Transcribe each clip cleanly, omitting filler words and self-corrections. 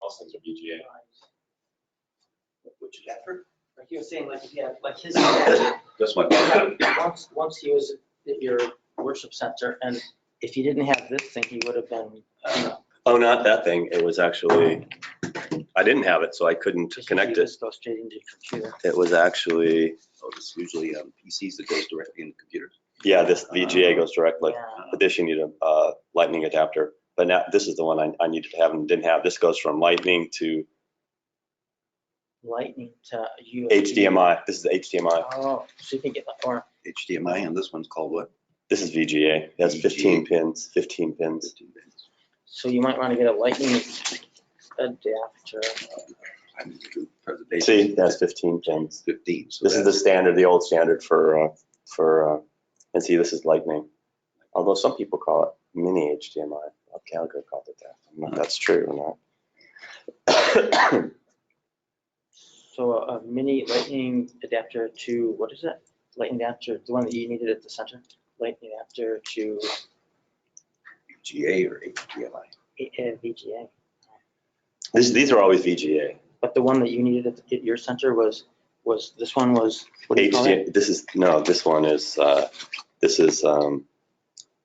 Most things are VGA. Which adapter? Like you were saying, like if you had, like his dad, That's my. once he was at your worship center, and if he didn't have this thing, he would have been. Oh, not that thing. It was actually, I didn't have it, so I couldn't connect it. Just go straight into your computer. It was actually, Oh, this is usually PCs that goes directly in the computers. yeah, this VGA goes directly. Yeah. But this you need a lightning adapter. But now this is the one I needed to have and didn't have. This goes from lightning to Lightning to USB. HDMI. This is HDMI. Oh, so you can get that or HDMI, and this one's called what? This is VGA. It has 15 pins. 15 pins. 15 pins. so you might want to get a lightning adapter. I need to do presentation. See, that's 15 pins. 15. So This is the standard, the old standard for and see, this is lightning. Although some people call it mini HDMI. Gallagher called it that. I don't know if that's true or not. So a mini lightning adapter to, what is it? Lightning adapter, the one that you needed at the center? Lightning adapter to VGA or HDMI. VGA. These are always VGA. But the one that you needed at your center was this one was, what do you call it? This is, no, this one is,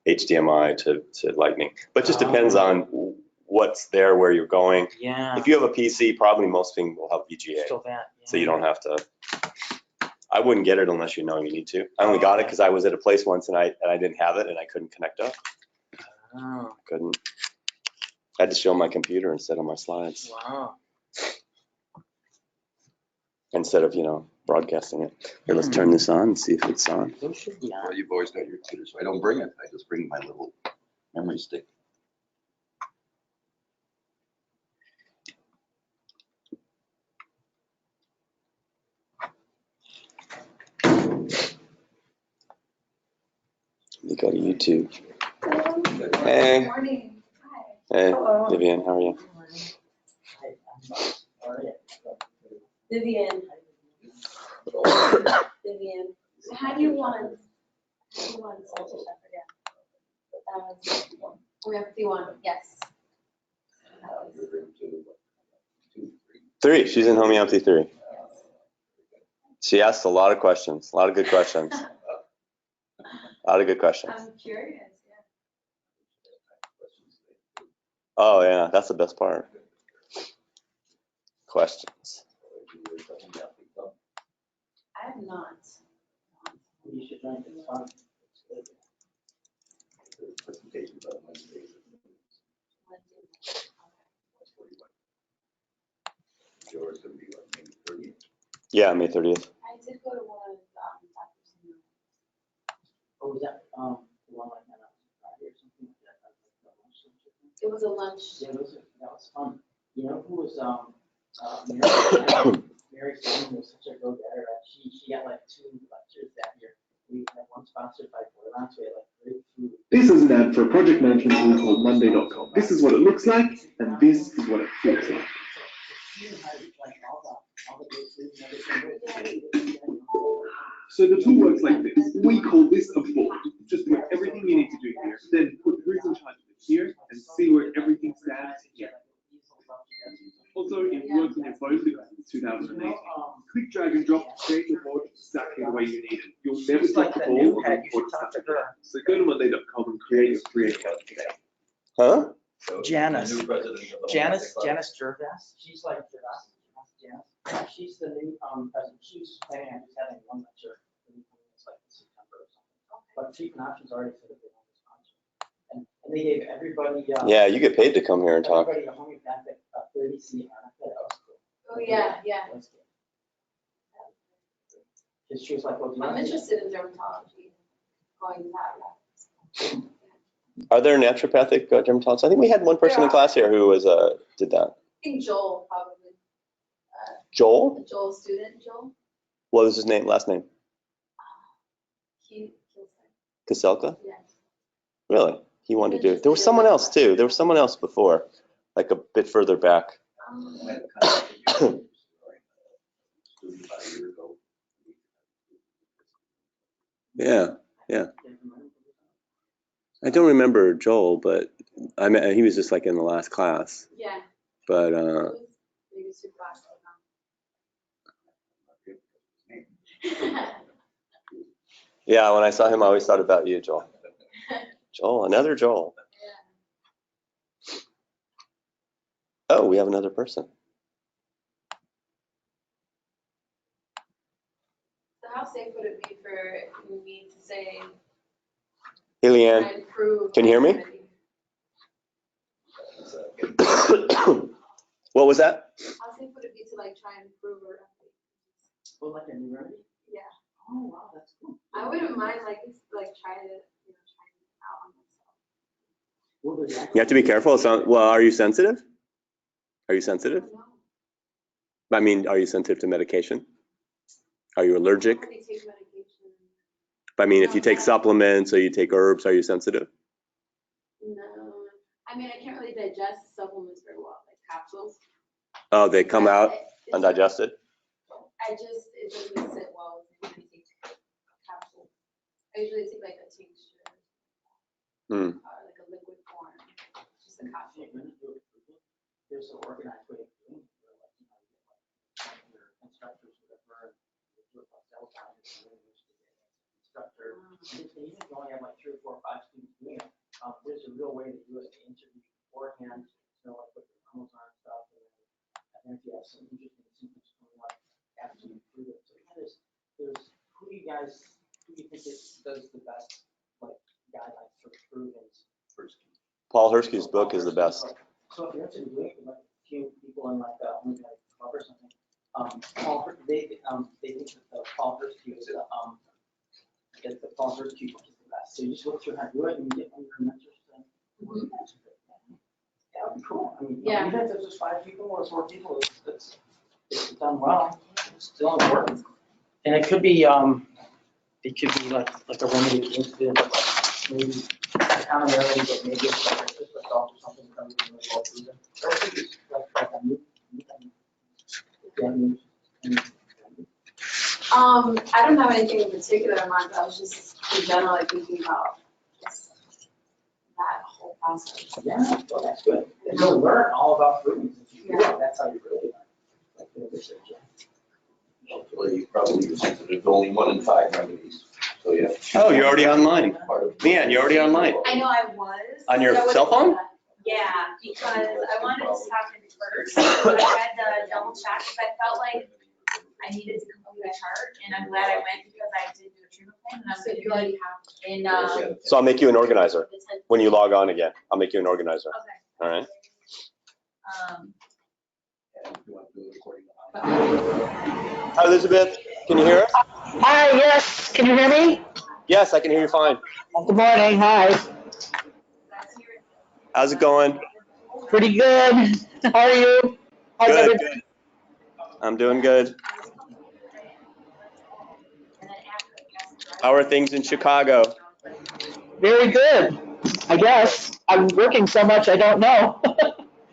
HDMI to lightning. But it just depends on what's there, where you're going. Yeah. If you have a PC, probably most things will have VGA. Still that. Yeah. So you don't have to, I wouldn't get it unless you know you need to. I only got it because I was at a place once and I didn't have it and I couldn't connect up. Oh, Couldn't. I had to show my computer instead of my slides. wow. Instead of, broadcasting it. Here, let's turn this on and see if it's on. Those should be Well, on. you've always got your computer, so I don't bring it. I just bring my little memory stick. You go to YouTube. Hello. Hey. Good morning. Hi. Hey, Hello. Vivian, how are you? Vivian. Vivian. So how do you want social shepherd? Yeah. Homeopathy 1, yes. 3. She's in homeopathy 3. She asked a lot of questions, a lot of good questions. A lot of good questions. I'm curious, yeah. Oh, yeah, that's the best part. Questions. I have not. You should join this one. Presentations on Wednesdays. Yours gonna be like maybe 30. Yeah, May 30th. I did go to one of Dr. Singh. Oh, was that, the one like that on Friday or something like that? It was a lunch. Yeah, that was fun. You know who was, Mary Simon was such a go-getter. She got like 2 lectures that year. We had one sponsored by Boylan, so we had like great food. This is an ad for a project management tool called Monday.com. This is what it looks like, and this is what it feels like. So the tool works like this. We call this a board. Just put everything you need to do here, then put who's in charge of it here, and see where everything stands here. Also, it works on your phone because it's 2018. Click, drag, and drop to create your board exactly the way you need it. You'll never She's like drop the the ball new on head. the You board. should talk to her. So go to Monday.com and create your free account today. Huh? Janice. The new president of the Janice Homeopathy Gervais. She's like Janice. She's the new president. She was planning on just having one lecture. It's like September or something. But Chief and Options already said that they want to sponsor. And they gave everybody. Yeah, you get paid to come here and talk. Everybody a homeopathic 30C. That was cool. Oh, yeah, yeah. That was good. Because she was like, well, do you I'm want to- interested in dermatology, going that route. Are there naturopathic dermatologists? I think we had one person in class here who was did that. I think Joel probably. Joel? Joel student, Joel. What was his name? Last name? Kaselka? Yes. Really? He wanted to do it. There was someone else too. There was someone else before, like a bit further back. I had a contact with you. Student about a year ago. Yeah. I don't remember Joel, but he was just like in the last class. Yeah. But Maybe it's too fast. yeah, when I saw him, I always thought about you, Joel. Joel, another Joel. Oh, we have another person. So how safe would it be for me to say, Hey, Leanne, I improve? can you hear me? What was that? How safe would it be to like try and improve or? Well, like a new remedy? Yeah. Oh, wow, that's cool. I wouldn't mind like try to, try it out on myself. Well, there's You have to be careful. Well, are you sensitive? Are you sensitive? I don't know. I mean, are you sensitive to medication? Are you allergic? I already take medication. I mean, if you take supplements or you take herbs, are you sensitive? No. I mean, I can't really digest supplements very well, like capsules. Oh, they come out It's undigested? it doesn't sit well with me when I take capsules. I usually take like a tincture, Hmm. like a liquid form, just a capsule. There's an organized way of doing it, where like, you get like your instructors, whatever, you do it by cell lines, instructor. Even if you only have like 3 or 4 or 5 students doing it, there's a real way to do it. They interview beforehand, like what your numbers are and stuff. And then if you have some interesting symptoms coming up after you prove it. So there's who do you think does the best like guidelines for proving? Paul Hersky's book is the best. So if you're interested in doing it with like a few people in like a homeopathic club or something, they think that the Paul Hersky is the Paul Hersky book is the best. So you just look through how to do it and you get one of your mentors to. Yeah, that'd be cool. I mean, Yeah. even if there's just 5 people or 4 people, it's done well. It's still important. And it could be like a remedy against it, like maybe accountability, but maybe it's like just a thought or something that comes really well through it. Or it could be like a new I don't have anything in particular in mind, but I was just in general like thinking about just that whole process. Yeah, well, that's good. And you'll learn all about foods. Yeah, that's how you really learn. Like the research. Hopefully, you probably use it, there's only 1 in 5 remedies, so yeah. Oh, you're already online. Part of- Leanne, you're already online. I know I was. On your but I cell phone? Yeah, because I wanted to stop in first, but I had to double check, because I felt like I needed to complete a chart, and I'm glad I went because I did do a treatment plan, and I'm So gonna you already have. in, So I'll make you an organizer. the 10th. When you log on again, I'll make you an organizer. Okay. All right. And if you want to do a recording. Hi, Elizabeth. Can you hear us? Hi, yes, can you hear me? Yes, I can hear you fine. Good morning, hi. How's it going? Pretty good. How are you? How's Good, everything? good. I'm doing good. How are things in Chicago? Very good, I guess. I'm working so much, I don't know.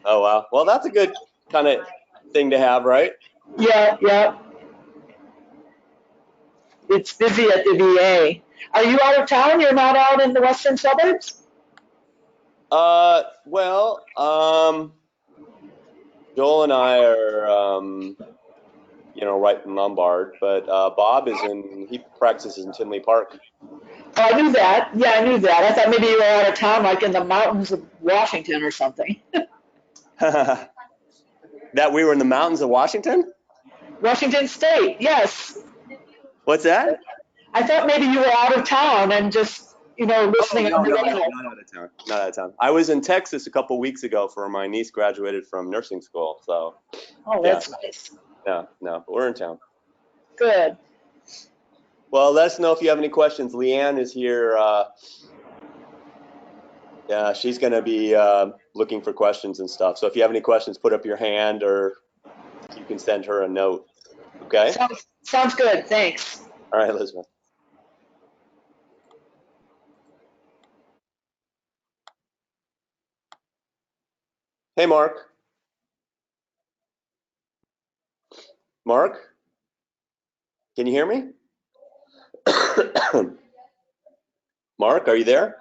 Oh, wow. Well, that's a good kind of thing to have, right? Yeah, yeah. It's busy at the VA. Are you out of town? You're not out in the western suburbs? Well, Joel and I are, right in Lombard, but Bob he practices in Tinley Park. Oh, I knew that. Yeah, I knew that. I thought maybe you were out of town, like in the mountains of Washington or something. That we were in the mountains of Washington? Washington State, yes. What's that? I thought maybe you were out of town and just, listening on the radio. Not out of town. Not out of town. I was in Texas a couple weeks ago for my niece graduated from nursing school. So, Oh, that's nice. no, but we're in town. Good. Well, let us know if you have any questions. Leanne is here. She's going to be looking for questions and stuff. So if you have any questions, put up your hand or you can send her a note. Okay? Sounds good. Thanks. All right, Elizabeth. Hey, Mark. Mark? Can you hear me? Mark, are you there?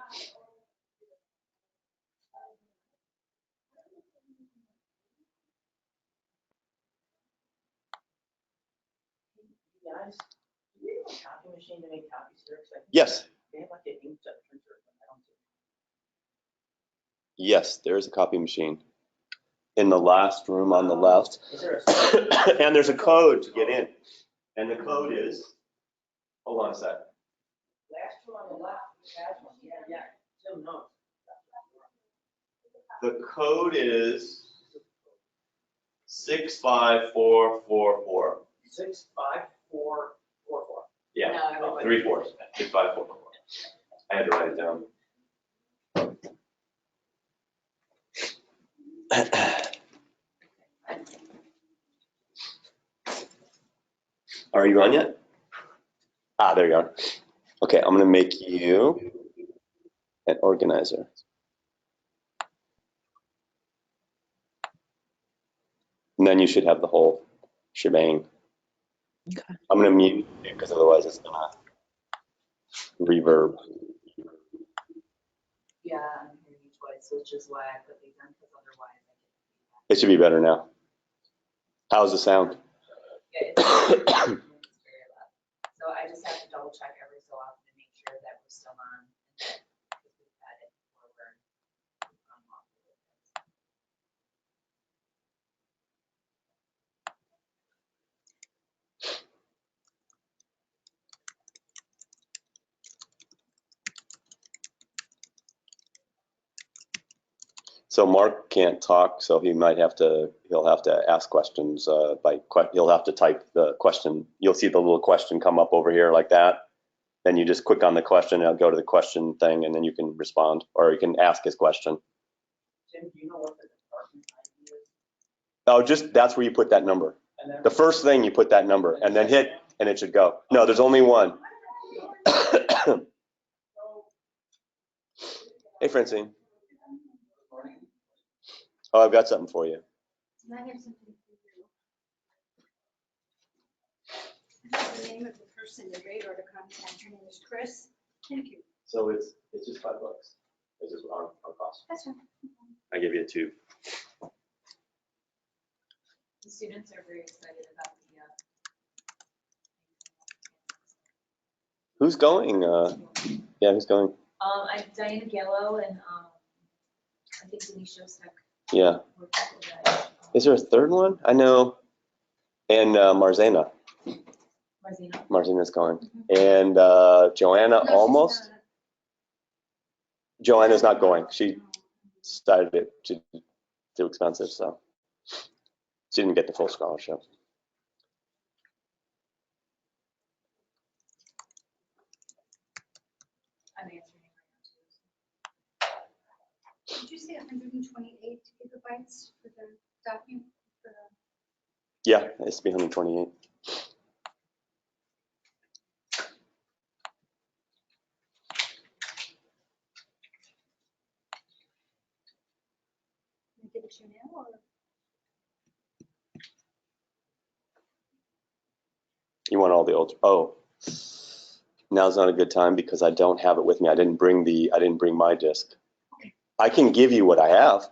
Yeah, do you have a copy machine to make copies here? 'Cause I think Yes, they have like an inkjet printer, but I don't see. yes, there is a copy machine in the last room on the left. Is there a? And there's a code to get in. And the code is, hold on a sec. Last one on the left, has one, yeah, Tim knows. The code is 65444. 65444. Yeah, No, 3 4s. 65444. I had to write it down. Are you on yet? Ah, there you are. Okay, I'm gonna make you an organizer. And then you should have the whole shebang. Okay. I'm gonna mute it because otherwise it's gonna reverb. Yeah, I'm hearing you twice, which is why I put these in, because otherwise I It should be better now. How's the sound? get feedback. Yeah, it's very loud. So I just have to double check every so often to make sure that we're still on. And that if we've had it or we're off. So Mark can't talk, so he'll have to ask questions. He'll have to type the question. You'll see the little question come up over here like that. Then you just click on the question, and it'll go to the question thing, and then you can respond, or you can ask his question. Tim, do you know what the department ID is? Oh, that's where you put that number. And then. The first thing you put that number, and then hit, and it should go. No, there's only one. Hey, Francine. Oh, I've got something for you. I have something for you. This is the name of the person you made or to contact. Her name is Chris. Thank you. So it's just $5. It's just our cost. That's right. I give you 2. The students are very excited about the. Who's going? Yeah, who's going? I'm Diana Gallo and I think Denise Joseph. Yeah. Is there a third one? I know. And Marzena. Marzina. Marzena's going. And Joanna No, almost. she's not. Joanna's not going. She decided it too expensive, so she didn't get the full scholarship. I'm answering it Did you say 128 gigabytes for the document? Yeah, it has to be 128. Can I give it to you now or? You want all the old? Oh, now's not a good time because I don't have it with me. I didn't bring my disc. I can give you what I have.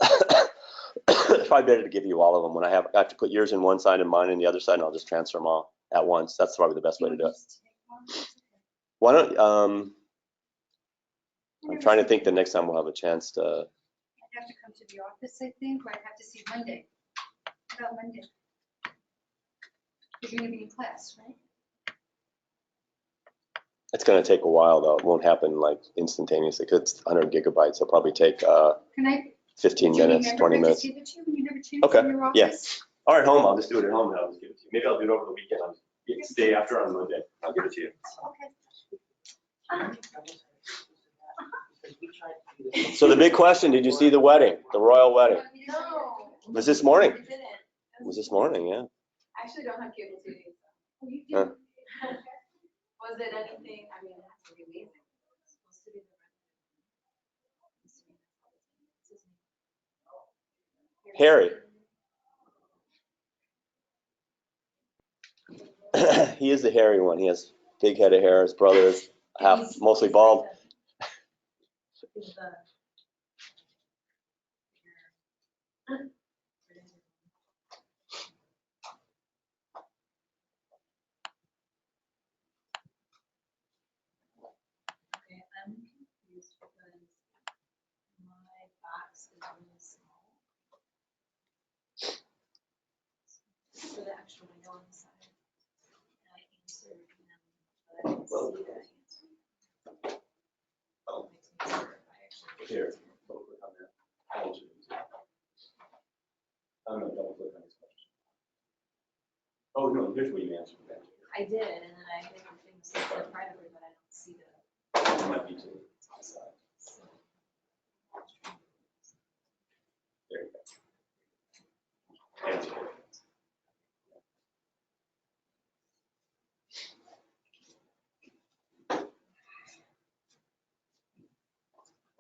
It's probably better to give you all of them. When I have to put yours in one side and mine in the other side, and I'll just transfer them all at once. That's probably the best way to do it. Why don't I'm trying to think the next time we'll have a chance to. I'd have to come to the office, I think, or I'd have to see Monday. About Monday. Because you're gonna be in class, right? It's going to take a while though. It won't happen like instantaneously because it's 100 gigabytes. It'll probably take Can I? 15 do you minutes, remember 20 if I minutes. just give it to you when you have a chance Okay, in your yeah. office? All right, home. I'll just do it at home and I'll just give it to you. Maybe I'll do it over the weekend. It's the day after on Monday. I'll give it to you. Okay. So the big question, did you see the wedding, the royal wedding? No. It was this morning. I didn't. It was this morning, yeah. I actually don't have cable TV. Oh, you Huh. do? Was it anything, I mean, it has to be amazing. It's supposed to be Harry. He is the hairy one. He has big head of hair. His brother is mostly bald. He's the. Well, oh, here, double click on that. I want you to do it. I'm gonna double click on this question. Oh, no, here's where you answered that. I did, and then I hit the things that are privately, but I don't see the. It might be too. There you go. Answer.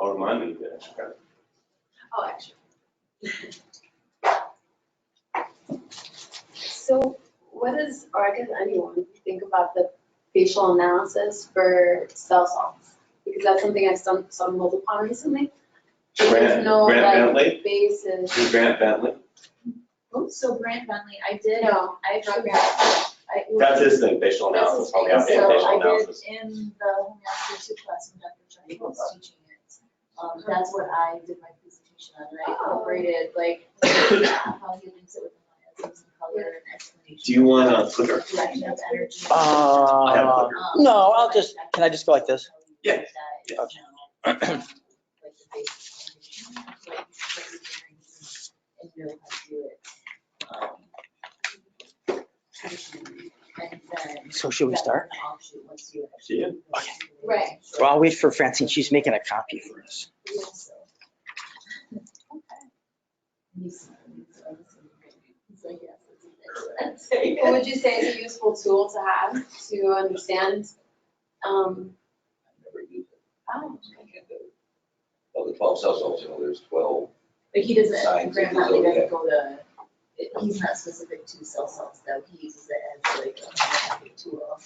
Oh, remind me that extra credit. Oh, actually. So what does, or I guess anyone, think about the facial analysis for cell salts? Because that's something I've stumbled upon recently. There's no Grant like Bentley? basis. Who's Grant Bentley? So Grant Bentley, I did, No, I actually. not That's his thing, facial That's analysis, his thing. homeopathy, So facial I did analysis. in the homeopathy 2 class when Dr. Charlie was teaching it. That's what I did my presentation on, and I incorporated like how he links it with the miasms and color and explanation. Do you want a clicker? Direction of energy. I have a clicker. No, I'll just, can I just go like this? Yeah. Like the basic condition, like what you're doing and know how to do it. And then. So should we start? Offshoot once you See it? Okay. Right. Well, I'll wait for Francine. She's making a copy for us. What would you say is a useful tool to have to understand? Never use it. Well, the 12 cell salts, there's 12. Like he doesn't, Science Grant is Bentley over doesn't go to, he's not specific to cell salts though, he uses it as like a homeopathic tool.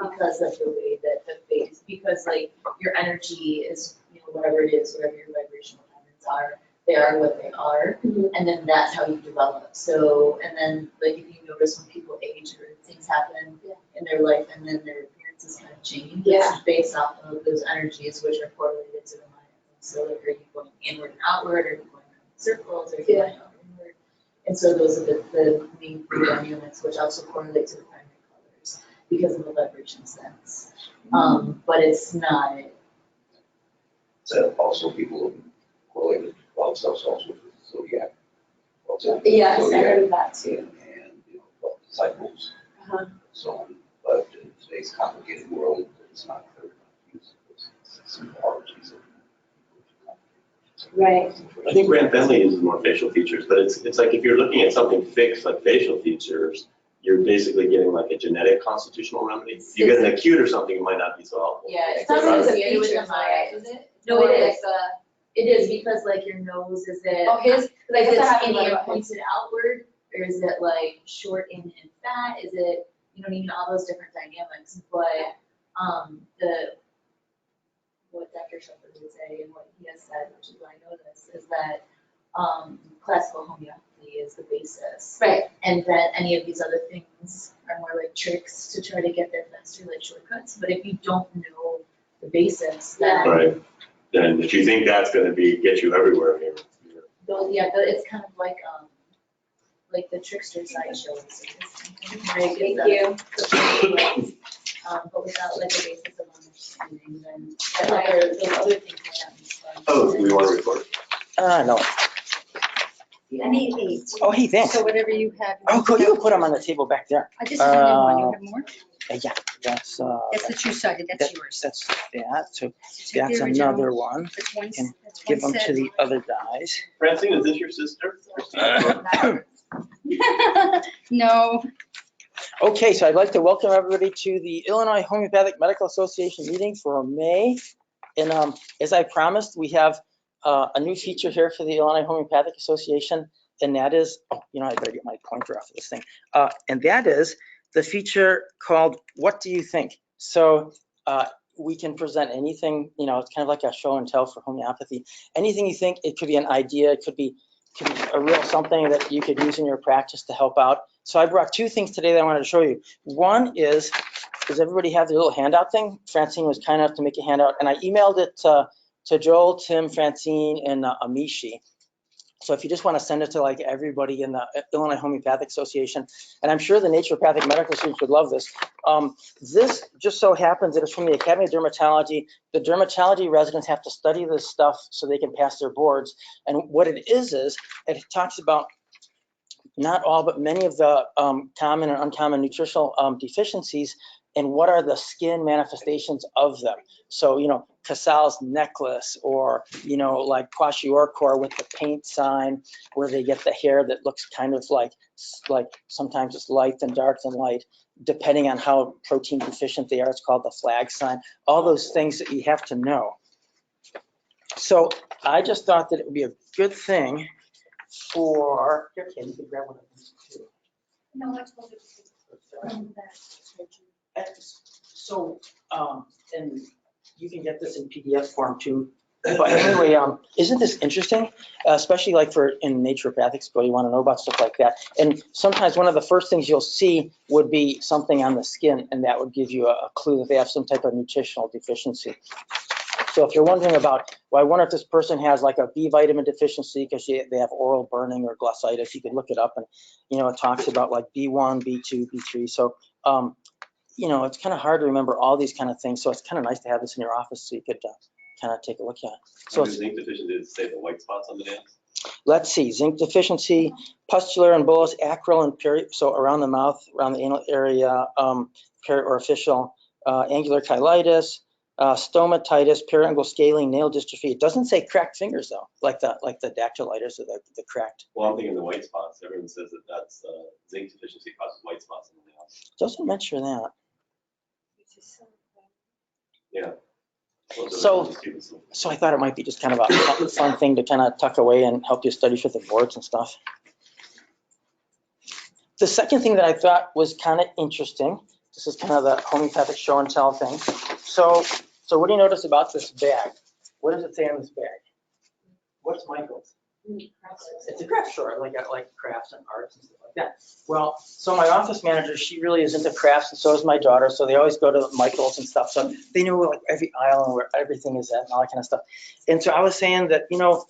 Because of the way that the phase, because like your energy is, whatever it is, whatever your vibrational patterns are, they are what they are. And then that's how you develop. So, and then like if you notice when people age or things happen in their life and then their appearances kind of change, it's based off of those energies which are correlated to the mind. So like, are you going inward and outward, or are you going in circles, or are you going out inward? And so those are the main 3 dynamics, which also correlate to the primary colors because of the vibration sense. But it's not. So also people correlated 12 cell salts with zodiac. Yes, I heard of that too. And, 12 cycles. Uh-huh. So on. But in today's complicated world, it's not very useful. It's symbologies. Right. I think Grant Bentley uses more facial features, but it's like if you're looking at something fixed like facial features, you're basically getting like a genetic constitutional remedy. If you get an acute or something, it might not be so helpful. Yeah, it's not not really the associated with features, the Maya. is it? No, Or it like is. It is because like your nose, is it? Oh, his, Like I guess I it's haven't skinny read and about his. pointed outward, or is it like short in and fat? Is it, all those different dynamics, but, what Dr. Shepherd would say and what he has said, which is why I know this, is that, classical homeopathy is the basis. Right. And that any of these other things are more like tricks to try to get there faster, like shortcuts, but if you don't know the basics, then. Right. Then if you think that's gonna get you everywhere, It's kind of like the trickster sideshows. Thank you. But without like a basis of understanding, then those other things might not be fun. oh, we want to record. No. I need 8. Oh, hey, thanks. So whatever you have. Oh, cool. You can put them on the table back there. I just have one. You have more? Yeah, that's, That's the 2-sided, that's yours. That's that. So So take that's the original. another one. That's one, Can that's Give one them to set. the other guys. Francine, is this your sister? No, Okay, so I'd like to welcome everybody to the Illinois Homeopathic Medical Association meeting for May. And as I promised, we have a new feature here for the Illinois Homeopathic Association, and that is, I better get my pointer off of this thing. And that is the feature called What Do You Think? So we can present anything, it's kind of like a show and tell for homeopathy. Anything you think, it could be an idea, it could be a real something that you could use in your practice to help out. So I brought 2 things today that I wanted to show you. One is, does everybody have the little handout thing? Francine was kind enough to make a handout, and I emailed it to Joel, Tim, Francine, and Amishi. So if you just want to send it to like everybody in the Illinois Homeopathic Association, and I'm sure the naturopathic medical students would love this. This just so happens that it's from the Academy of Dermatology. The dermatology residents have to study this stuff so they can pass their boards. And what it is it talks about not all, but many of the common and uncommon nutritional deficiencies and what are the skin manifestations of them. So, you know, Casal's necklace, or, you know, like kwashiorkor with the paint sign, where they get the hair that looks kind of like sometimes it's light and dark and light, depending on how protein deficient they are. It's called the flag sign. All those things that you have to know. So I just thought that it would be a good thing for, here, Kim, you can grab one of these too. No, let's go to So, and you can get this in PDF form too. But anyway, isn't this interesting? Especially like for in naturopathic school, you want to know about stuff like that. And sometimes one of the first things you'll see would be something on the skin, and that would give you a clue that they have some type of nutritional deficiency. So if you're wondering about, well, I wonder if this person has like a B vitamin deficiency because they have oral burning or glossitis, you can look it up, and, you know, it talks about like B1, B2, B3. So, you know, it's kind of hard to remember all these kind of things. So it's kind of nice to have this in your office so you could kind of take a look at it. So zinc deficiency is, say, the white spots on the nails? Let's see, zinc deficiency, pustular and bullous, acral and so around the mouth, around the anal area, periorificial, angular cheilitis, stomatitis, periangular scaling, nail dystrophy. It doesn't say cracked fingers though, like the dactylitis or the cracked. Well, I'm thinking the white spots. Everyone says that that's zinc deficiency causes white spots on the nails. Doesn't mention that. Yeah. So I thought it might be just kind of a fun thing to kind of tuck away and help you study for the boards and stuff. The second thing that I thought was kind of interesting, this is kind of the homeopathic show and tell thing. So what do you notice about this bag? What does it say on this bag? What's Michael's? It's a craft store, like crafts and arts and stuff like that. Well, so my office manager, she really is into crafts, and so is my daughter. So they always go to Michael's and stuff. So they know like every aisle and where everything is at and all that kind of stuff. And so I was saying that, you know,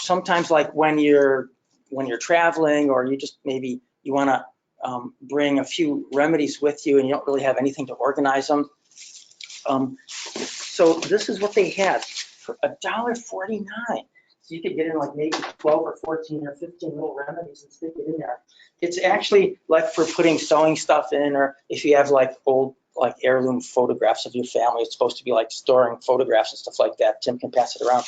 sometimes like when you're traveling, or you just maybe you want to bring a few remedies with you and you don't really have anything to organize them. So this is what they had for $1.49. So you could get in like maybe 12 or 14 or 15 little remedies and stick it in there. It's actually like for putting sewing stuff in, or if you have like old like heirloom photographs of your family, it's supposed to be like storing photographs and stuff like that. Tim can pass it around.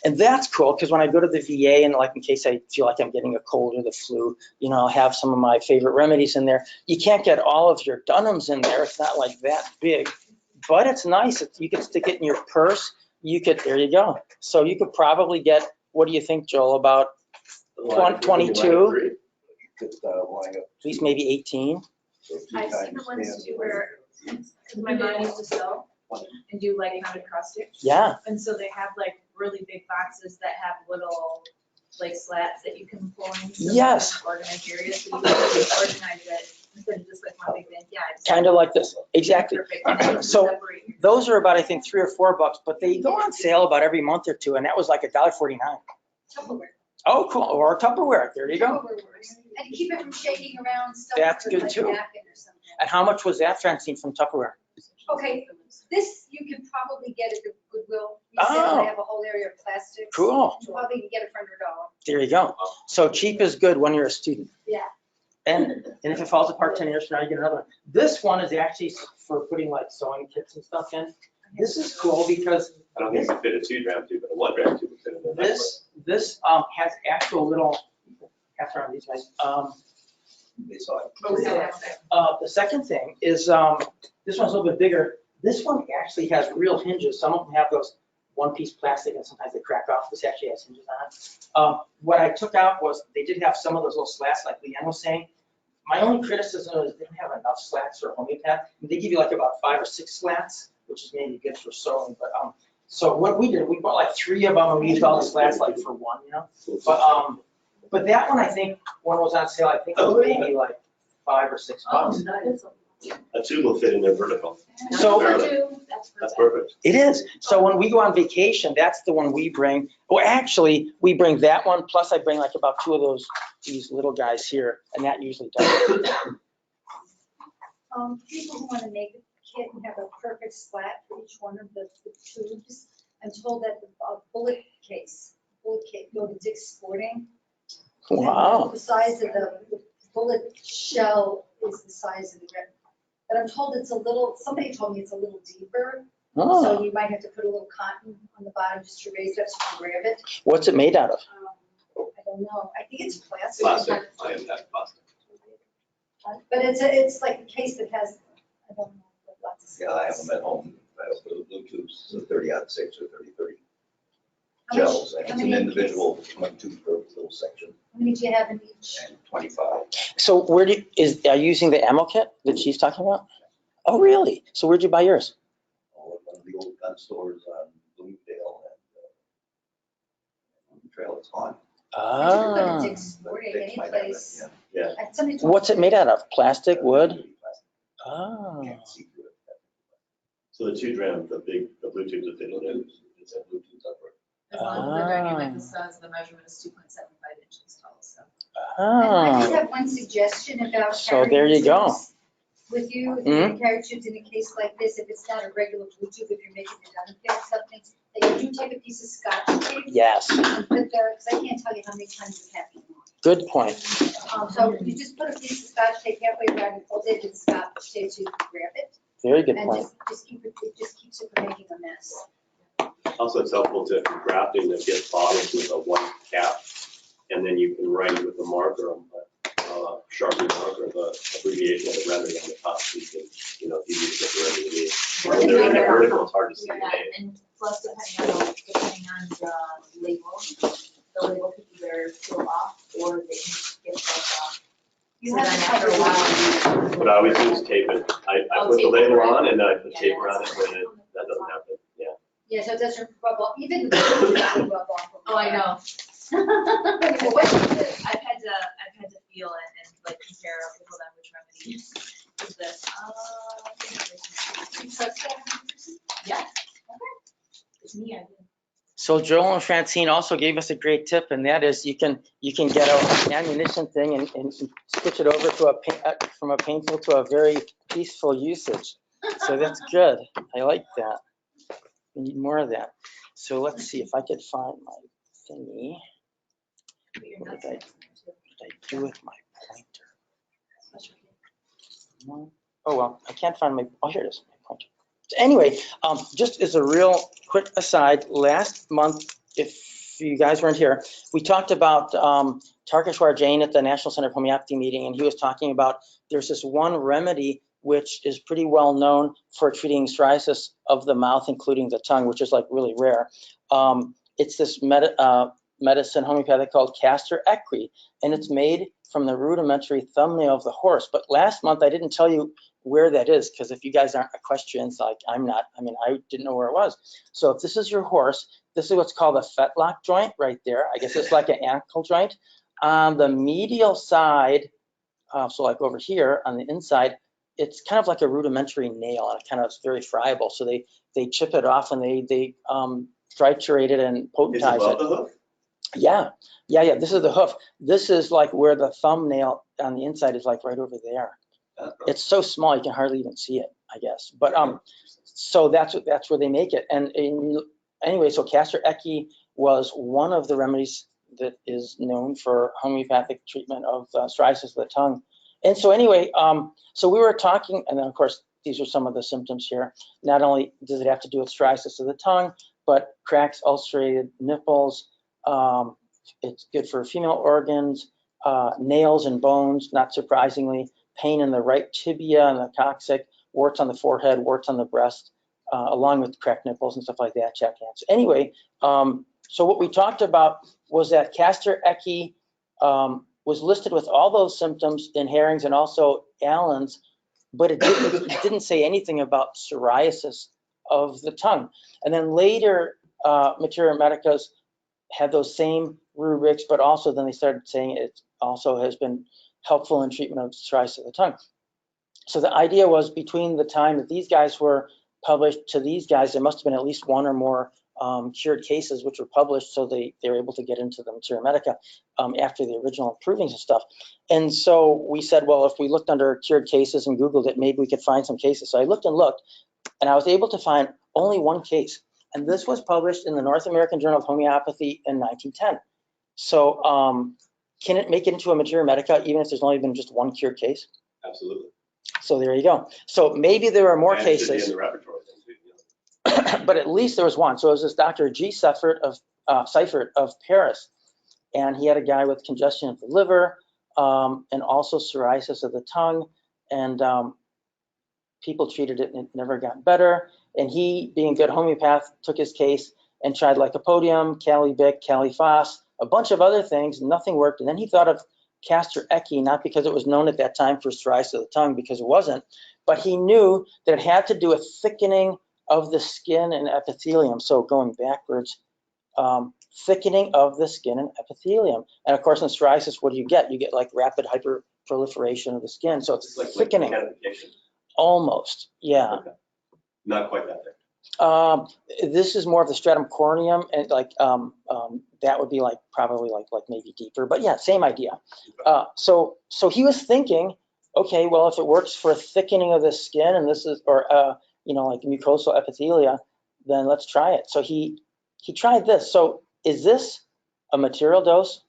And that's cool because when I go to the VA and like in case I feel like I'm getting a cold or the flu, you know, I'll have some of my favorite remedies in there. You can't get all of your Dunhams in there. It's not like that big, but it's nice. You could stick it in your purse. You could, there you go. So you could probably get, what do you think, Joel, about 22? At least maybe 18. I've seen the ones too where my mom used to sew and do like pounded cross stitch. Yeah. And so they have like really big boxes that have little like slats that you can pull in. So Yes. Organized areas, so you can just organize it instead of just like one big thing. Yeah. Kind of like this, exactly. Perfect. So those are about, I think, $3 or $4, but they go on sale about every month or two, and that was like $1.49. Tupperware. Oh, cool, or Tupperware, there you go. Tupperware works. And keep it from shaking around stuff. That's with, good, like, too. napkin or something. And how much was that, Francine, from Tupperware? Okay, this you can probably get at the Goodwill. You said Oh. they have a whole area of plastics. Cool, You probably can get it for $100. there you go. So cheap is good when you're a student. Yeah. And if it falls apart 10 years from now, you get another one. This one is actually for putting like sewing kits and stuff in. This is cool because I don't think it can fit a 2-gram tube, but a 1-gram tube would fit in there. this has actual little, pass around these guys. They saw it. The second thing is, this one's a little bit bigger. This one actually has real hinges. Some of them have those one-piece plastic and sometimes they crack off. This actually has hinges on it. What I took out was they did have some of those little slats like Leanne was saying. My only criticism is they didn't have enough slats for homeopath. They give you like about 5 or 6 slats, which is maybe good for sewing. But so what we did, we bought like 3 of them and we used all the slats like for one, you know. But that one, I think, one was on sale. I think it was maybe like $5 or $6. A tube will fit in there vertical. So- That's perfect. It is. So when we go on vacation, that's the one we bring. Well, actually, we bring that one, plus I bring like about 2 of these little guys here, and that usually does it. People who want to make a kit and have a perfect slat for each one of the tubes, I'm told that the bullet kit, go to Dick's Sporting. Wow. The size of the bullet shell is the size of the red. But I'm told it's a little, somebody told me it's a little deeper. Oh. So you might have to put a little cotton on the bottom just to raise it up so you can grab it. What's it made out of? I don't know. I think it's plastic. Plastic, IMHA plastic. But it's like a case that has, I don't know, lots of. Yeah, I have them at home. I have the Bluetooths, so 30-6 or 30-30 How many- gels. And how it's an many individual, one tube per little section, How many do you have in each? and 25. So where are you using the ammo kit that she's talking about? Oh, really? So where'd you buy yours? All of one of the old gun stores on Bloomingdale and the trail it's on. I just put a Ah. Dick's Sporting, They any might have it, place. yeah. Somebody told What's me- it made out of? Plastic, wood? Plastic. Ah. Can't see through it. So the 2 dram, the Bluetooth that they don't do, It's a Bluetooth upper. As long as the dynamic says the measurement is 2.75 inches tall, so. I just Ah. have one suggestion about. So there you go. tubes With you, if Mhm. you carry tubes in a case like this, if it's not a regular Bluetooth, if you're making it on a kit or something, that you do take a piece of Scotch tape Yes, and put there, because I can't tell you how many times it happened. good point. So you just put a piece of Scotch tape halfway around and fold it in Scotch tape so you can grab it. Very good And point. just keep it, it just keeps it from making a mess. Also, it's helpful to grafting that gets bottles with a white cap, and then you can write with a marker, Sharpie marker, the abbreviation of the remedy on the top, so you can, if you need to get the remedy you need. When they're in the vertical, it's hard to see the Yeah, name. and plus depending on the label could either peel off or the ink gets like off. You So have then to after a cover while. But I always use tape it. I Oh, put the tape label over it. on and then I put Yeah, tape yeah, around it that's when fine. that doesn't happen, yeah. Yeah, so it doesn't rub off, even the Bluetooth doesn't rub off. Oh, I know. Anyway, what is this? I've had to feel it and like compare with them which remedy is this. You trust that? Yeah. It's me, I did. So Joel and Francine also gave us a great tip, and that is you can get an ammunition thing and switch it over to from a painful to a very peaceful usage. So that's good. I like that. We need more of that. So let's see if I could find my thingy. What did I do with my pointer? Oh, well, I can't find oh, here it is, my pointer. So anyway, just as a real quick aside, last month, if you guys weren't here, we talked about Tarkeshwar Jain at the National Center of Homeopathy meeting, and he was talking about there's this one remedy which is pretty well known for treating psoriasis of the mouth, including the tongue, which is like really rare. It's this medicine homeopathic called castor equi, and it's made from the rudimentary thumbnail of the horse. But last month I didn't tell you where that is, because if you guys aren't equestrians like I'm not, I didn't know where it was. So if this is your horse, this is what's called a fetlock joint right there. I guess it's like an ankle joint. On the medial side, so like over here on the inside, it's kind of like a rudimentary nail, and it kind of is very friable. So they chip it off and they triturate it and It's potentize above it. the hoof? Yeah. This is the hoof. This is like where the thumbnail on the inside is like right over there. It's so small you can hardly even see it, I guess. But so that's where they make it. And anyway, so castor equi was one of the remedies that is known for homeopathic treatment of psoriasis of the tongue. And so anyway, so we were talking, and then of course these are some of the symptoms here. Not only does it have to do with psoriasis of the tongue, but cracks, ulcerated nipples. It's good for female organs, nails and bones, not surprisingly, pain in the right tibia and the coccyx, warts on the forehead, warts on the breast, along with cracked nipples and stuff like that, chapped hands. Anyway, so what we talked about was that castor equi was listed with all those symptoms in herrings and also Allen's, but it didn't say anything about psoriasis of the tongue. And then later, Materia Medicas had those same rubrics, but also then they started saying it also has been helpful in treatment of psoriasis of the tongue. So the idea was between the time that these guys were published to these guys, there must have been at least one or more cured cases which were published, so they were able to get into the Materia Medica after the original improvings and stuff. And so we said, well, if we looked under cured cases and Googled it, maybe we could find some cases. So I looked and looked, and I was able to find only one case. And this was published in the North American Journal of Homeopathy in 1910. So can it make it into a Materia Medica even if there's only been just one cured case? Absolutely. So there you go. So maybe there are more And it should be cases. in the repertoire then too, yeah. But at least there was one. So it was this Dr. G. Seifert of Paris, and he had a guy with congestion of the liver and also psoriasis of the tongue, and people treated it and it never got better. And he, being a good homeopath, took his case and tried lycopodium, calibic, califas, a bunch of other things. Nothing worked. And then he thought of castor ecce, not because it was known at that time for psoriasis of the tongue, because it wasn't, but he knew that it had to do with thickening of the skin and epithelium. So going backwards, thickening of the skin and epithelium. And of course, in psoriasis, what do you get? You get like rapid hyperproliferation of the skin. So it's like thickening. Identification. Almost, yeah. Okay. Not quite that thick. This is more of the stratum corneum, and like that would be like probably like maybe deeper, but yeah, same idea. So he was thinking, okay, well, if it works for thickening of the skin, and this is, or like mucosal epithelia, then let's try it. So he tried this. So is this a material dose?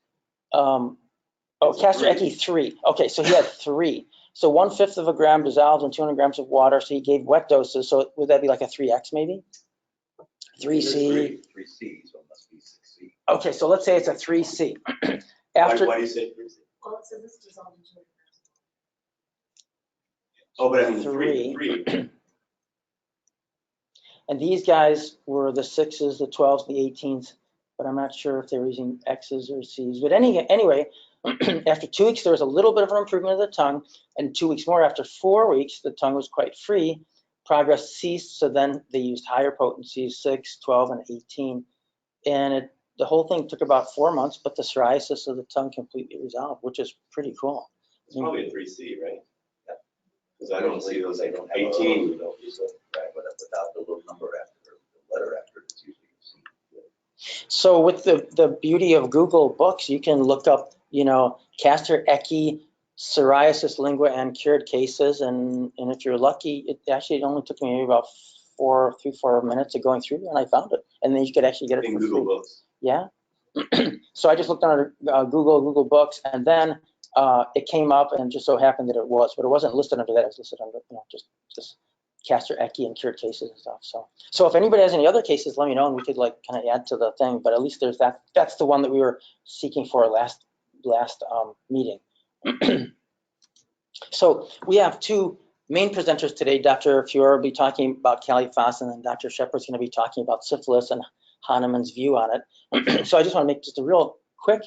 Castor ecce 3. Okay, so he had 3. So 1/5 of a gram dissolved in 200 grams of water. So he gave wet doses. So would that be like a 3X maybe? 3C. 3C, so it must be 6C. Okay, so let's say it's a 3C. Why do you say 3C? Well, it says this dissolved in 200 grams. Oh, but I mean 3. And these guys were the 6s, the 12s, the 18s, but I'm not sure if they were using X's or C's. But anyway, after 2 weeks, there was a little bit of an improvement of the tongue, and 2 weeks more, after 4 weeks, the tongue was quite free. Progress ceased, so then they used higher potencies, 6, 12, and 18. And the whole thing took about 4 months, but the psoriasis of the tongue completely resolved, which is pretty cool. It's probably a 3C, right? Yeah. Because I don't see those They don't have 18. we don't use it, right, without the little number after, the letter after, it's usually C. So with the beauty of Google Books, you can look up, castor ecce, psoriasis lingua, and cured cases. And if you're lucky, it only took me maybe about 4 minutes of going through, and I found it. And then you could actually get it In for Google free. Books. Yeah. So I just looked under Google Books, and then it came up, and just so happened that it was, but it wasn't listed under that. It was listed under, just castor ecce and cured cases and stuff. So if anybody has any other cases, let me know, and we could like kind of add to the thing. But at least there's that. That's the one that we were seeking for last meeting. So we have 2 main presenters today. Dr. Fiore will be talking about califas, and then Dr. Shepard's going to be talking about syphilis and Hahnemann's view on it. So I just want to make just a real quick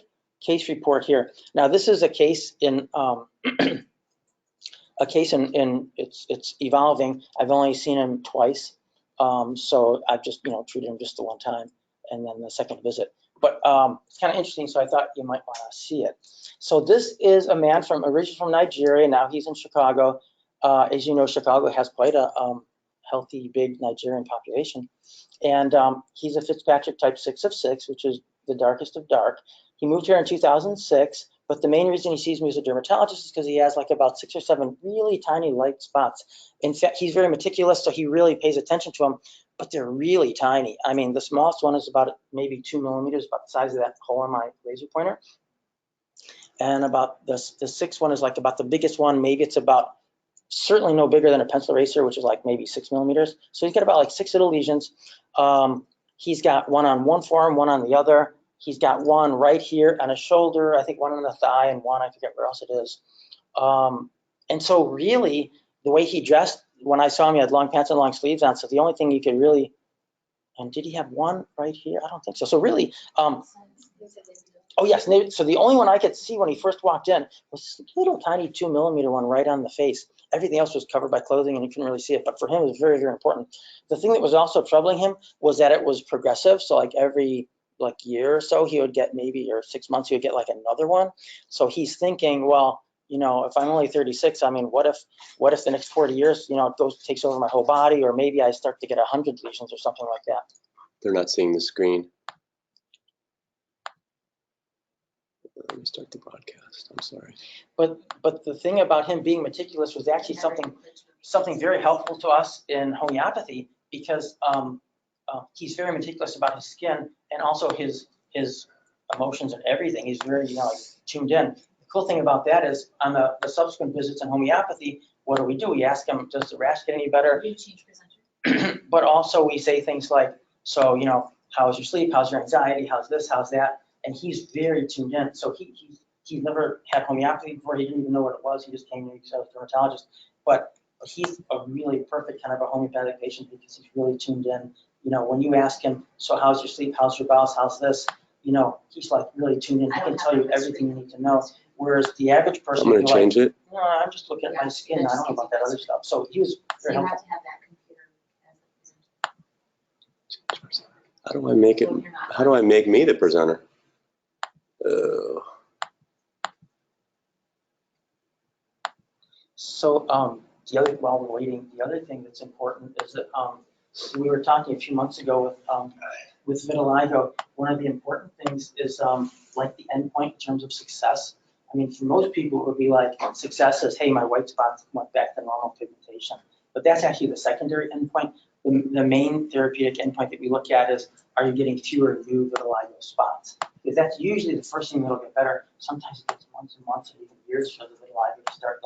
case report here. Now this is a case in it's evolving. I've only seen him twice, so I've just treated him just the one time, and then the second visit. But it's kind of interesting, so I thought you might want to see it. So this is a man originally from Nigeria. Now he's in Chicago. As you know, Chicago has quite a healthy, big Nigerian population, and he's a Fitzpatrick type 6 of 6, which is the darkest of dark. He moved here in 2006. But the main reason he sees me as a dermatologist is because he has like about 6 or 7 really tiny light spots. In fact, he's very meticulous, so he really pays attention to them, but they're really tiny. I mean, the smallest one is about maybe 2 millimeters, about the size of that hole on my laser pointer. And about the 6th one is like about the biggest one. Maybe it's about certainly no bigger than a pencil eraser, which is like maybe 6 millimeters. So he's got about like 6 little lesions. He's got one on one forearm, one on the other. He's got one right here on his shoulder, I think one on the thigh, and one, I forget where else it is. And so really, the way he dressed, when I saw him, he had long pants and long sleeves on, so the only thing you could really, and did he have one right here? I don't think so. So really, oh yes, so the only one I could see when he first walked in was this little tiny 2 millimeter one right on the face. Everything else was covered by clothing and you couldn't really see it, but for him it was very, very important. The thing that was also troubling him was that it was progressive, so like every year or so he would get maybe, or 6 months he would get like another one. So he's thinking, well, you know, if I'm only 36, I mean, what if the next 40 years, you know, it takes over my whole body, or maybe I start to get 100 lesions or something like that. They're not seeing the screen. Let me start the broadcast. I'm sorry. But the thing about him being meticulous was actually something very helpful to us in homeopathy, because he's very meticulous about his skin and also his emotions and everything. He's very, you know, like, tuned in. The cool thing about that is on the subsequent visits in homeopathy, what do? We ask him, does the rash get any better? You change presenter. But also we say things like, so, you know, how's your sleep? How's your anxiety? How's this? How's that? And he's very tuned in. So he's never had homeopathy before. He didn't even know what it was. He just came in because I was a dermatologist. But he's a really perfect kind of a homeopathic patient because he's really tuned in. You know, when you ask him, so how's your sleep? How's your bowels? How's this? You know, he's like really tuned in. He can tell you everything you need to know. Whereas the average person, I'm going to change it. No, I'm just looking at my skin. I don't know about that other stuff. So he was So very you have helpful. to have that computer as a presenter. How do I make it? When you're not- How do I make me the presenter? So while we're waiting, the other thing that's important is that we were talking a few months ago with vitiligo. One of the important things is like the endpoint in terms of success. I mean, for most people, it would be like success is, hey, my white spots went back to normal pigmentation. But that's actually the secondary endpoint. The main therapeutic endpoint that we look at is, are you getting fewer new vitiligo spots? Because that's usually the first thing that'll get better. Sometimes it takes months and months or even years for the vitiligo to start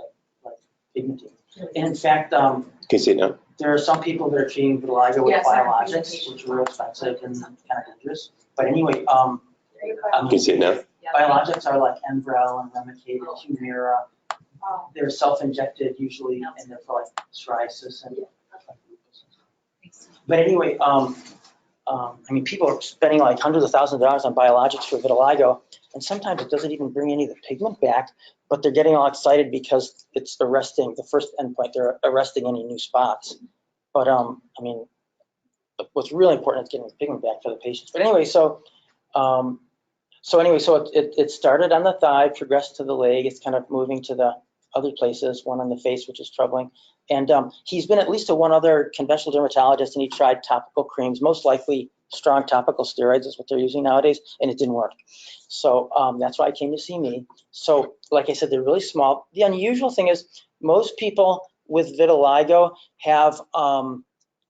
like pigmenting. And in fact, Can you see it now? there are some people that are treating vitiligo with Yes, our biologics, presentation. which are real expensive and kind of dangerous. But anyway, Can you see it now? biologics are like Enbrel and Remicade and Humira. They're self-injected usually, and they're for like psoriasis and like lupus. But anyway, I mean, people are spending like hundreds of thousands of dollars on biologics for vitiligo, and sometimes it doesn't even bring any of the pigment back, but they're getting all excited because it's arresting the first endpoint. They're arresting any new spots. But I mean, what's really important is getting the pigment back for the patients. But anyway, so it started on the thigh, progressed to the leg. It's kind of moving to the other places, one on the face, which is troubling. And he's been at least to one other conventional dermatologist, and he tried topical creams, most likely strong topical steroids is what they're using nowadays, and it didn't work. So that's why he came to see me. So like I said, they're really small. The unusual thing is most people with vitiligo have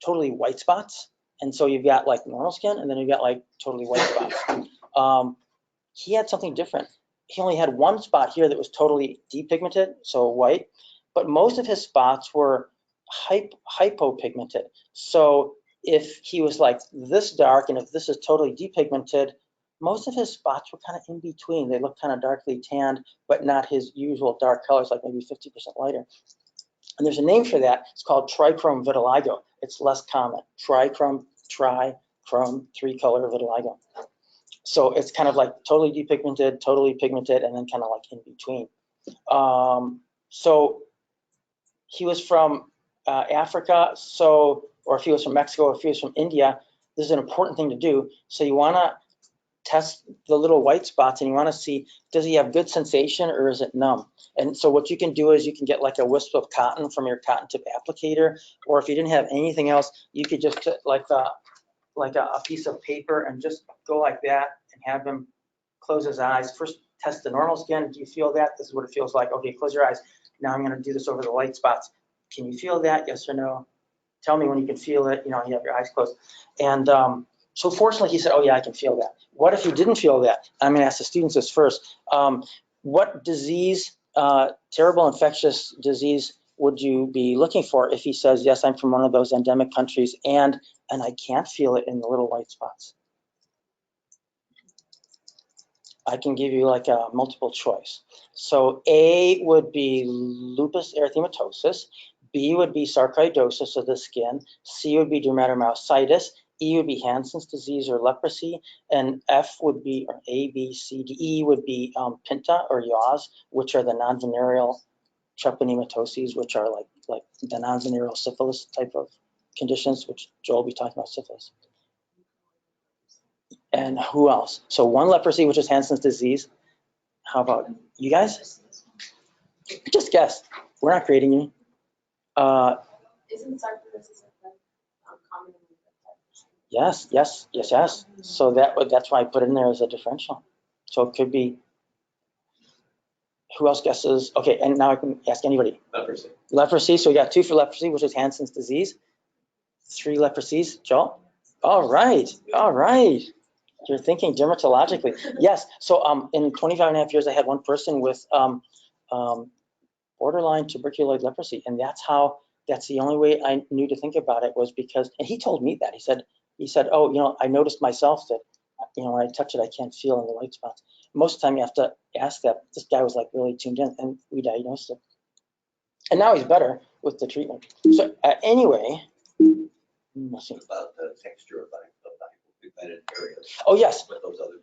totally white spots. And so you've got like normal skin, and then you've got like totally white spots. He had something different. He only had one spot here that was totally depigmented, so white, but most of his spots were hypopigmented. So if he was like this dark, and if this is totally depigmented, most of his spots were kind of in between. They look kind of darkly tanned, but not his usual dark colors, like maybe 50% lighter. And there's a name for that. It's called trichrome vitiligo. It's less common. Trichrome, three-color vitiligo. So it's kind of like totally depigmented, totally pigmented, and then kind of like in between. So he was from Africa, or if he was from Mexico, or if he was from India, this is an important thing to do. So you want to test the little white spots, and you want to see, does he have good sensation or is it numb? And so what you can do is you can get like a wisp of cotton from your cotton tip applicator, or if you didn't have anything else, you could just put like a piece of paper and just go like that and have him close his eyes. First, test the normal skin. Do you feel that? This is what it feels like. Okay, close your eyes. Now I'm going to do this over the light spots. Can you feel that? Yes or no? Tell me when you can feel it. You know, you have your eyes closed. And so fortunately, he said, oh, yeah, I can feel that. What if you didn't feel that? I'm going to ask the students this first. What disease, terrible infectious disease, would you be looking for if he says, yes, I'm from one of those endemic countries, and I can't feel it in the little white spots? I can give you like a multiple choice. So A would be lupus erythematosus, B would be sarcoidosis of the skin, C would be dermatomyositis, E would be Hansen's disease or leprosy, and F would be, or A, B, C, D, E would be Pinta or Yaws, which are the non-venereal treponematoses, which are like the non-venereal syphilis type of conditions, which Joel will be talking about syphilis. And who else? So one, leprosy, which is Hansen's disease. How about you guys? Just guess. We're not grading you. Isn't sarcoidosis common? Yes. So that's why I put it in there as a differential. So it could be, who else guesses? Okay, and now I can ask anybody. Leprosy. Leprosy, so we got 2 for leprosy, which is Hansen's disease. 3 leprosies, Joel? All right. You're thinking dermatologically. Yes, so in 25 and a half years, I had one person with borderline tuberculoid leprosy, and that's the only way I knew to think about it, was because, and he told me that, he said, oh, I noticed myself that, when I touch it, I can't feel in the white spots. Most of the time you have to ask that. This guy was like really tuned in, and we diagnosed it. And now he's better with the treatment. So anyway, let's see. About the texture of the hypopigmented areas. Oh, yes. With those other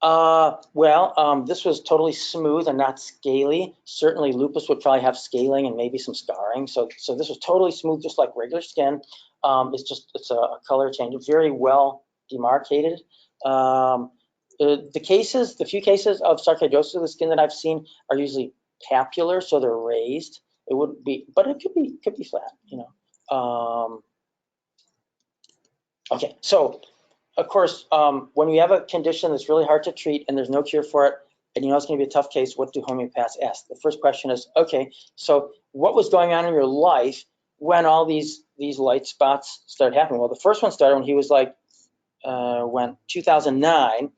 differentials. This was totally smooth and not scaly. Certainly lupus would probably have scaling and maybe some scarring. So this was totally smooth, just like regular skin. It's a color change, very well demarcated. The few cases of sarcoidosis of the skin that I've seen are usually papular, so they're raised. It wouldn't be, but it could be flat, Okay, so of course, when you have a condition that's really hard to treat and there's no cure for it, and it's going to be a tough case, what do homeopaths ask? The first question is, okay, so what was going on in your life when all these light spots started happening? Well, the first one started when he was like, 2009.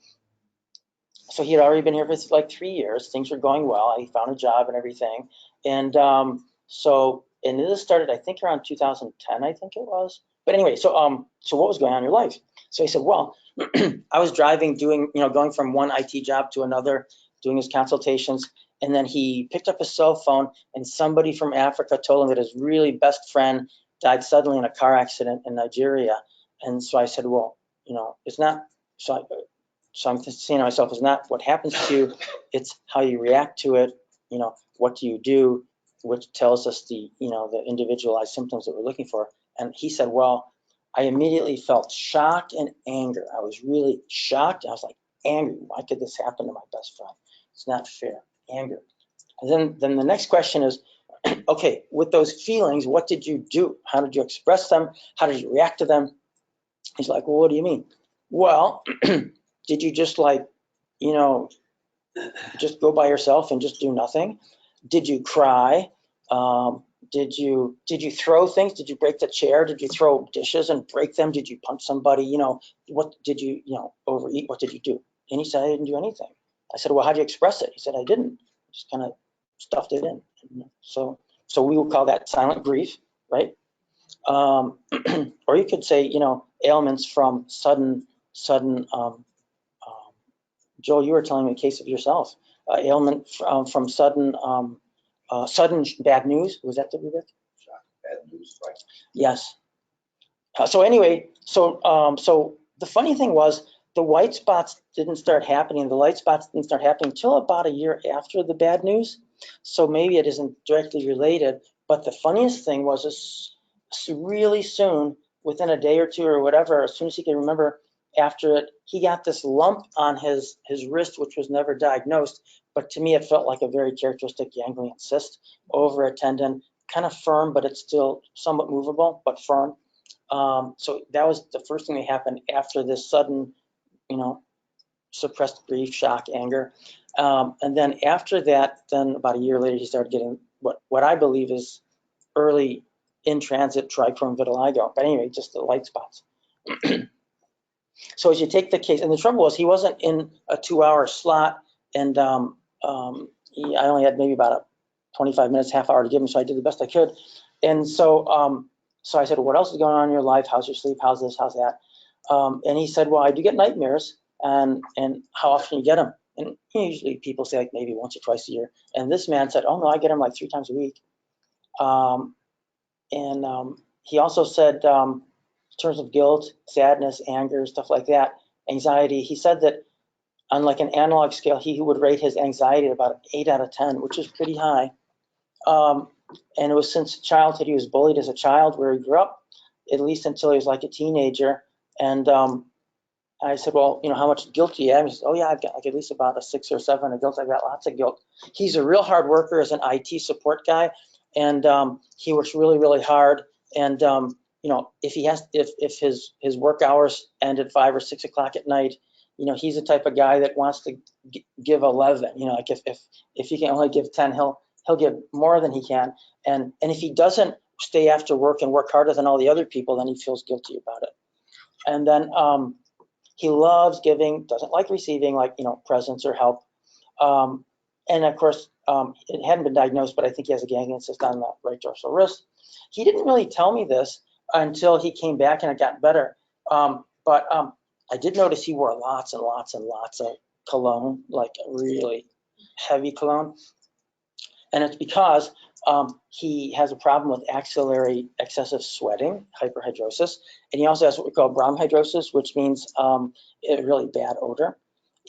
So he had already been here for like 3 years. Things were going well. He found a job and everything. And and this started, I think, around 2010, I think it was. But anyway, so what was going on in your life? So he said, well, I was driving, going from one IT job to another, doing his consultations. And then he picked up his cell phone, and somebody from Africa told him that his really best friend died suddenly in a car accident in Nigeria. And so I said, well, it's not, so I'm saying to myself, it's not what happens to you, it's how you react to it. What do you do, which tells us the individualized symptoms that we're looking for. And he said, well, I immediately felt shock and anger. I was really shocked. I was like, angry. Why could this happen to my best friend? It's not fair. Anger. And then the next question is, okay, with those feelings, what did you do? How did you express them? How did you react to them? He's like, well, what do you mean? Well, did you just just go by yourself and just do nothing? Did you cry? Did you throw things? Did you break the chair? Did you throw dishes and break them? Did you punch somebody? What did you, overeat? What did you do? And he said, I didn't do anything. I said, well, how do you express it? He said, I didn't. Just kind of stuffed it in. So we will call that silent grief, right? Or you could say, ailments from sudden, Joel, you were telling me a case of yourself, ailment from sudden bad news. Was that the Rubik? Bad news, right? Yes. So anyway, so the funny thing was, the white spots didn't start happening. The light spots didn't start happening until about a year after the bad news. So maybe it isn't directly related. But the funniest thing was, really soon, within a day or two or whatever, as soon as he could remember, after it, he got this lump on his wrist, which was never diagnosed. But to me, it felt like a very characteristic ganglion cyst over a tendon, kind of firm, but it's still somewhat movable, but firm. So that was the first thing that happened after this sudden, suppressed grief, shock, anger. And then after that, then about a year later, he started getting what I believe is early in transit trichrome vitiligo. But anyway, just the light spots. So as you take the case, and the trouble was he wasn't in a 2-hour slot, and I only had maybe about a 25 minutes, half hour to give him, so I did the best I could. And so I said, what else is going on in your life? How's your sleep? How's this? How's that? And he said, well, I do get nightmares, and how often do you get them? And usually people say like maybe once or twice a year. And this man said, oh no, I get them like 3 times a week. He also said, in terms of guilt, sadness, anger, stuff like that, anxiety, he said that on like an analog scale, he would rate his anxiety at about 8 out of 10, which is pretty high. And it was since childhood. He was bullied as a child where he grew up, at least until he was like a teenager. And I said, well, you know, how much guilt do you have? He said, oh yeah, I've got like at least about a 6 or 7 of guilt. I've got lots of guilt. He's a real hard worker as an IT support guy, and he works really, really hard. And you know, if his work hours end at 5 or 6 o'clock at night, you know, he's the type of guy that wants to give 11. You know, like if he can only give 10, he'll give more than he can. And if he doesn't stay after work and work harder than all the other people, then he feels guilty about it. And then he loves giving, doesn't like receiving, like, you know, presents or help. And of course, it hadn't been diagnosed, but I think he has a ganglion cyst on the right dorsal wrist. He didn't really tell me this until he came back and it got better. But I did notice he wore lots and lots and lots of cologne, like really heavy cologne. And it's because he has a problem with axillary excessive sweating, hyperhidrosis. And he also has what we call bronchidrosis, which means a really bad odor.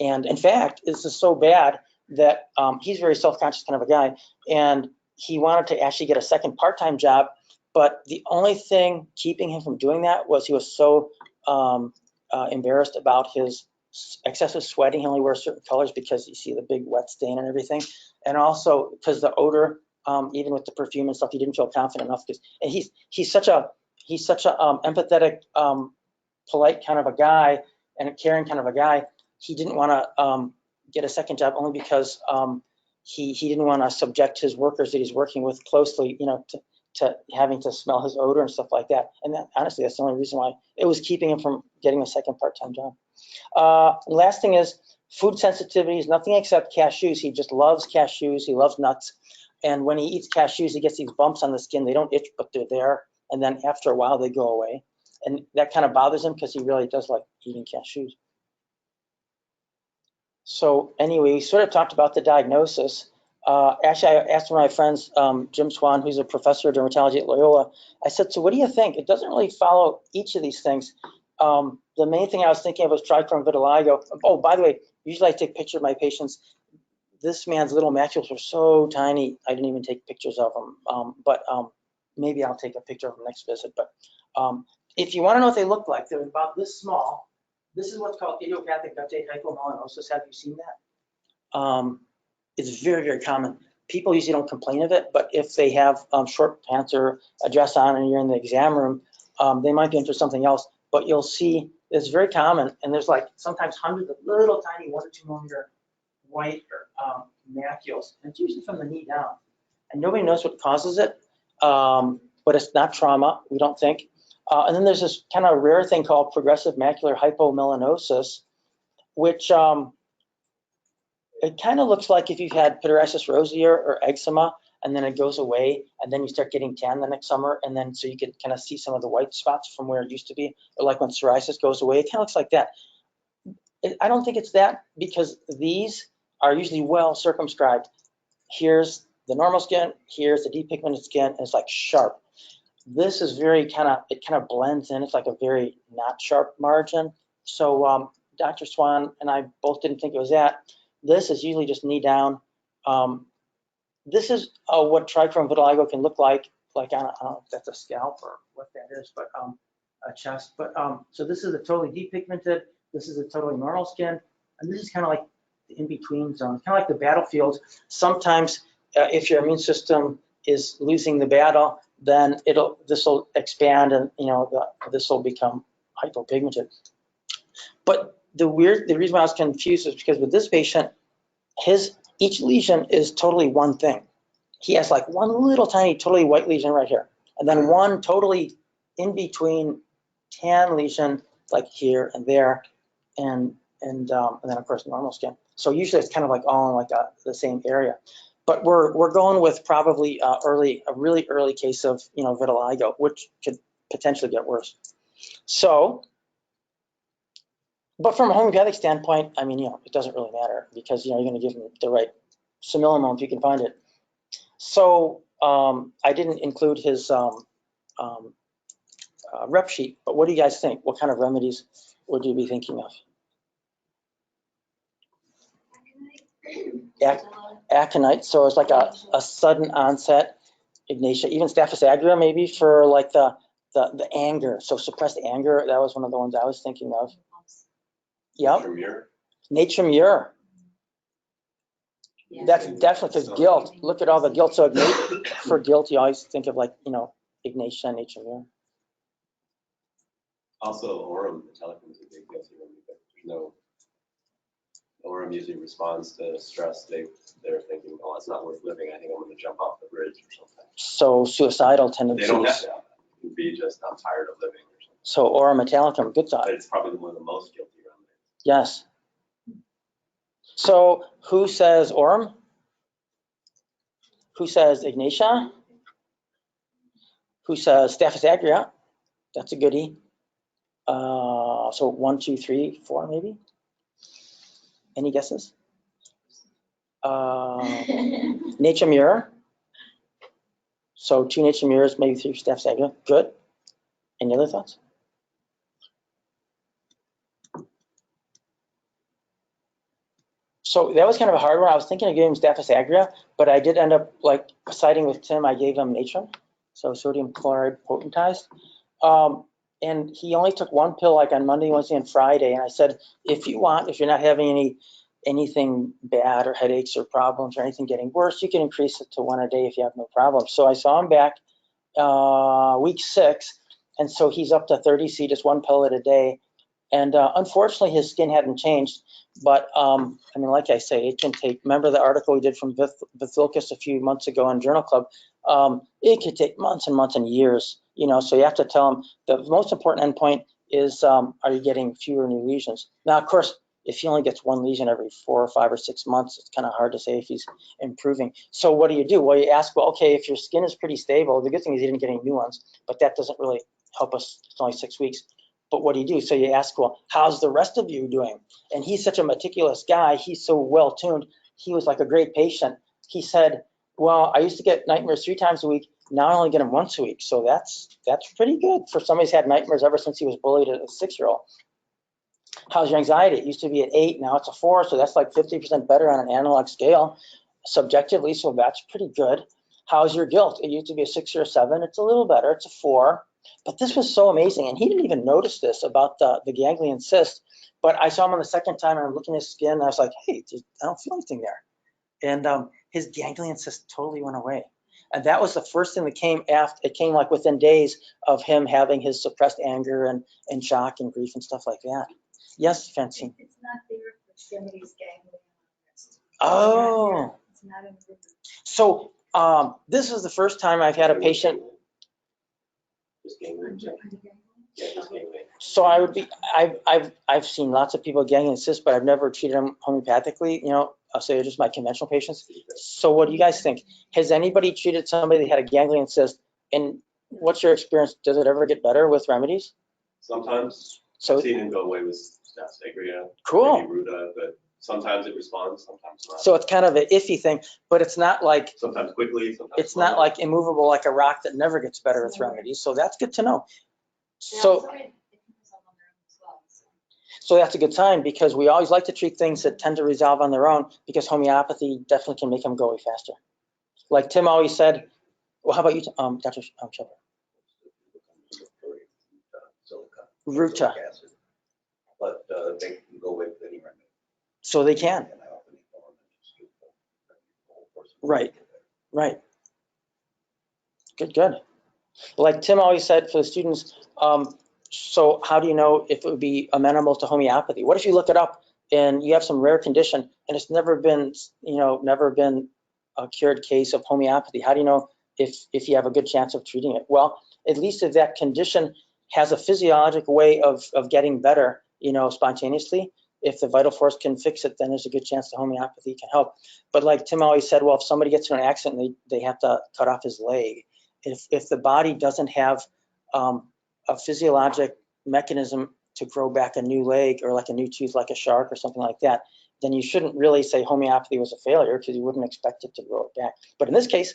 And in fact, this is so bad that he's a very self-conscious kind of a guy. And he wanted to actually get a second part-time job. But the only thing keeping him from doing that was he was so embarrassed about his excessive sweating. He only wears certain colors because you see the big wet stain and everything. And also because the odor, even with the perfume and stuff, he didn't feel confident enough. And he's such a empathetic, polite kind of a guy and a caring kind of a guy. He didn't want to get a second job only because he didn't want to subject his workers that he's working with closely, you know, to having to smell his odor and stuff like that. And that, honestly, that's the only reason why it was keeping him from getting a second part-time job. Last thing is food sensitivities, nothing except cashews. He just loves cashews. He loves nuts. And when he eats cashews, he gets these bumps on the skin. They don't itch, but they're there. And then after a while, they go away. And that kind of bothers him because he really does like eating cashews. So anyway, we sort of talked about the diagnosis. Actually, I asked one of my friends, Jim Swan, who's a professor of dermatology at Loyola. I said, so what do you think? It doesn't really follow each of these things. The main thing I was thinking of was trichome vitiligo. Oh, by the way, usually I take pictures of my patients. This man's little macules were so tiny, I didn't even take pictures of them. But maybe I'll take a picture of them next visit. But if you want to know what they look like, they're about this small. This is what's called idiopathic guttate hypomelanosis. Have you seen that? It's very, very common. People usually don't complain of it, but if they have short pants or a dress on and you're in the exam room, they might be into something else. But you'll see it's very common, and there's like sometimes hundreds of little tiny 1 or 2 millimeter white macules, and it's usually from the knee down. And nobody knows what causes it, but it's not trauma, we don't think. And then there's this kind of rare thing called progressive macular hypomelanosis, which it kind of looks like if you've had pityriasis rosea or eczema, and then it goes away, and then you start getting tan the next summer, and then so you can kind of see some of the white spots from where it used to be, or like when psoriasis goes away, it kind of looks like that. I don't think it's that, because these are usually well circumscribed. Here's the normal skin, here's the depigmented skin, and it's like sharp. This is very it kind of blends in. It's like a very not sharp margin. So Dr. Swan and I both didn't think it was that. This is usually just knee down. This is what trichome vitiligo can look like on, I don't know if that's a scalp or what that is, but a chest. But so this is a totally depigmented, this is a totally normal skin, and this is kind of like the in-between zone, kind of like the battlefield. Sometimes if your immune system is losing the battle, then this will expand, and this will become hypopigmented. But the reason why I was confused is because with this patient, each lesion is totally one thing. He has like one little tiny totally white lesion right here, and then one totally in between tan lesion like here and there, and then of course normal skin. So usually it's kind of like all in like the same area. But we're going with probably a really early case of vitiligo, which could potentially get worse. So, but from a homeopathic standpoint, I mean, it doesn't really matter, because you're going to give them the right simillimum if you can find it. So I didn't include his rep sheet, but what do you guys think? What kind of remedies would you be thinking of? Aconite, so it's like a sudden onset ignatia, even Staphylococcus aureus maybe for like the anger, so suppressed anger. That was one of the ones I was thinking of. Yep, From your, nature mirror. Yeah. That's definitely because guilt. Look at all the guilt. So for guilt, you always think of like, Ignatia, nature mirror. also Orem, the telecom is a big guilty remedy, but there's no, Orem usually responds to stress. They're thinking, oh, it's not worth living. I think I'm going to jump off the bridge or something. So suicidal They don't have tendencies. to have that. It can be just, I'm tired of living or something. So aura metallicum, good thought. But it's probably one of the most guilty remedies. Yes. So who says Orem? Who says Ignatia? Who says Staphylococcus aureus? That's a goodie. So 1, 2, 3, 4 maybe? Any guesses? Nature mirror. So 2 nature mirrors, maybe 3 Staphylococcus aureus. Good. Any other thoughts? So that was kind of a hard one. I was thinking of giving him Staphylococcus aureus, but I did end up like siding with Tim. I gave him natron, so sodium chloride potentized. And he only took 1 pill like on Monday, Wednesday, and Friday. And I said, if you want, if you're not having anything bad or headaches or problems or anything getting worse, you can increase it to 1 a day if you have no problem. So I saw him back week 6, and so he's up to 30C, just 1 pellet a day. And unfortunately, his skin hadn't changed. But I mean, like I say, it can take. Remember the article we did from Bethilkis a few months ago on Journal Club? It could take months and months and years. So you have to tell him the most important endpoint is: are you getting fewer new lesions? Now, of course, if he only gets 1 lesion every 4 or 5 or 6 months, it's kind of hard to say if he's improving. So what do? Well, you ask, well, okay, if your skin is pretty stable, the good thing is he didn't get any new ones, but that doesn't really help us. It's only 6 weeks. But what do? So you ask, well, how's the rest of you doing? And he's such a meticulous guy. He's so well tuned. He was like a great patient. He said, well, I used to get nightmares 3 times a week. Now I only get them once a week. So that's pretty good for somebody who's had nightmares ever since he was bullied as a 6-year-old. How's your anxiety? It used to be at 8. Now it's a 4. So that's like 50% better on an analog scale subjectively. So that's pretty good. How's your guilt? It used to be a 6 or a 7. It's a little better. It's a 4. But this was so amazing, and he didn't even notice this about the ganglion cyst. But I saw him on the second time, and I'm looking at his skin, and I was like, hey, I don't feel anything there. And his ganglion cyst totally went away. And that was the first thing that came after. It came like within days of him having his suppressed anger and shock and grief and stuff like that. Yes, Francine? It's not there for somebody's ganglion. Oh. It's not in the. So this is the first time I've had a patient. Just ganglion. Yeah, just ganglion. So I've seen lots of people with ganglion cysts, but I've never treated them homeopathically. So they're just my conventional patients. So what do you guys think? Has anybody treated somebody that had a ganglion cyst? And what's your experience? Does it ever get better with remedies? Sometimes So I've seen it go away with Staphylococcus aureus, cool. maybe Ruta, but sometimes it responds, sometimes not. So it's kind of an iffy thing, but it's not like Sometimes quickly, sometimes it's not slowly. like immovable like a rock that never gets better with remedies. So that's good to know. So that's a good sign because we always like to treat things that tend to resolve on their own because homeopathy definitely can make them go away faster. Like Tim always said, well, how about you, Dr. Shepard? Ruta. But they can go with any remedy. So they can. And I often ignore them and just do the whole course. Right. Right. Good. Like Tim always said for the students, so how do you know if it would be amenable to homeopathy? What if you look it up and you have some rare condition and it's never been a cured case of homeopathy? How do you know if you have a good chance of treating it? Well, at least if that condition has a physiologic way of getting better, spontaneously, if the vital force can fix it, then there's a good chance the homeopathy can help. But like Tim always said, well, if somebody gets in an accident, they have to cut off his leg. If the body doesn't have a physiologic mechanism to grow back a new leg or like a new tooth like a shark or something like that, then you shouldn't really say homeopathy was a failure because you wouldn't expect it to grow it back. But in this case,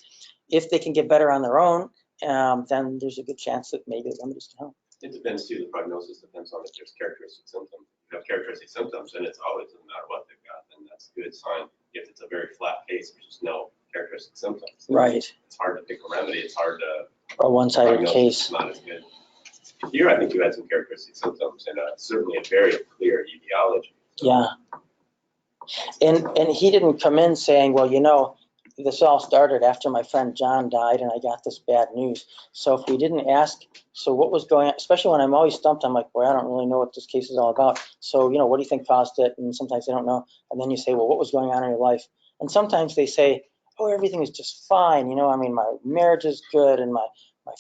if they can get better on their own, then there's a good chance that maybe the remedies can help. It depends too, the prognosis depends on if there's characteristic symptoms. If you have characteristic symptoms, then it's always, no matter what they've got, then that's a good sign. If it's a very flat case, there's just no characteristic symptoms. Right. It's hard to pick a remedy, it's hard to. A one-sided case. Not as good. Here, I think you had some characteristic symptoms and certainly a very clear ED allergy. Yeah. And he didn't come in saying, well, you know, this all started after my friend John died and I got this bad news. So if we didn't ask, so what was going on, especially when I'm always stumped, I'm like, boy, I don't really know what this case is all about. So, you know, what do you think caused it? And sometimes they don't know. And then you say, well, what was going on in your life? And sometimes they say, oh, everything is just fine. You know, I mean, my marriage is good and my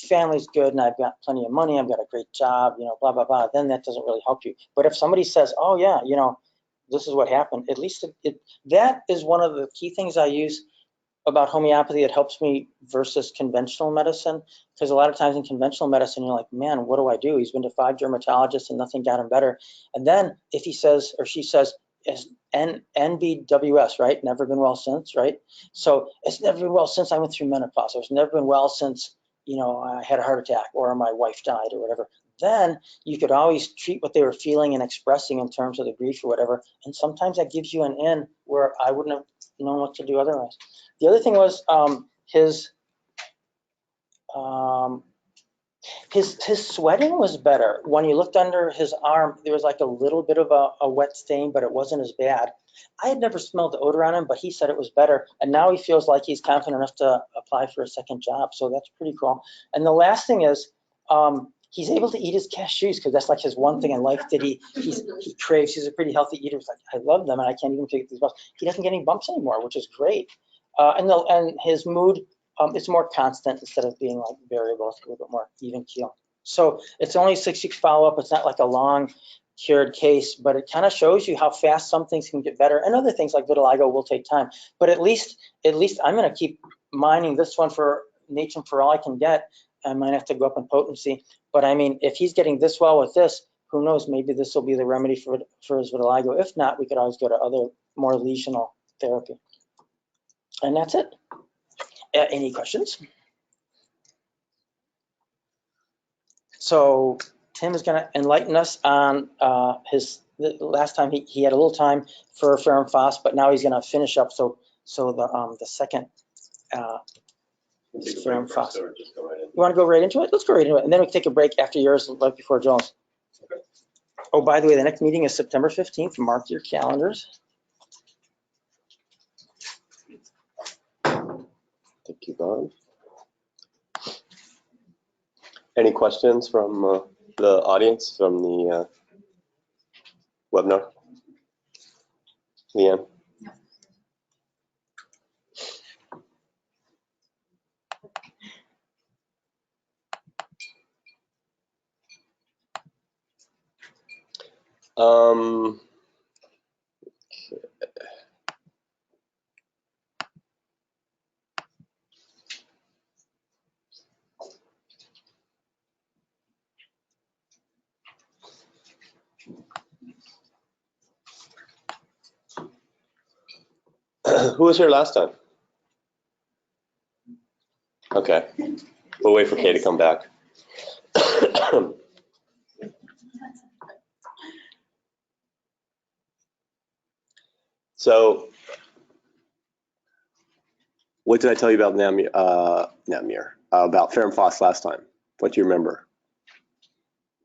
family's good and I've got plenty of money. I've got a great job, you know, blah, blah, blah. Then that doesn't really help you. But if somebody says, oh yeah, you know, this is what happened, at least that is one of the key things I use about homeopathy. It helps me versus conventional medicine, because a lot of times in conventional medicine, you're like, man, what do I do? He's been to 5 dermatologists and nothing got him better. And then if he says, or she says, NBWS, right? Never been well since, right? So it's never been well since I went through menopause. Or it's never been well since, you know, I had a heart attack or my wife died or whatever. Then you could always treat what they were feeling and expressing in terms of the grief or whatever. And sometimes that gives you an in where I wouldn't have known what to do otherwise. The other thing was his sweating was better. When you looked under his arm, there was like a little bit of a wet stain, but it wasn't as bad. I had never smelled the odor on him, but he said it was better. And now he feels like he's confident enough to apply for a second job. So that's pretty cool. And the last thing is he's able to eat his cashews, because that's like his one thing in life that he craves. He's a pretty healthy eater. He's like, I love them and I can't even pick these bumps. He doesn't get any bumps anymore, which is great. And his mood, it's more constant instead of being like variable. It's a little bit more even keel. So it's only 6 weeks follow-up. It's not like a long cured case, but it kind of shows you how fast some things can get better, and other things like vitiligo will take time. But at least I'm going to keep mining this one for Nathan for all I can get. I might have to go up in potency, but I mean, if he's getting this well with this, who knows? Maybe this will be the remedy for his vitiligo. If not, we could always go to other more lesional therapy. And that's it. Any questions? So Tim is going to enlighten us on the last time he had a little time for ferrum phos, but now he's going to finish up. So the second ferrum phos. Or just go right in? You want to go right into it? Let's go right into it, and then we can take a break after yours, right before Joel's. Okay. Oh, by the way, the next meeting is September 15th. Mark your calendars. Thank you, Bob. Any questions from the audience from the webinar? Leanne? Who was here last time? Okay, we'll wait for Kay to come back. So, what did I tell you about Namir? About ferrum phos last time? What do you remember?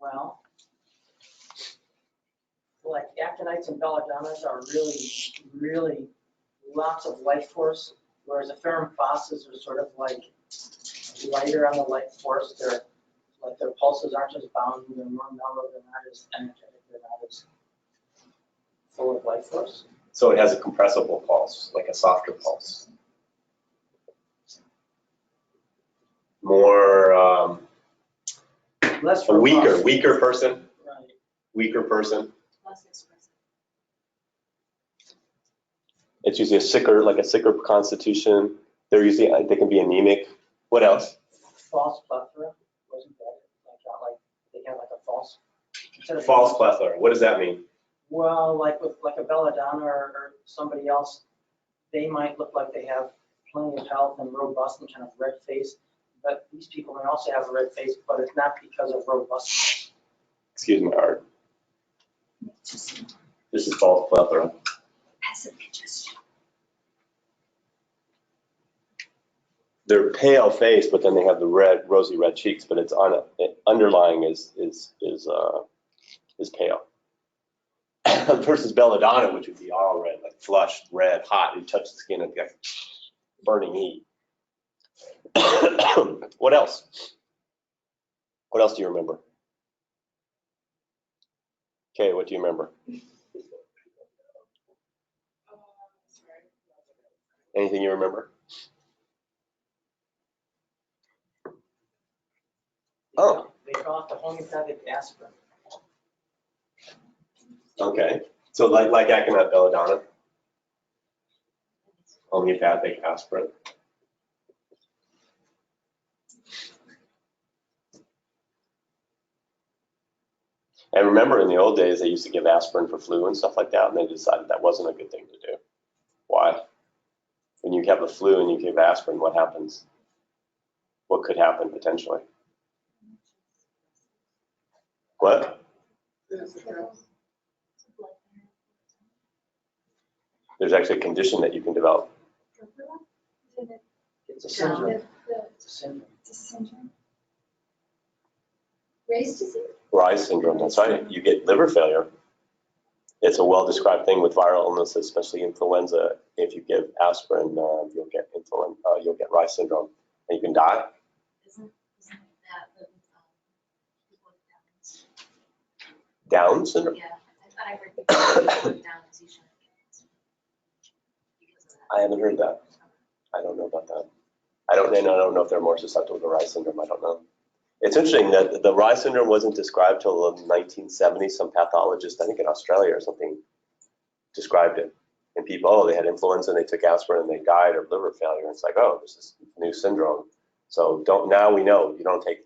Well, like actinites and belladonnas are really lots of life force, whereas the ferrum phoses are sort of like lighter on the life force. They're like their pulses aren't as bound, they're more mellow, they're not as energetic, they're not as full of life force. So it has a compressible pulse, like a softer pulse. More Less a robust. weaker person, Right. weaker person. Less expressive. It's usually a sicker constitution. They're usually, they can be anemic. What else? False plethora, wasn't that like they have like a false. False plethora. What does that mean? Well, like with like a belladonna or somebody else, they might look like they have plenty of health and robust and kind of red face. But these people may also have a red face, but it's not because of robustness. Excuse my art. This is false plethora. Passive congestion. They're pale face, but then they have the rosy red cheeks. But it's underlying is pale. versus belladonna, which would be all red, like flushed, red, hot. You touch the skin and get burning heat. What else? What else do you remember? Okay, what do you remember? Anything you remember? Oh, They call it the homeopathic aspirin. okay. So like Aconite belladonna, homeopathic aspirin. And remember, in the old days, they used to give aspirin for flu and stuff like that, and they decided that wasn't a good thing to do. Why? When you have the flu and you give aspirin, what happens? What could happen potentially? What? There's actually a condition that you can develop. It's a syndrome. It's a syndrome. It's a syndrome. Graves' disease? Rise syndrome, that's right. You get liver failure. It's a well-described thing with viral illnesses, especially influenza. If you give aspirin, you'll get Rise syndrome, and you can die. Isn't that the, people with Downs? Down syndrome? Yeah, I thought I heard people with Downs usually get cancer because of that. I haven't heard that. I don't know about that. I don't know if they're more susceptible to Rise syndrome. I don't know. It's interesting that the Rise syndrome wasn't described till the 1970s. Some pathologist, I think in Australia or something, described it. And people, they had influenza and they took aspirin and they died of liver failure. And it's like, oh, this is a new syndrome. So now we know you don't take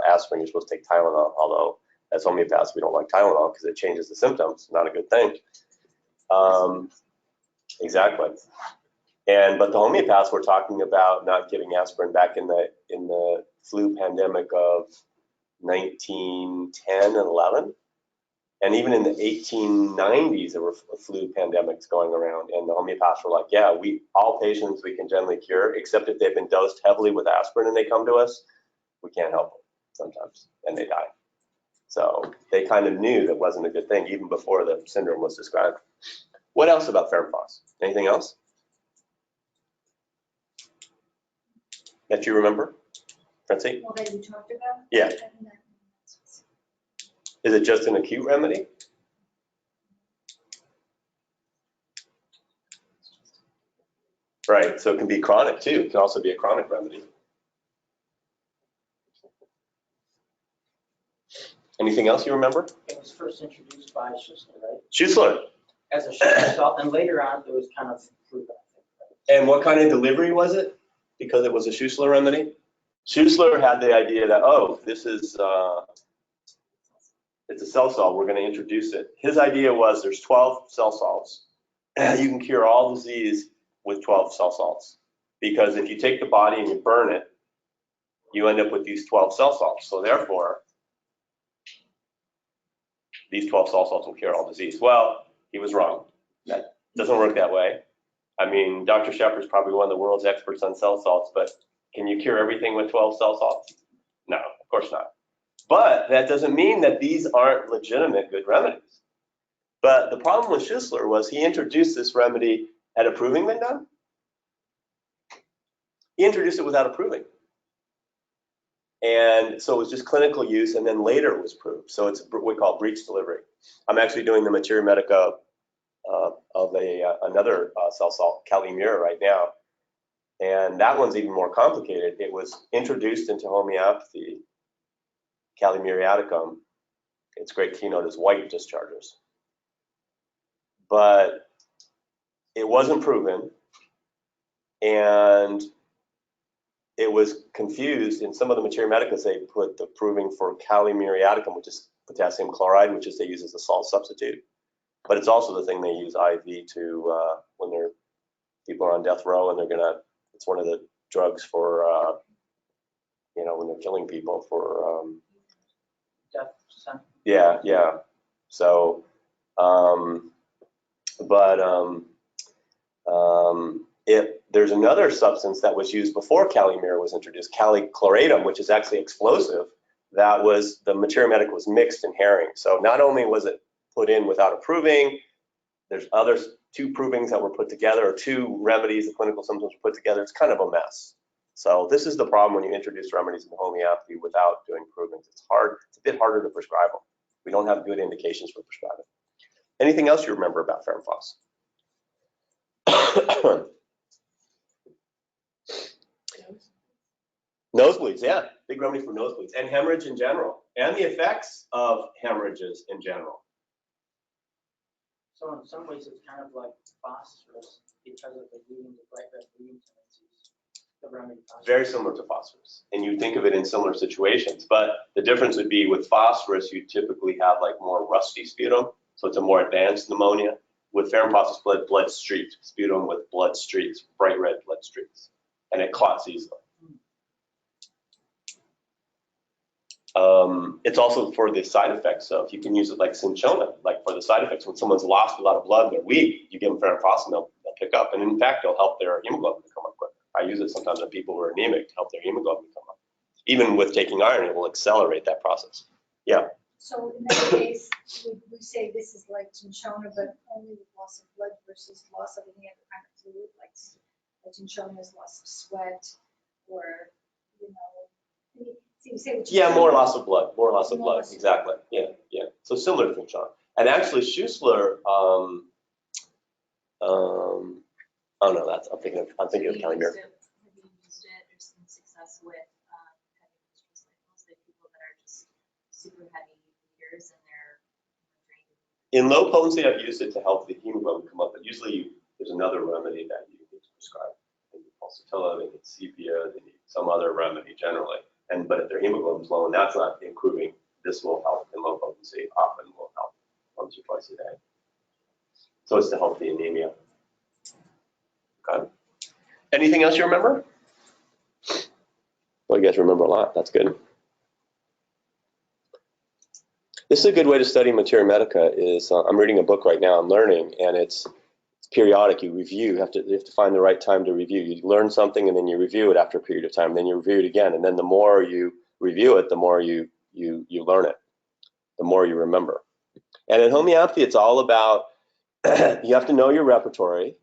aspirin. You're supposed to take Tylenol. Although as homeopaths, we don't like Tylenol because it changes the symptoms. Not a good thing. Exactly. But the homeopaths were talking about not giving aspirin back in the flu pandemic of 1910 and 11. And even in the 1890s, there were flu pandemics going around, and the homeopaths were like, yeah, all patients we can generally cure, except if they've been dosed heavily with aspirin and they come to us, we can't help them sometimes, and they die. So they kind of knew that wasn't a good thing, even before the syndrome was described. What else about Fermphos? Anything else that you remember, Francie? Well, that you talked about? Yeah. Is it just an acute remedy? Right, so it can be chronic too. It can also be a chronic remedy. Anything else you remember? It was first introduced by Schussler, right? Schussler. As a Schussler salt, and later on it was kind of proven. And what kind of delivery was it? Because it was a Schussler remedy? Schussler had the idea that, oh, this is, it's a cell salt, we're gonna introduce it. His idea was there's 12 cell salts. You can cure all disease with 12 cell salts. Because if you take the body and you burn it, you end up with these 12 cell salts. So therefore, these 12 cell salts will cure all disease. Well, he was wrong. That doesn't work that way. I mean, Dr. Shepard's probably one of the world's experts on cell salts, but can you cure everything with 12 cell salts? No, of course not. But that doesn't mean that these aren't legitimate good remedies. But the problem with Schussler was he introduced this remedy. Had approving been done? He introduced it without approving. And so it was just clinical use, and then later it was proved. So it's what we call breech delivery. I'm actually doing the Materia Medica of another cell salt, Calimera, right now. And that one's even more complicated. It was introduced into homeopathy, Calimeriaticum. Its great keynote is white discharges. But it wasn't proven, and it was confused. In some of the Materia Medicas, they put the proving for Calimeriaticum, which is potassium chloride, which is they use as a salt substitute. But it's also the thing they use IV to when people are on death row and it's one of the drugs for, when they're killing people for. Death sentence. Yeah. So, there's another substance that was used before Calimera was introduced, calicloratum, which is actually explosive. That was, the Materia Medica was mixed in herring. So not only was it put in without approving. There's others, 2 provings that were put together, or 2 remedies, the clinical symptoms were put together. It's kind of a mess. So this is the problem when you introduce remedies in homeopathy without doing provings. It's hard. It's a bit harder to prescribe them. We don't have good indications for prescribing. Anything else you remember about Ferrum Phos? Nosebleeds, yeah, big remedy for nosebleeds and hemorrhage in general, and the effects of hemorrhages in general. So in some ways, it's kind of like phosphorus because of the bleeding, the bright red bleeding tendencies. The remedy phosphorus. Very similar to phosphorus, and you think of it in similar situations, but the difference would be with phosphorus, you typically have like more rusty sputum, so it's a more advanced pneumonia. With Ferrum Phos, blood streaks, sputum with blood streaks, bright red blood streaks, and it clots easily. It's also for the side effects. So if you can use it like cinchona, like for the side effects, when someone's lost a lot of blood, they're weak, you give them Ferrum Phos and they'll pick up. And in fact, it'll help their hemoglobin to come up quicker. I use it sometimes on people who are anemic to help their hemoglobin come up. Even with taking iron, it will accelerate that process. Yeah. So in that case, would we say this is like cinchona, but only with loss of blood versus loss of any other kind of fluid, like cinchona is loss of sweat, or, you know, so you say Yeah, more loss of blood, more loss of More blood, loss of exactly. Yeah, yeah. So similar to cinchona. And actually, Schussler, oh no, that's I'm thinking of Have you Kelly Muir. used it or seen success with heavy menstrual cycles, like people that are just super heavy bleeders and they're drained? In low potency, I've used it to help the hemoglobin come up, but usually there's another remedy that you need to prescribe. They need pulsatilla, they need sepia, they need some other remedy generally. But if their hemoglobin's low and that's not improving, this will help in low potency, often will help once or twice a day. So it's to help the anemia. Okay. Anything else you remember? Well, you guys remember a lot. That's good. This is a good way to study materia medica. I'm reading a book right now. I'm learning, and it's periodic. You review. You have to find the right time to review. You learn something, and then you review it after a period of time. Then you review it again, and then the more you review it, the more you learn it, the more you remember. And in homeopathy, it's all about you have to know your repertory.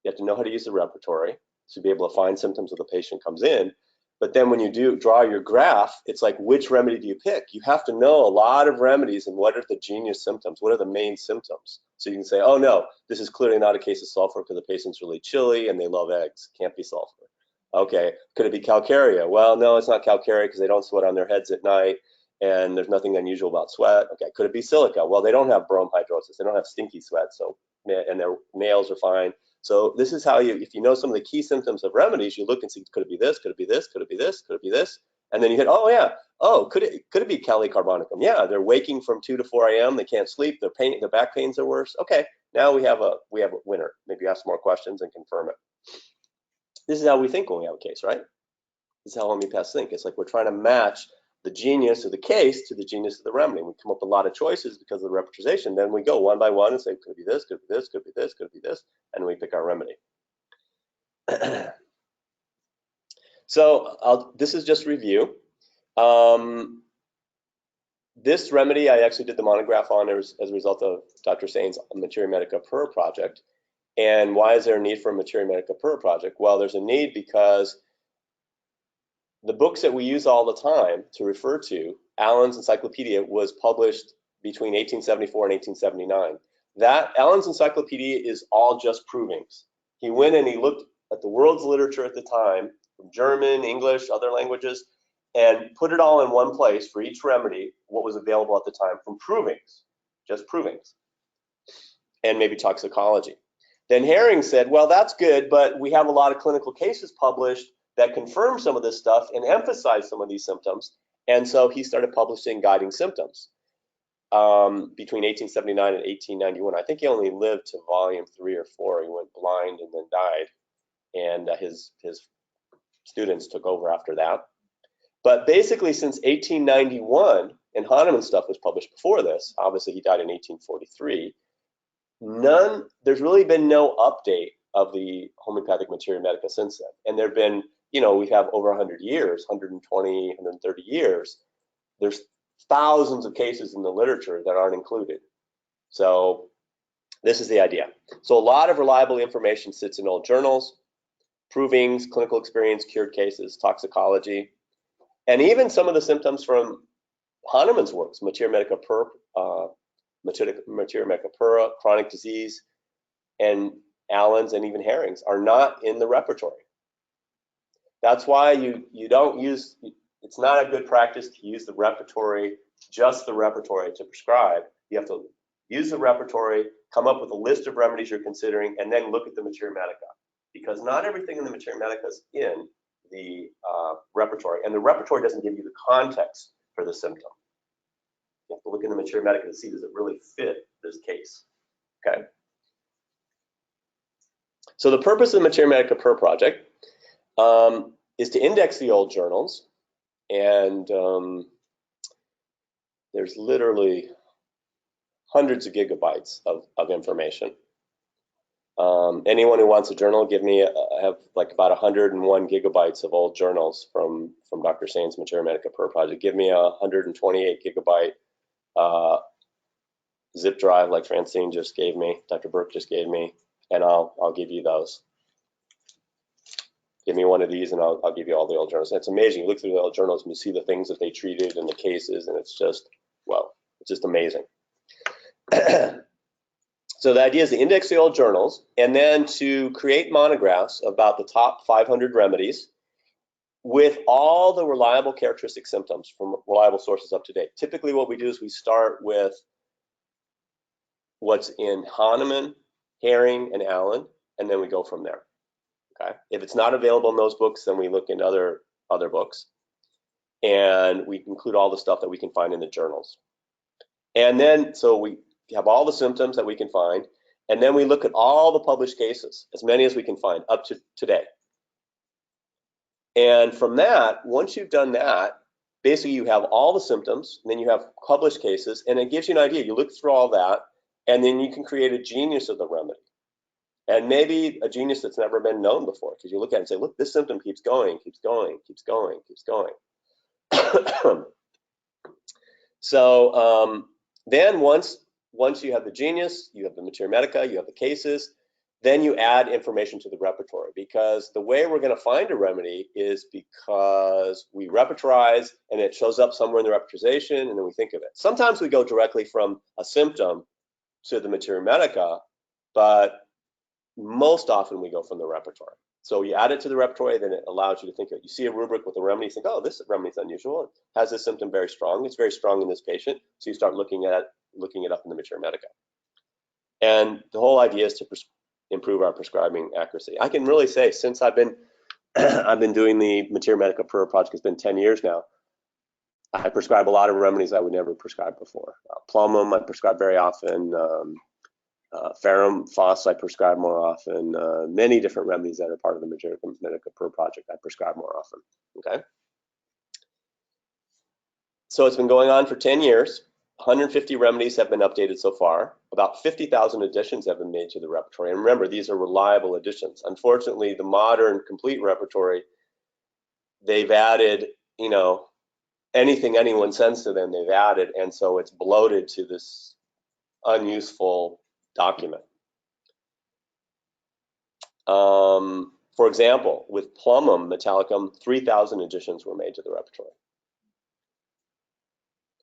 You have to know how to use the repertory to be able to find symptoms when the patient comes in. But then when you draw your graph, it's like, which remedy do you pick? You have to know a lot of remedies and what are the genius symptoms? What are the main symptoms? So you can say, oh no, this is clearly not a case of sulfur because the patient's really chilly and they love eggs. Can't be sulfur. Okay, could it be calcarea? Well, no, it's not calcarea because they don't sweat on their heads at night and there's nothing unusual about sweat. Okay, could it be silica? Well, they don't have bromhidrosis. They don't have stinky sweat, so and their nails are fine. So this is how if you know some of the key symptoms of remedies, you look and see, could it be this? Could it be this? Could it be this? Could it be this? And then you hit, oh yeah, oh, could it be Kali carbonicum? Yeah, they're waking from 2 to 4 a.m. They can't sleep. Their back pains are worse. Okay, now we have a winner. Maybe ask more questions and confirm it. This is how we think when we have a case, right? This is how homeopaths think. It's like we're trying to match the genius of the case to the genius of the remedy. We come up with a lot of choices because of the repertorization. Then we go one by one and say, could it be this? Could it be this? Could it be this? Could it be this? And we pick our remedy. So this is just review. This remedy I actually did the monograph on as a result of Dr. Sain's Materia Medica Per project. And why is there a need for a Materia Medica Per project? Well, there's a need because the books that we use all the time to refer to, Allen's Encyclopedia, was published between 1874 and 1879. Allen's Encyclopedia is all just provings. He went and he looked at the world's literature at the time, from German, English, other languages, and put it all in one place for each remedy, what was available at the time from provings, just provings, and maybe toxicology. Then Herring said, well, that's good, but we have a lot of clinical cases published that confirm some of this stuff and emphasize some of these symptoms. And so he started publishing Guiding Symptoms between 1879 and 1891. I think he only lived to volume 3 or 4. He went blind and then died. And his students took over after that. But basically since 1891, and Hahnemann stuff was published before this, obviously he died in 1843, there's really been no update of the homeopathic materia medica since then. And there have been, we have over 100 years, 120, 130 years. There's thousands of cases in the literature that aren't included. So this is the idea. So a lot of reliable information sits in old journals, provings, clinical experience, cured cases, toxicology, and even some of the symptoms from Hahnemann's works, materia medica pura, chronic disease, and Allen's and even Herring's are not in the repertory. That's why you don't use, it's not a good practice to use the repertory, just the repertory to prescribe. You have to use the repertory, come up with a list of remedies you're considering, and then look at the materia medica. Because not everything in the materia medica is in the repertory, and the repertory doesn't give you the context for the symptom. You have to look in the materia medica to see, does it really fit this case, okay? So the purpose of the materia medica pura project is to index the old journals, and there's literally hundreds of gigabytes of information. Anyone who wants a journal, give me, I have like about 101 gigabytes of old journals from Dr. Sain's materia medica pura project. Give me a 128 gigabyte zip drive like Francine just gave me, Dr. Burke just gave me, and I'll give you those. Give me one of these and I'll give you all the old journals. It's amazing. You look through the old journals and you see the things that they treated and the cases, and it's just, well, it's just amazing. So the idea is to index the old journals and then to create monographs about the top 500 remedies with all the reliable characteristic symptoms from reliable sources up to date. Typically what we do is we start with what's in Hahnemann, Herring, and Allen, and then we go from there. Okay. If it's not available in those books, then we look into other books, and we include all the stuff that we can find in the journals. And then, so we have all the symptoms that we can find, and then we look at all the published cases, as many as we can find up to today. And from that, once you've done that, basically you have all the symptoms, and then you have published cases, and it gives you an idea. You look through all that, and then you can create a genius of the remedy. And maybe a genius that's never been known before, because you look at it and say, look, this symptom keeps going, keeps going, keeps going, keeps going. So then once you have the genius, you have the materia medica, you have the cases, then you add information to the repertory, because the way we're going to find a remedy is because we repertorize and it shows up somewhere in the repertorization, and then we think of it. Sometimes we go directly from a symptom to the materia medica, but most often we go from the repertory. So you add it to the repertory, then it allows you to think of it. You see a rubric with a remedy, you think, oh, this remedy is unusual. It has this symptom very strong. It's very strong in this patient. So you start looking it up in the materia medica. And the whole idea is to improve our prescribing accuracy. I can really say, since I've been I've been doing the materia medica pura project, it's been 10 years now. I prescribe a lot of remedies I would never prescribe before. Plumum I prescribe very often. Ferrum Phos I prescribe more often. Many different remedies that are part of the materia medica pura project I prescribe more often. Okay. So it's been going on for 10 years. 150 remedies have been updated so far. About 50,000 additions have been made to the repertory. And remember, these are reliable additions. Unfortunately, the modern complete repertory, they've added, you know, anything anyone sends to them, they've added, and so it's bloated to this unuseful document. For example, with Plumum Metallicum, 3,000 additions were made to the repertory.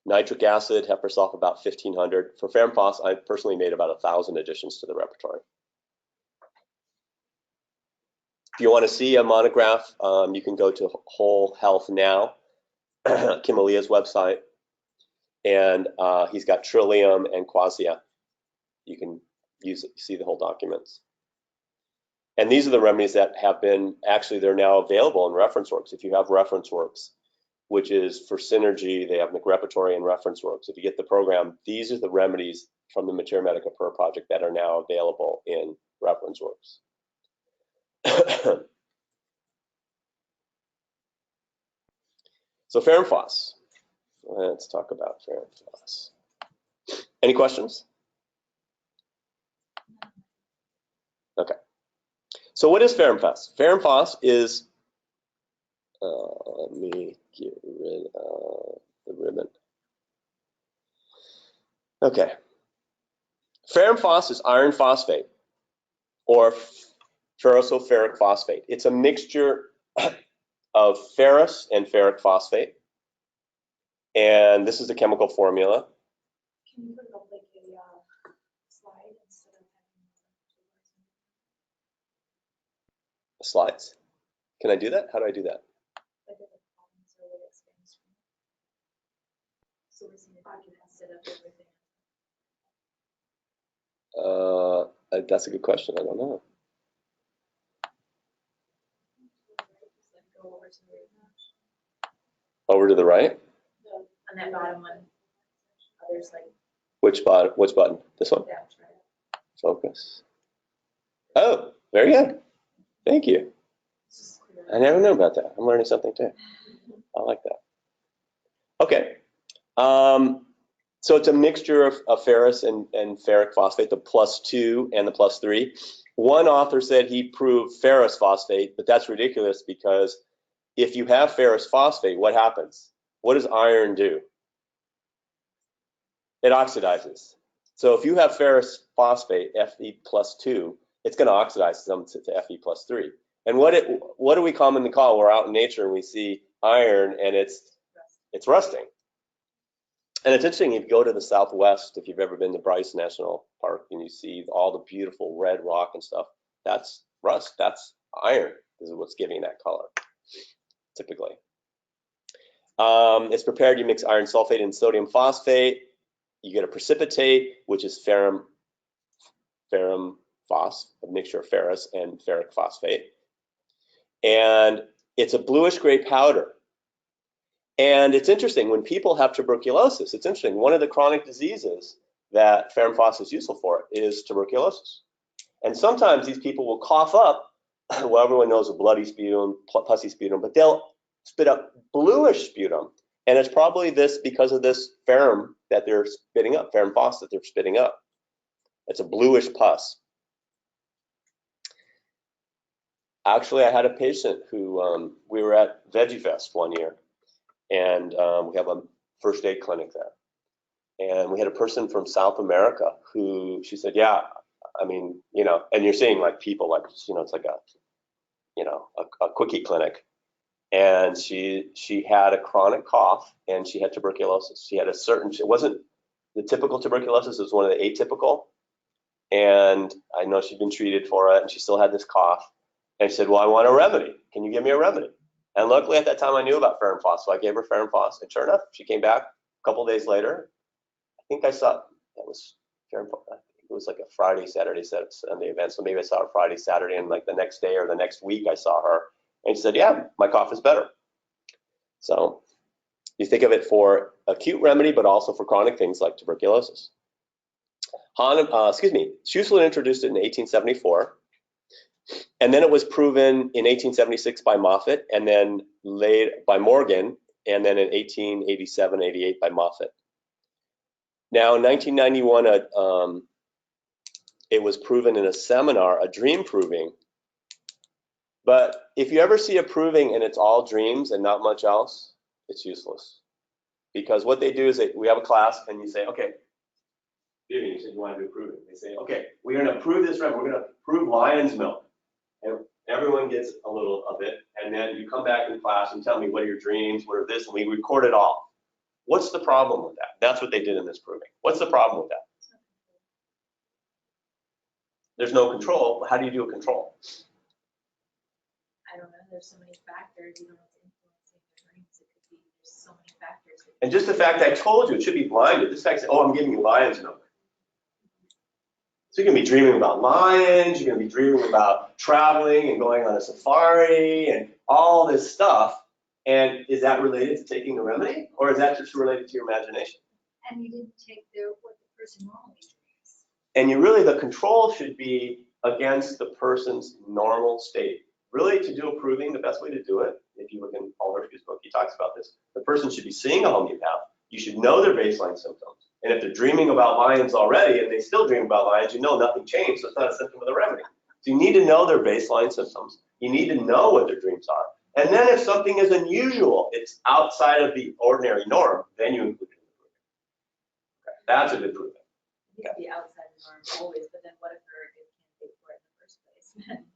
Nitric acid, Heparsol, about 1,500. For Ferrum Phos, I personally made about 1,000 additions to the repertory. If you want to see a monograph, you can go to Whole Health Now, Kim Alia's website, and he's got Trillium and Quassia. You can see the whole documents. And these are the remedies that have been, actually they're now available in reference works. If you have reference works, which is for Synergy, they have repertory and reference works. If you get the program, these are the remedies from the materia medica pura project that are now available in reference works. So Ferrum Phos. Let's talk about Ferrum Phos. Any questions? Okay. So what is Ferrum Phos? Ferrum Phos is, let me get rid of the ribbon. Okay. Ferrum phos is iron phosphate or ferrosulfuric phosphate. It's a mixture of ferrous and ferric phosphate. And this is the chemical formula. Can you put it up like a slide instead of having Slides. Can I do that? How do I do that? Like at the bottom, so that it expands from. So we're seeing if I can set up everything. That's a good question. I don't know. Just like go over to the Over to the right? on that bottom one. Others like Which button? Which button? This one? that. Try it. Focus. Oh, very good. Thank you. It's just clear. I never knew about that. I'm learning something too. I like that. Okay. So it's a mixture of ferrous and ferric phosphate, the +2 and the +3. One author said he proved ferrous phosphate, but that's ridiculous because if you have ferrous phosphate, what happens? What does iron do? It oxidizes. So if you have ferrous phosphate, Fe+2, it's going to oxidize some to Fe+3. And what do we commonly call? We're out in nature and we see iron and it's rusting. And it's interesting, if you go to the Southwest, if you've ever been to Bryce National Park and you see all the beautiful red rock and stuff, that's rust, that's iron, is what's giving that color, typically. It's prepared, you mix iron sulfate and sodium phosphate, you get a precipitate, which is ferrum phos, a mixture of ferrous and ferric phosphate. And it's a bluish gray powder. And it's interesting, when people have tuberculosis, it's interesting, one of the chronic diseases that ferrum phos is useful for is tuberculosis. And sometimes these people will cough up, well, everyone knows a bloody sputum, pussy sputum, but they'll spit up bluish sputum. And it's probably this because of this ferrum that they're spitting up, ferrum phos that they're spitting up. It's a bluish pus. Actually, I had a patient who, we were at Veggie Fest one year, and we have a first aid clinic there. And we had a person from South America who, she said, yeah, I mean, you know, and you're seeing like people like, you know, it's like a, you know, a quickie clinic. And she had a chronic cough and she had tuberculosis. She had a certain, it wasn't the typical tuberculosis, it was one of the atypical. And I know she'd been treated for it and she still had this cough. And she said, well, I want a remedy. Can you give me a remedy? And luckily at that time I knew about ferrum phos, so I gave her ferrum phos. And sure enough, she came back a couple days later. I think I saw, that was ferrum phos. I think it was like a Friday, Saturday, Sunday event. So maybe I saw her Friday, Saturday, and like the next day or the next week I saw her. And she said, yeah, my cough is better. So you think of it for acute remedy, but also for chronic things like tuberculosis. Schussler introduced it in 1874. And then it was proven in 1876 by Moffitt, and then later by Morgan, and then in 1887, 88 by Moffitt. Now in 1991, it was proven in a seminar, a dream proving. But if you ever see a proving and it's all dreams and not much else, it's useless. Because what they do is we have a class and you say, okay, Vivian, you said you want to do proving. They say, okay, we're going to prove this, right? We're going to prove lion's milk. And everyone gets a little of it. And then you come back in class and tell me what are your dreams, what are this, and we record it all. What's the problem with that? That's what they did in this proving. What's the problem with that? There's no control. How do you do a control? I don't know, there's so many factors, you don't know what's influencing your dreams, it could be, there's so many factors. And just the fact I told you, it should be blinded. This fact says, oh, I'm giving you lion's milk. So you're going to be dreaming about lions, you're going to be dreaming about traveling and going on a safari and all this stuff. And is that related to taking the remedy? Or is that just related to your imagination? And you didn't take what the person normally dreams. And you really, the control should be against the person's normal state. Really, to do a proving, the best way to do it, if you look in Paul Hirsch's book, he talks about this, the person should be seeing a homeopath. You should know their baseline symptoms. And if they're dreaming about lions already and they still dream about lions, you know nothing changed, so it's not a symptom of the remedy. So you need to know their baseline symptoms. You need to know what their dreams are. And then if something is unusual, it's outside of the ordinary norm, then you include it in the proving. Okay. That's a good proving. It could be outside the harm always, but then what if they're a good candidate for it in the first place? Then it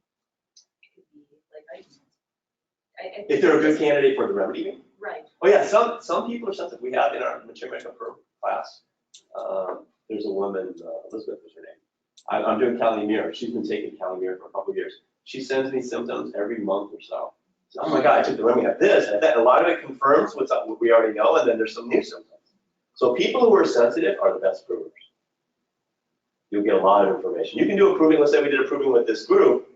could be like, I think If they're a good candidate for the remedy, you mean? right. Oh, yeah, some people are sensitive. We have in our mature medical class, there's a woman, Elizabeth is her name. I'm doing Calimere. She's been taking Calimere for a couple of years. She sends me symptoms every month or so. So, oh my God, I took the remedy, I have this, and that. A lot of it confirms what we already know, and then there's some new symptoms. So people who are sensitive are the best provers. You'll get a lot of information. You can do a proving, let's say we did a proving with this group.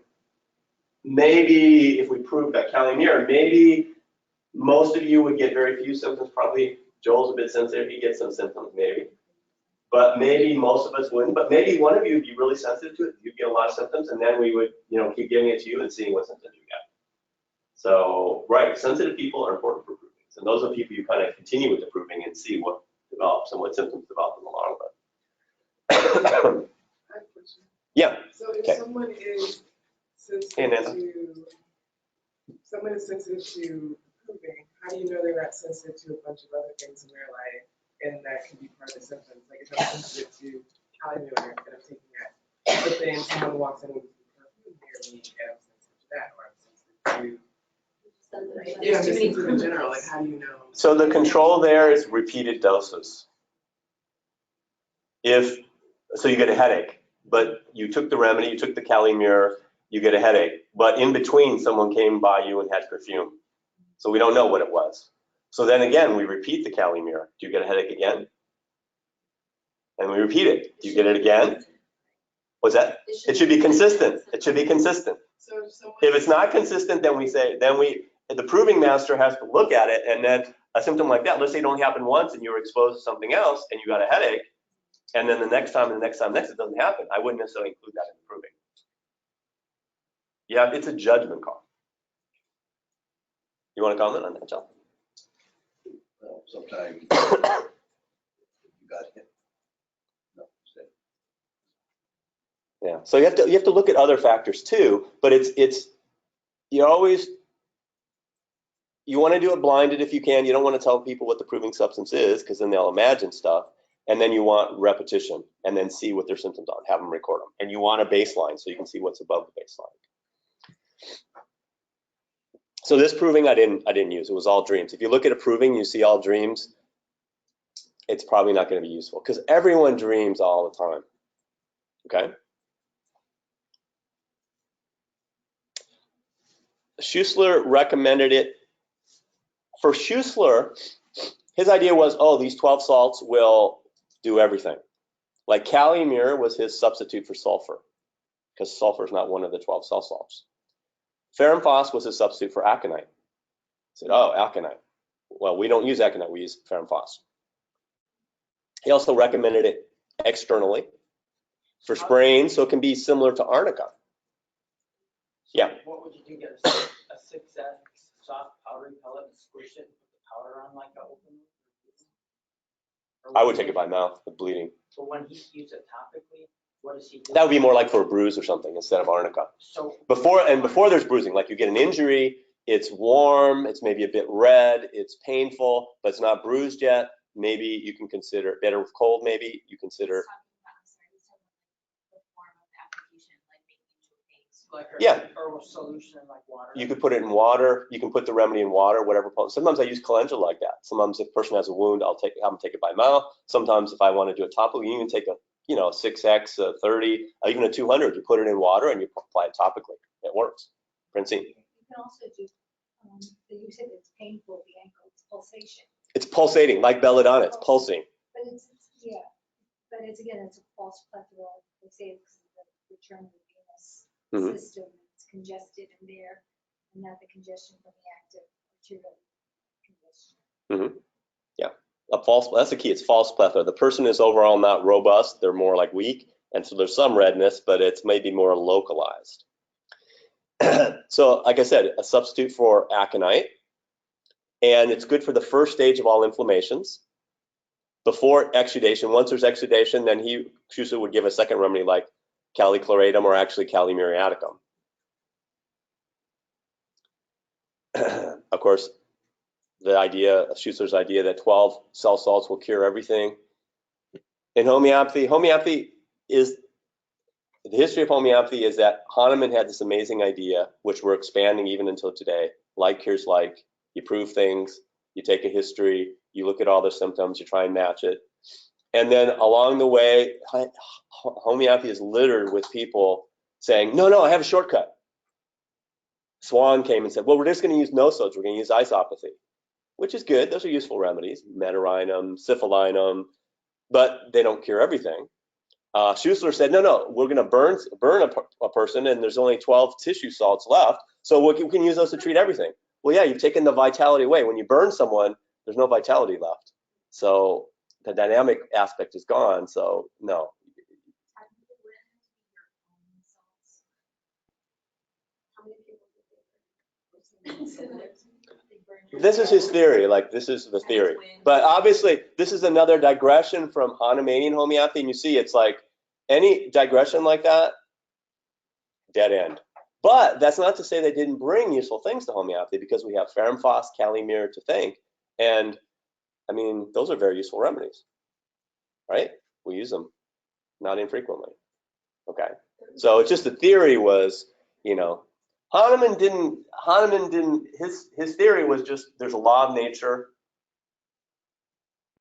Maybe if we proved that Calimere, maybe most of you would get very few symptoms. Probably Joel's a bit sensitive, he gets some symptoms maybe. But maybe most of us wouldn't, but maybe one of you would be really sensitive to it, you'd get a lot of symptoms, and then we would, keep giving it to you and seeing what symptoms you get. So, right, sensitive people are important for provings, and those are people you kind of continue with the proving and see what develops and what symptoms develop in the long run. I have a question. Yeah. So if Okay. someone is sensitive to proving, how do you know they're not sensitive to a bunch of other things in their life, and that can be part of the symptoms? Like if I'm sensitive to Calimere and I'm taking that, but then someone walks in with perfume near me and I'm sensitive to that, or I'm sensitive to There's too many sensitive in general. Like how do you know? So the control there is repeated doses. So you get a headache, but you took the remedy, you took the Calimere, you get a headache, but in between someone came by you and had perfume. So we don't know what it was. So then again, we repeat the Calimere. Do you get a headache again? And we repeat it. Do you get it again? What's that? It should be consistent. It should be consistent. So If it's not consistent, then the proving master has to look at it, and then a symptom like that, let's say it only happened once and you were exposed to something else and you got a headache, and then the next time, it doesn't happen. I wouldn't necessarily include that in the proving. Yeah, it's a judgment call. You want to comment on that, John? Well, sometimes you got hit. No, say. Yeah. So you have to look at other factors too, but you want to do it blinded if you can. You don't want to tell people what the proving substance is because then they'll imagine stuff. And then you want repetition and then see what their symptoms are, have them record them. And you want a baseline so you can see what's above the baseline. So this proving I didn't use. It was all dreams. If you look at a proving, you see all dreams, it's probably not going to be useful because everyone dreams all the time. Okay? Schussler recommended it. For Schussler, his idea was, these 12 salts will do everything. Like Calimere was his substitute for sulfur because sulfur is not one of the 12 cell salts. Ferrum phos was his substitute for aconite. He said, aconite. Well, we don't use aconite, we use ferrum phos. He also recommended it externally for spraying, so it can be similar to arnica. Yeah. What would you do? Get a 6X soft powdery pellet and squish it and put the powder on like a open? I would take it by mouth with bleeding. So when he used it topically, what does he do? That would be more like for a bruise or something instead of arnica. So before there's bruising, like you get an injury, it's warm, it's maybe a bit red, it's painful, but it's not bruised yet. Maybe you can consider better with cold. Maybe you consider. like Yeah. herbal solution in like water. You could put it in water. You can put the remedy in water, whatever. Sometimes I use calendula like that. Sometimes if a person has a wound, I'll have them take it by mouth. Sometimes if I want to do it topically, you can take a 6X, a 30, even a 200. You put it in water and you apply it topically. It works. Francine. You can also do, you said it's painful, the ankle, it's pulsation. It's pulsating, like belladonna. It's pulsing. But it's again, it's a false plethora. They say it's the return of the venous system. It's congested in there, and not the congestion from the active arterial congestion. Yeah, that's the key. It's false plethora. The person is overall not robust. They're more like weak, and so there's some redness, but it's maybe more localized. So, like I said, a substitute for aconite, and it's good for the first stage of all inflammations. Before exudation, once there's exudation, then Schussler would give a second remedy like calicloratum or actually calimuriaticum. Of course, Schussler's idea that 12 cell salts will cure everything. In homeopathy is the history of homeopathy is that Hahnemann had this amazing idea, which we're expanding even until today. Like cures like. You prove things, you take a history, you look at all the symptoms, you try and match it. And then along the way, homeopathy is littered with people saying, no, I have a shortcut. Swan came and said, well, we're just going to use nosodes, we're going to use isopathy, which is good. Those are useful remedies, metarinum, syphilinum, but they don't cure everything. Schussler said, no, we're going to burn a person, and there's only 12 tissue salts left, so we can use those to treat everything. Well, yeah, you've taken the vitality away. When you burn someone, there's no vitality left. So the dynamic aspect is gone, so no. This is his theory, like this is the theory. But obviously, this is another digression from Hahnemannian homeopathy, and you see it's like any digression like that, dead end. But that's not to say they didn't bring useful things to homeopathy, because we have Fermphos, Calimere to thank, and I mean, those are very useful remedies, right? We use them not infrequently. Okay, so it's just the theory was, you know, Hahnemann didn't, his theory was just there's a law of nature,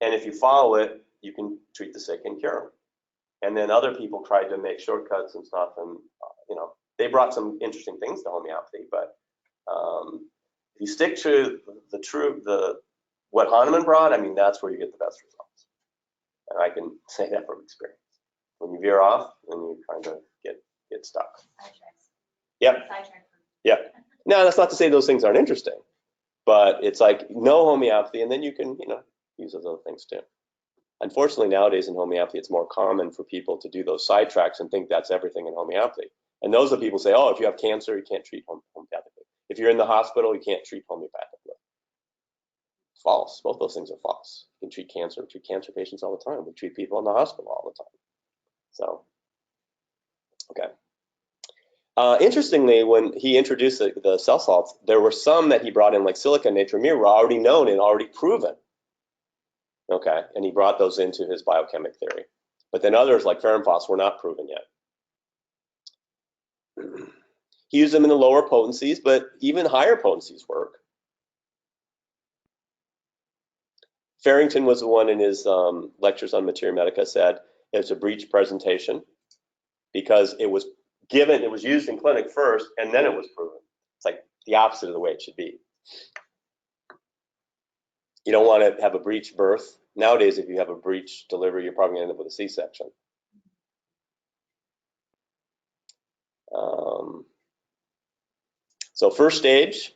and if you follow it, you can treat the sick and cure them. And then other people tried to make shortcuts and stuff, and you know, they brought some interesting things to homeopathy, but if you stick to what Hahnemann brought, I mean, that's where you get the best results. And I can say that from experience. When you veer off, then you kind of get stuck. Yep. Yep. Now, that's not to say those things aren't interesting, but it's like no homeopathy, and then you can, you know, use those other things too. Unfortunately, nowadays in homeopathy, it's more common for people to do those sidetracks and think that's everything in homeopathy. And those are the people who say, oh, if you have cancer, you can't treat homeopathically. If you're in the hospital, you can't treat homeopathically. False. Both those things are false. You can treat cancer. We treat cancer patients all the time. We treat people in the hospital all the time. So, okay. Interestingly, when he introduced the cell salts, there were some that he brought in, like silica and natramine, were already known and already proven. Okay, and he brought those into his biochemic theory. But then others, like Fermphos, were not proven yet. He used them in the lower potencies, but even higher potencies work. Farrington was the one in his lectures on Materia Medica said it's a breech presentation because it was given, it was used in clinic first, and then it was proven. It's like the opposite of the way it should be. You don't want to have a breech birth. Nowadays, if you have a breech delivery, you're probably going to end up with a C-section. So first stage,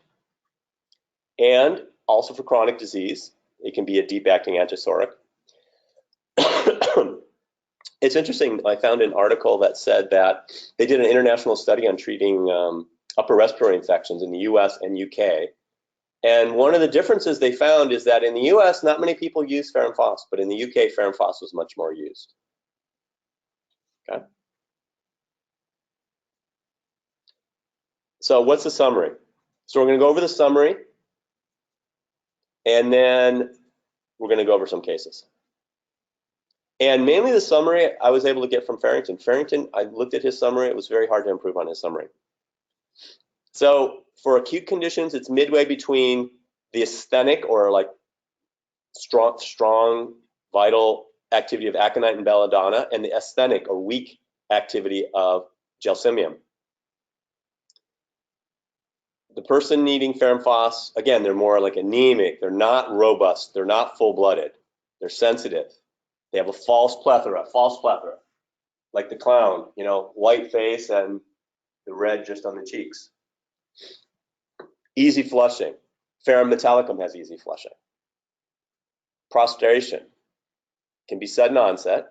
and also for chronic disease, it can be a deep-acting antisoric. It's interesting, I found an article that said that they did an international study on treating upper respiratory infections in the US and UK. And one of the differences they found is that in the US, not many people use Fermphos, but in the UK, Fermphos was much more used. Okay. So what's the summary? So we're going to go over the summary, and then we're going to go over some cases. And mainly the summary I was able to get from Farrington. Farrington, I looked at his summary. It was very hard to improve on his summary. So for acute conditions, it's midway between the asthenic or like strong vital activity of aconite and belladonna and the asthenic or weak activity of gelsemium. The person needing Fermphos, again, they're more like anemic. They're not robust. They're not full-blooded. They're sensitive. They have a false plethora, like the clown, you know, white face and the red just on the cheeks. Easy flushing. Ferrum metallicum has easy flushing. Prostration can be sudden onset.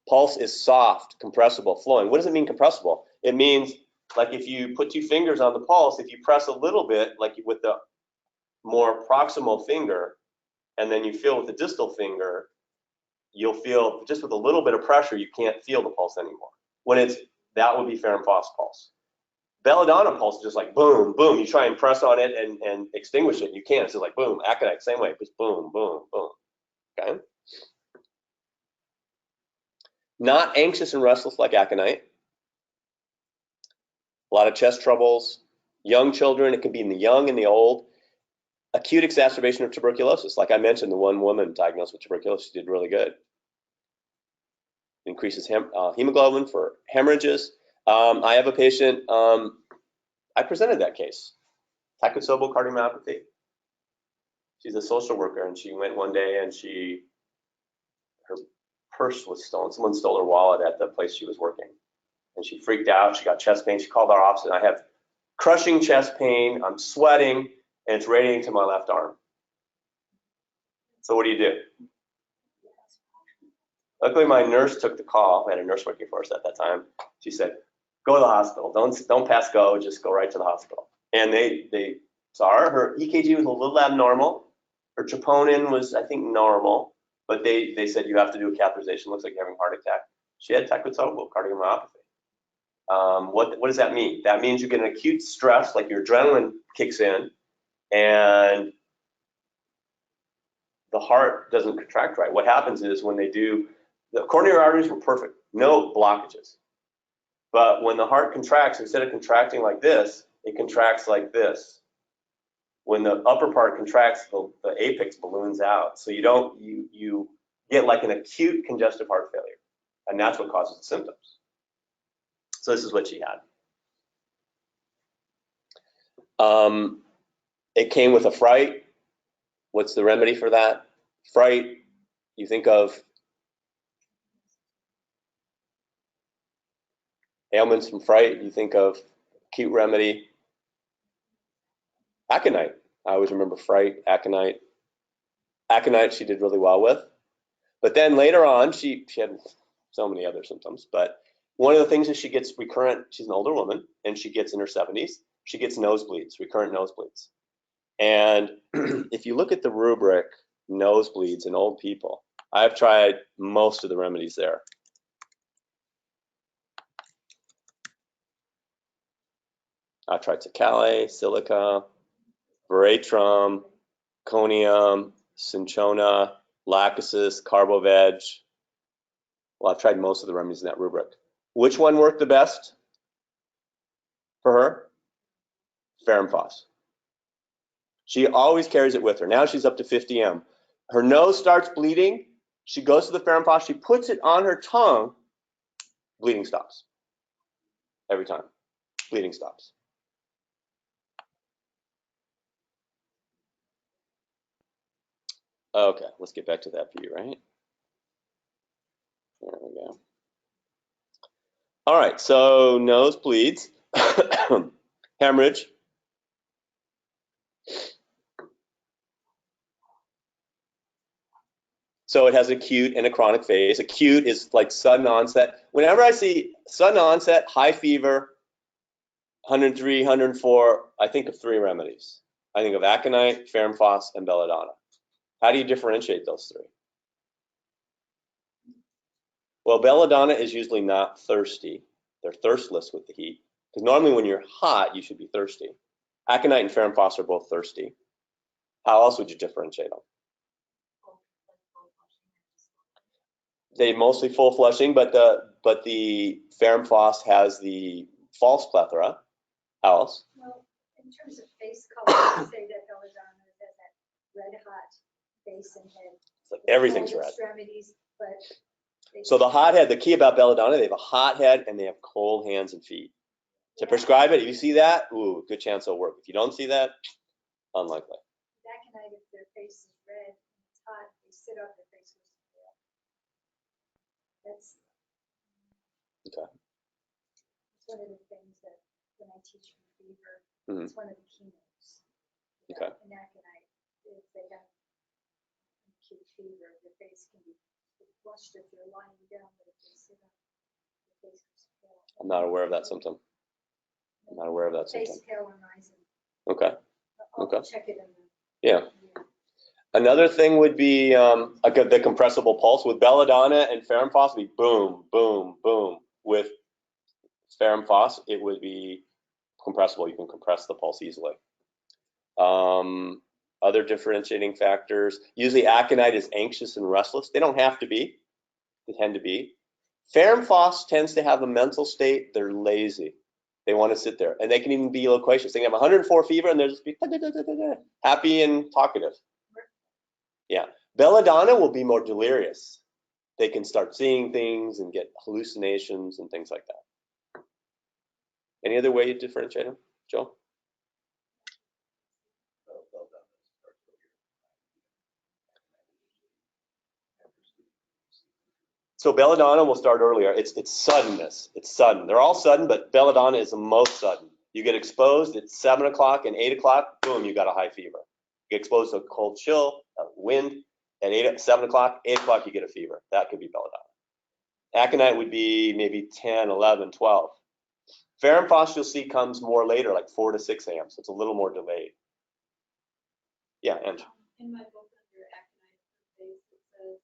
Pulse is soft, compressible, flowing. What does it mean compressible? It means like if you put 2 fingers on the pulse, if you press a little bit, like with the more proximal finger, and then you feel with the distal finger, you'll feel just with a little bit of pressure, you can't feel the pulse anymore. When it's, that would be Fermphos pulse. Belladonna pulse is just like boom, boom. You try and press on it and extinguish it, you can't. It's just like boom. Aconite, same way, just boom, boom, boom. Okay. Not anxious and restless like aconite. A lot of chest troubles. Young children, it can be in the young and the old. Acute exacerbation of tuberculosis. Like I mentioned, the one woman diagnosed with tuberculosis did really good. Increases hemoglobin for hemorrhages. I have a patient, I presented that case. Takotsubo cardiomyopathy. She's a social worker, and she went one day and her purse was stolen. Someone stole her wallet at the place she was working. And she freaked out. She got chest pain. She called our office, and I have crushing chest pain. I'm sweating, and it's radiating to my left arm. So what do you do? Luckily, my nurse took the call. I had a nurse working for us at that time. She said, go to the hospital. Don't pass go. Just go right to the hospital. And they saw her. Her EKG was a little abnormal. Her troponin was, I think, normal. But they said, you have to do a catheterization. Looks like you're having a heart attack. She had Takotsubo cardiomyopathy. What does that mean? That means you get an acute stress, like your adrenaline kicks in, and the heart doesn't contract right. What happens is when they do, the coronary arteries were perfect, no blockages. But when the heart contracts, instead of contracting like this, it contracts like this. When the upper part contracts, the apex balloons out. So you get like an acute congestive heart failure, and that's what causes the symptoms. So this is what she had. It came with a fright. What's the remedy for that? Fright, you think of ailments from fright, you think of acute remedy. Aconite. I always remember fright, aconite. Aconite she did really well with. But then later on, she had so many other symptoms. But one of the things is she gets recurrent, she's an older woman, and she gets in her 70s. She gets nosebleeds, recurrent nosebleeds. And if you look at the rubric, nosebleeds in old people, I've tried most of the remedies there. I've tried Sakale, Silica, Veratrum, Conium, Cinchona, Lachesis, Carboveg. Well, I've tried most of the remedies in that rubric. Which one worked the best for her? Ferrum Phos. She always carries it with her. Now she's up to 50 M. Her nose starts bleeding. She goes to the Ferrum Phos. She puts it on her tongue. Bleeding stops. Every time. Bleeding stops. Okay, let's get back to that view, right? There we go. All right, so nose bleeds, hemorrhage. So it has acute and a chronic phase. Acute is like sudden onset. Whenever I see sudden onset, high fever, 103, 104, I think of three remedies. I think of aconite, Ferrum Phos, and belladonna. How do you differentiate those three? Well, belladonna is usually not thirsty. They're thirstless with the heat. Because normally when you're hot, you should be thirsty. Aconite and Ferrum Phos are both thirsty. How else would you differentiate them? They mostly full flushing, but the Ferrum Phos has the false plethora. How else? Well, in terms of face color, I would say that belladonna has that red hot face and head. It's like everything's Cold red. extremities, but So the hot head, the key about belladonna, they have a hot head and they have cold hands and feet. To prescribe it, if you see that, ooh, good chance it'll work. If you don't see that, unlikely. aconite, if their face is red and it's hot, they sit up, their face goes pale. That's Okay. it's one of the things that when I teach for fever, Mhm. it's one of the keynotes. Okay. In aconite, if they have acute fever, their face can be flushed if they're lying down, but if they sit up, their face goes pale. I'm not aware of that symptom. I'm not aware of that Face symptom. pale and rising. Okay. I'll Okay. check it in the. Yeah. Another thing would be the compressible pulse. With belladonna and Ferrum Phos, would be boom, boom, boom. With Ferrum Phos, it would be compressible. You can compress the pulse easily. Other differentiating factors. Usually aconite is anxious and restless. They don't have to be. They tend to be. Ferrum phos tends to have a mental state, they're lazy. They want to sit there, and they can even be loquacious. They can have 104 fever, and they'll just be happy and talkative. Yeah. Belladonna will be more delirious. They can start seeing things and get hallucinations and things like that. Any other way you differentiate them, Joe? So belladonna will start earlier. It's suddenness. It's sudden. They're all sudden, but belladonna is the most sudden. You get exposed at 7 o'clock and 8 o'clock, boom, you got a high fever. You get exposed to a cold chill, a wind, at 7 o'clock, 8 o'clock, you get a fever. That could be belladonna. Aconite would be maybe 10, 11, 12. Ferrum phos, you'll see, comes more later, like 4 to 6 a.m., so it's a little more delayed. Yeah, and In my book under aconite face, it says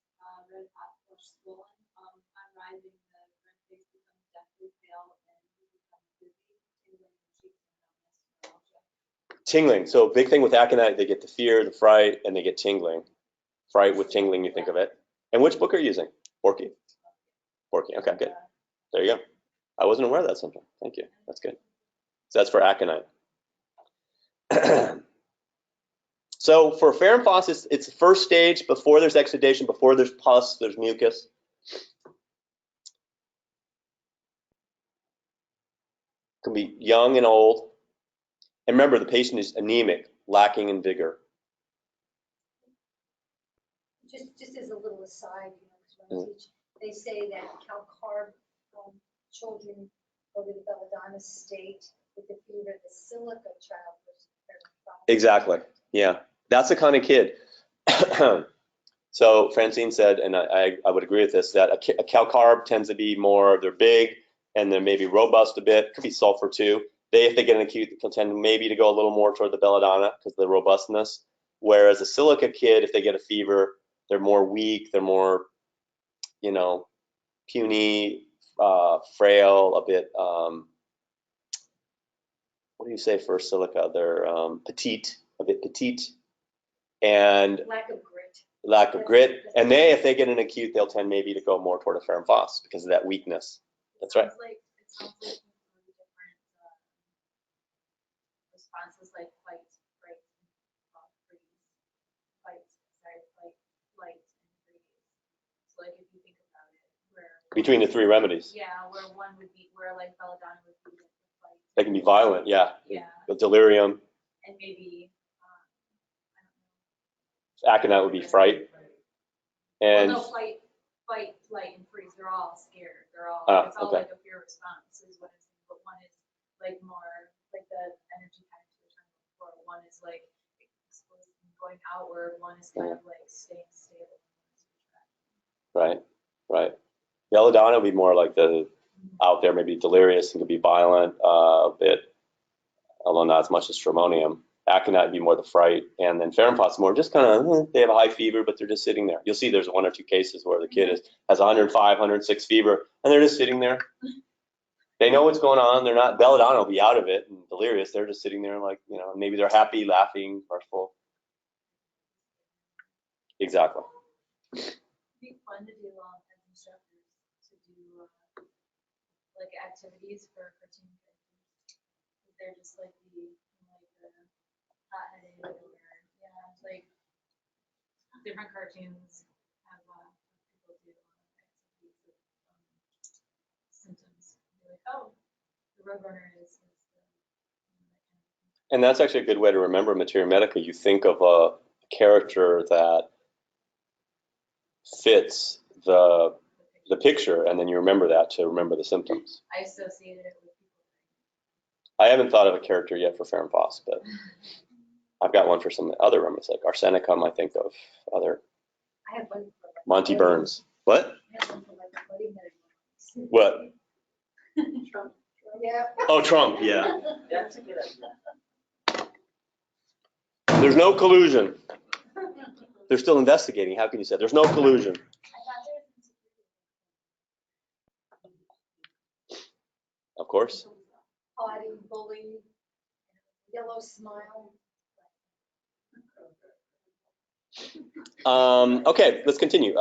red hot flush swollen. I'm rising, the red face becomes deathly pale and you become dizzy, tingling in cheeks and numbness. tingling. So big thing with aconite, they get the fear, the fright, and they get tingling. Fright with tingling, you think of it. And which book are you using? Porky? Porky, okay, good. There you go. I wasn't aware of that symptom. Thank you. That's good. So that's for aconite. So for ferrum phos, it's the first stage before there's exudation, before there's pus, there's mucus. Can be young and old. And remember, the patient is anemic, lacking in vigor. Just as a little aside, you know, 'cause when I teach, they say that calcarb children go to the belladonna state with the fever, the silica child was Exactly. Yeah, that's the kind of kid. So Francine said, and I would agree with this, that a calcarb tends to be more, they're big and they're maybe robust a bit. Could be sulfur too. If they get an acute, they'll tend maybe to go a little more toward the belladonna because of the robustness. Whereas a silica kid, if they get a fever, they're more weak, they're more, you know, puny, frail, a bit, what do you say for silica? They're petite, a bit petite, and lack of grit. Lack of grit. And if they get an acute, they'll tend maybe to go more toward a ferrum phos because of that weakness. That's right. It sounds like different responses, like fight, fright, freeze, fight, sorry, fight, flight, and freeze. So like if you think about it, where Between the three remedies. yeah, where one would be where like belladonna would be like the fight. They can be violent, yeah. Yeah. The delirium. And maybe Aconite would be fright. And well, no, fight, flight, and freeze. They're all scared. They're all it's all okay. like a fear response is what it's. But one is like more like the energy kind of for one is like going outward. One is kind of like staying stable. Right, right. Belladonna would be more like the out there, maybe delirious and could be violent a bit, although not as much as stramonium. Aconite would be more the fright, and then ferrum phos more just kind of, they have a high fever, but they're just sitting there. You'll see there's 1 or 2 cases where the kid has 105, 106 fever, and they're just sitting there. They know what's going on. They're not, belladonna will be out of it and delirious. They're just sitting there like, you know, maybe they're happy, laughing, mirthful. Exactly. It'd be fun to do as instructors to do like activities for cartoon characters. They're just like the hot-headed or like different cartoons have people do activities with symptoms. They're like, oh, the Roadrunner is And that's actually a good way to remember materia medica. You think of a character that fits the picture, and then you remember that to remember the symptoms. I associated it with people. I haven't thought of a character yet for ferrum phos, but I've got one for some other remedies, like arsenicum. I think of other. I have one for Monty Burns. What? I have one for like bloody medicine. What? Trump. Yeah. Oh, Trump. Yeah. That's a good idea. There's no collusion. They're still investigating. How can you say there's no collusion? Of course. Haughty, bully, yellow smile. Okay, let's continue.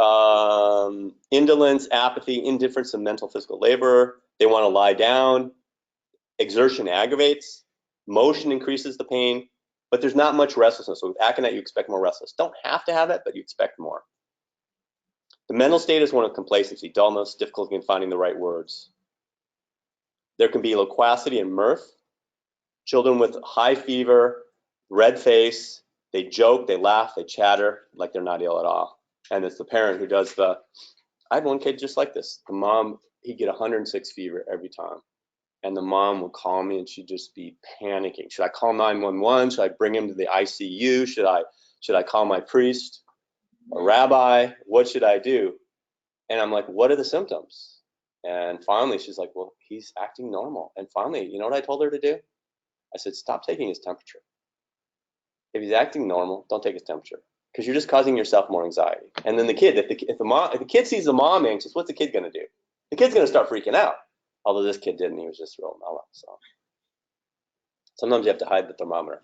Indolence, apathy, indifference to mental, physical labor. They want to lie down. Exertion aggravates. Motion increases the pain, but there's not much restlessness. So with aconite, you expect more restless. Don't have to have it, but you expect more. The mental state is one of complacency, dullness, difficulty in finding the right words. There can be loquacity and mirth. Children with high fever, red face, they joke, they laugh, they chatter like they're not ill at all. And it's the parent who does I had one kid just like this. The mom, he'd get 106 fever every time. And the mom would call me and she'd just be panicking. Should I call 911? Should I bring him to the ICU? Should I call my priest or rabbi? What should I do? And I'm like, what are the symptoms? And finally she's like, well, he's acting normal. And finally, you know what I told her to do? I said, stop taking his temperature. If he's acting normal, don't take his temperature, because you're just causing yourself more anxiety. And then the kid, if the kid sees the mom anxious, what's the kid going to do? The kid's going to start freaking out. Although this kid didn't, he was just real mellow. So sometimes you have to hide the thermometer.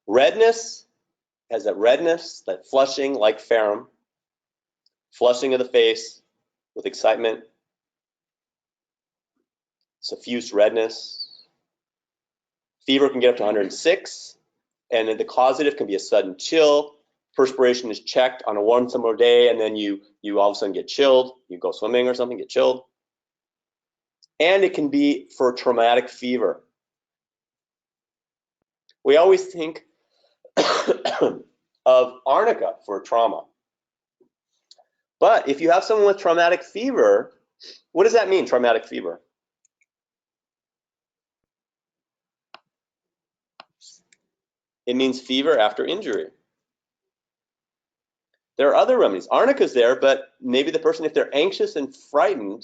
Redness has that redness, that flushing like ferrum, flushing of the face with excitement, suffused redness. Fever can get up to 106, and the causative can be a sudden chill. Perspiration is checked on a warm summer day, and then you all of a sudden get chilled. You go swimming or something, get chilled. And it can be for traumatic fever. We always think of arnica for trauma. But if you have someone with traumatic fever, what does that mean, traumatic fever? It means fever after injury. There are other remedies. Arnica's there, but maybe the person, if they're anxious and frightened,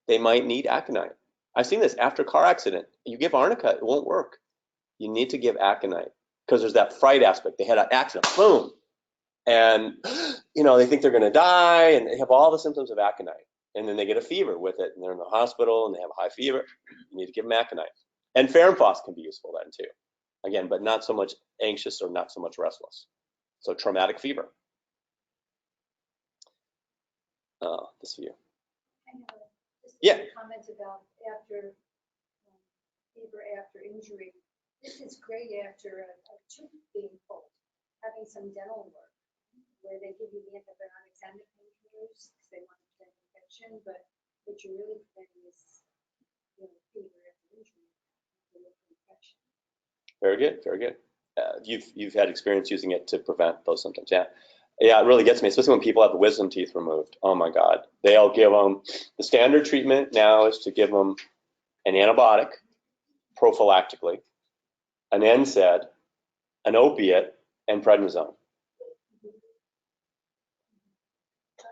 they might need aconite. I've seen this after a car accident. You give arnica, it won't work. You need to give aconite because there's that fright aspect. They had an accident, boom. And, they think they're going to die, and they have all the symptoms of aconite. And then they get a fever with it, and they're in the hospital, and they have a high fever. You need to give them aconite. And ferrum can be useful then, too. Again, but not so much anxious or not so much restless. So traumatic fever. This view. Yeah. Comment about fever after injury. This is great after a tooth being pulled, having some dental work, where they give you the antibiotics and the painkillers because they want to prevent infection, but what you're really preventing is fever after injury, infection. Very good, very good. You've had experience using it to prevent those symptoms, yeah. Yeah, it really gets me, especially when people have the wisdom teeth removed. Oh my God, they'll give them, the standard treatment now is to give them an antibiotic prophylactically, an NSAID, an opiate, and prednisone.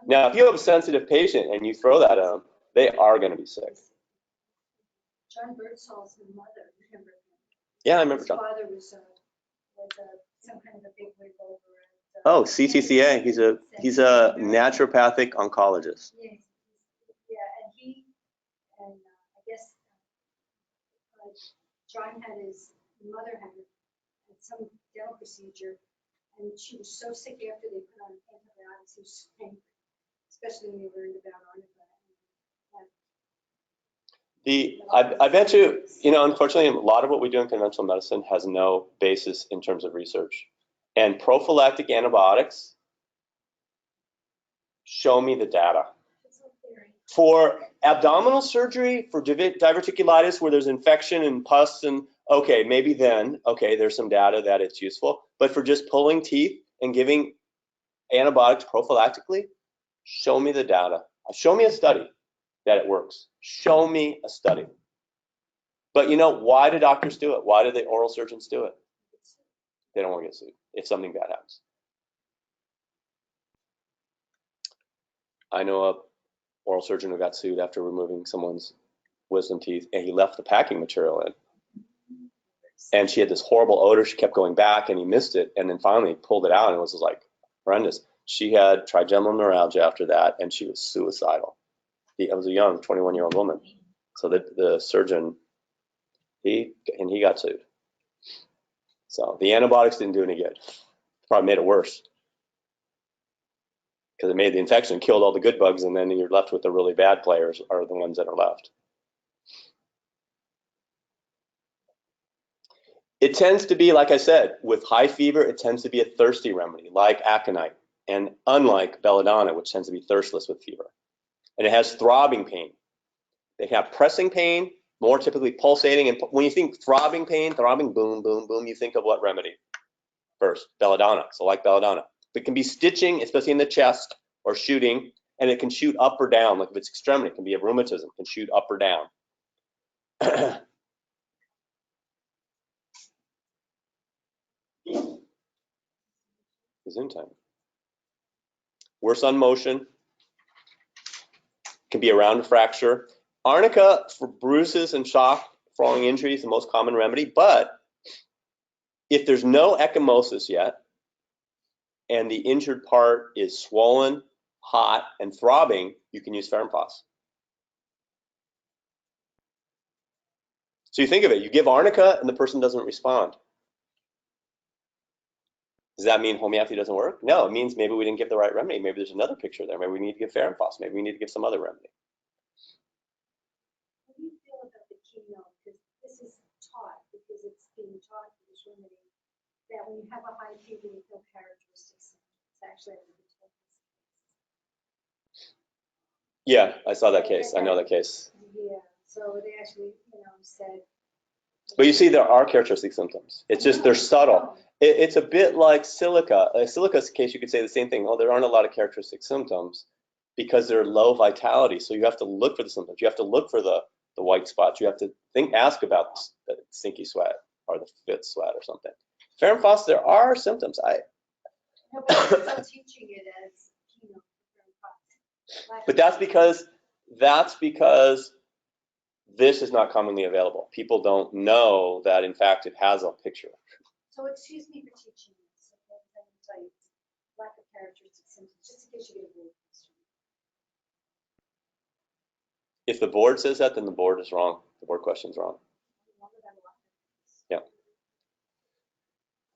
Now, if you have a sensitive patient and you throw that at them, they are going to be sick. John Birdsall's mother, remember him? Yeah, I remember His John. father was some kind of a big wig over at. Oh, CTCA. He's a naturopathic oncologist. Yeah, and I guess John had his mother had some dental procedure, and she was so sick after they put on antibiotics. She was angry, especially when you learned about I bet you, unfortunately, a lot of what we do in conventional medicine has no basis in terms of research. And prophylactic antibiotics, show me the data. For abdominal surgery, for diverticulitis, where there's infection and pus, and okay, maybe then, okay, there's some data that it's useful. But for just pulling teeth and giving antibiotics prophylactically, show me the data. Show me a study that it works. Show me a study. But why do doctors do it? Why do the oral surgeons do it? They don't want to get sued if something bad happens. I know a oral surgeon who got sued after removing someone's wisdom teeth, and he left the packing material in. And she had this horrible odor. She kept going back, and he missed it, and then finally pulled it out, and it was like horrendous. She had trigeminal neuralgia after that, and she was suicidal. It was a young 21-year-old woman. So the surgeon, he got sued. So the antibiotics didn't do any good. Probably made it worse. Because it made the infection, killed all the good bugs, and then you're left with the really bad players are the ones that are left. It tends to be, like I said, with high fever, it tends to be a thirsty remedy, like aconite, and unlike belladonna, which tends to be thirstless with fever. And it has throbbing pain. They have pressing pain, more typically pulsating. And when you think throbbing pain, throbbing, boom, boom, boom, you think of what remedy? First, belladonna, so like belladonna. It can be stitching, especially in the chest, or shooting, and it can shoot up or down. Like if it's extremity, it can be a rheumatism, it can shoot up or down. Gesundheit. Worse on motion, can be around a fracture. Arnica for bruises and shock, falling injuries, the most common remedy. But if there's no ecchymosis yet, and the injured part is swollen, hot, and throbbing, you can use Fermphos. So you think of it, you give arnica and the person doesn't respond. Does that mean homeopathy doesn't work? No, it means maybe we didn't give the right remedy. Maybe there's another picture there. Maybe we need to give Fermphos. Maybe we need to give some other remedy. How do you feel about the chemo? Because this is taught, because it's being taught for this remedy, that when you have a high fever, you feel characteristics. It's actually a really tough case. Yeah, I saw that case. I know that case. Yeah, so they actually, said. But you see, there are characteristic symptoms. It's just they're subtle. It's a bit like silica. Silica's case, you could say the same thing. Oh, there aren't a lot of characteristic symptoms because they're low vitality. So you have to look for the symptoms. You have to look for the white spots. You have to ask about the stinky sweat or the fit sweat or something. Fermphos, there are symptoms. No, but they're still teaching it as chemo. But that's because this is not commonly available. People don't know that, in fact, it has a picture. So excuse me for teaching this. Okay? Let me tell you, lack of characteristic symptoms, just in case you get a board question. If the board says that, then the board is wrong. The board question is wrong. Yeah.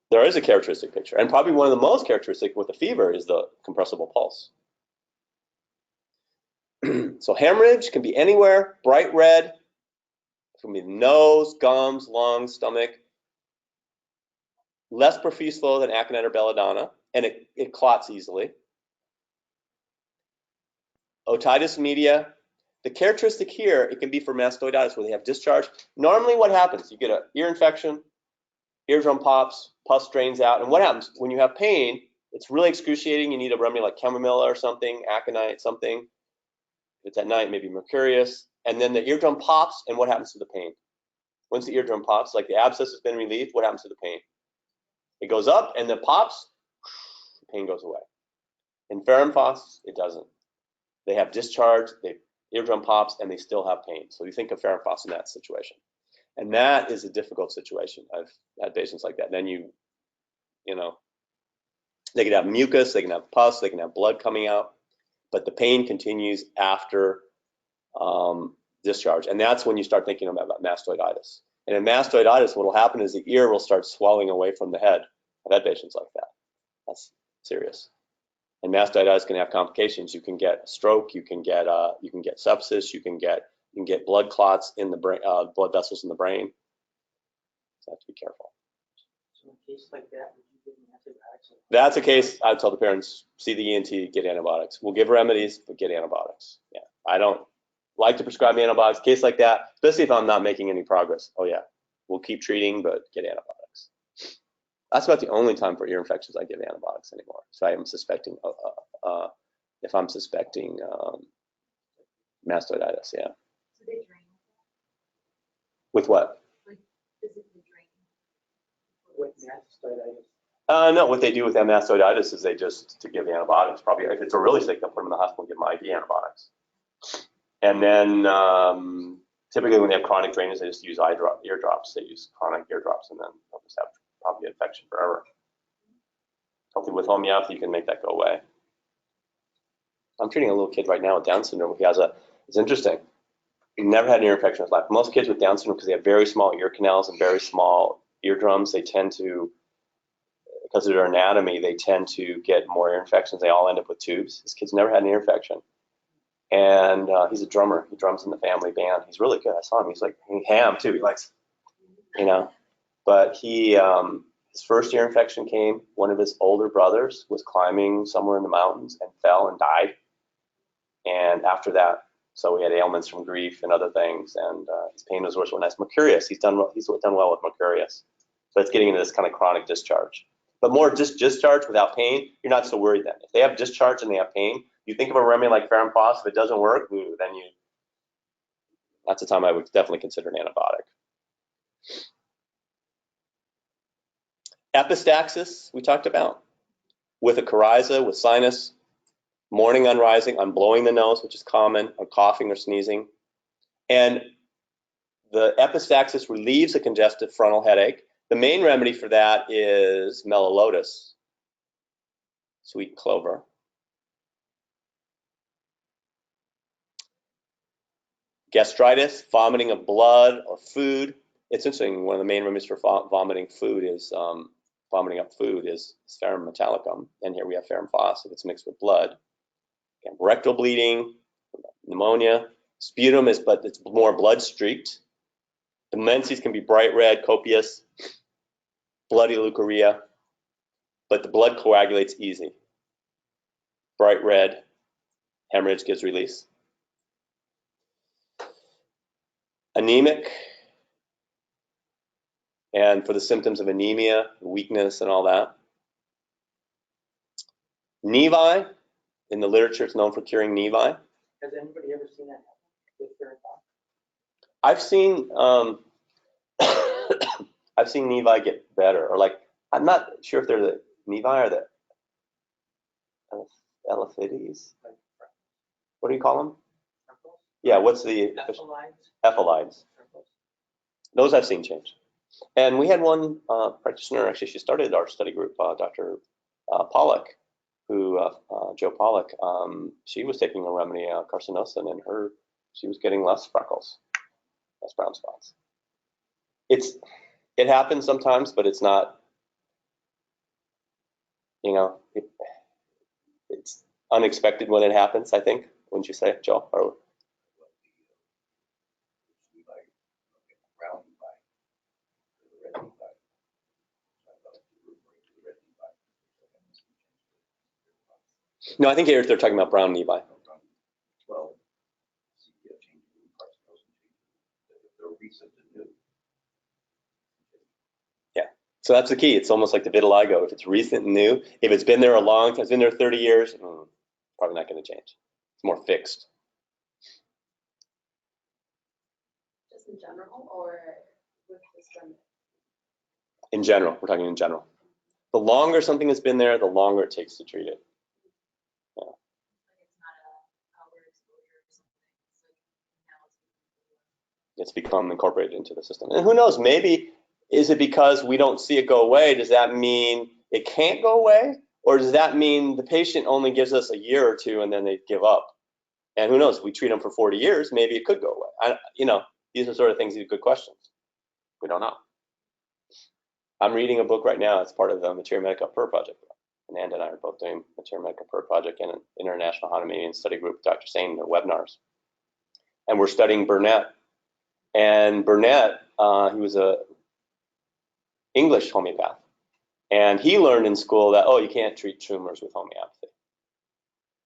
There is a characteristic picture, and probably one of the most characteristic with the fever is the compressible pulse. So hemorrhage can be anywhere, bright red, it can be the nose, gums, lungs, stomach. Less profuse flow than aconite or belladonna, and it clots easily. Otitis media. The characteristic here, it can be for mastoiditis where they have discharge. Normally what happens, you get an ear infection, eardrum pops, pus drains out, and what happens when you have pain, it's really excruciating, you need a remedy like chamomile or something, aconite, something. If it's at night, maybe mercurius, and then the eardrum pops, and what happens to the pain? Once the eardrum pops, like the abscess has been relieved, what happens to the pain? It goes up and then pops, the pain goes away. In Fermphos, it doesn't. They have discharge, the eardrum pops, and they still have pain. So you think of Fermphos in that situation. And that is a difficult situation. I've had patients like that. Then you know, they can have mucus, they can have pus, they can have blood coming out, but the pain continues after discharge. And that's when you start thinking about mastoiditis. And in mastoiditis, what will happen is the ear will start swelling away from the head. I've had patients like that. That's serious. And mastoiditis can have complications. You can get a stroke. You can get sepsis. You can get blood clots in the brain, blood vessels in the brain. So you have to be careful. So in a case like that, would you give them antibiotics? That's a case I tell the parents, see the ENT, get antibiotics. We'll give remedies, but get antibiotics. Yeah, I don't like to prescribe antibiotics. Case like that, especially if I'm not making any progress. Oh yeah, we'll keep treating, but get antibiotics. That's about the only time for ear infections I give antibiotics anymore. So I am suspecting, if I'm suspecting mastoiditis, yeah. So they drain. With what? Like physically drain. With mastoiditis. No, what they do with mastoiditis is they just to give antibiotics. Probably if it's a really sick, they'll put them in the hospital and give them IV antibiotics. And then typically when they have chronic drainage, they just use ear drops. They use chronic ear drops, and then they'll just have probably infection forever. Hopefully with homeopathy, you can make that go away. I'm treating a little kid right now with Down syndrome. It's interesting. He never had an ear infection in his life. Most kids with Down syndrome, because they have very small ear canals and very small eardrums, they tend to, because of their anatomy, they tend to get more ear infections. They all end up with tubes. This kid's never had an ear infection. And he's a drummer. He drums in the family band. He's really good. I saw him. He's like ham too. He likes, you know. But he, his first ear infection came. One of his older brothers was climbing somewhere in the mountains and fell and died. And after that, so he had ailments from grief and other things, and his pain was worse when I was mercurius. He's done well with mercurius. So it's getting into this kind of chronic discharge. But more just discharge without pain, you're not so worried then. If they have discharge and they have pain, you think of a remedy like ferrum phos, if it doesn't work, then that's the time I would definitely consider an antibiotic. Epistaxis, we talked about, with a coryza, with sinus, morning unrising, unblowing the nose, which is common, or coughing or sneezing. And the epistaxis relieves a congestive frontal headache. The main remedy for that is mellilotus, sweet clover. Gastritis, vomiting of blood or food. It's interesting, one of the main remedies for vomiting food is, vomiting up food is ferrum metallicum. And here we have ferrum phos if it's mixed with blood. And rectal bleeding, pneumonia. Sputum is, but it's more blood streaked. The menses can be bright red, copious, bloody leukorrhea, but the blood coagulates easy. Bright red, hemorrhage gives release. Anemic, and for the symptoms of anemia, weakness, and all that. Nevi, in the literature, it's known for curing nevi. Has anybody ever seen that happen with ferrum phos? I've seen I've seen nevi get better, or like, I'm not sure if they're the nevi or the elaphides. What do you call them? Yeah, what's the ephelides? Those I've seen change. And we had one practitioner, actually, she started our study group, Dr. Pollock, who, Joe Pollock, she was taking a remedy, carcinosin, and she was getting less freckles, less brown spots. It happens sometimes, but it's not, you know, it's unexpected when it happens, I think, wouldn't you say, Joe? Or, no, I think they're talking about brown nevi. Well, they're recent and new. Yeah, so that's the key. It's almost like the vitiligo. If it's recent and new, if it's been there a long time, it's been there 30 years, probably not going to change. It's more fixed. Just in general, or with this remedy? In general, we're talking in general. The longer something has been there, the longer it takes to treat it. Yeah. It's become incorporated into the system. And who knows, maybe, is it because we don't see it go away? Does that mean it can't go away? Or does that mean the patient only gives us a year or two and then they give up? And who knows, if we treat them for 40 years, maybe it could go away. These are sort of things, these are good questions. We don't know. I'm reading a book right now as part of the Materia Medica Per project. Ananda and I are both doing Materia Medica Per project in an international Hahnemannian study group with Dr. Sain, their webinars. And we're studying Burnett. And Burnett, he was a English homeopath. And he learned in school that, you can't treat tumors with homeopathy.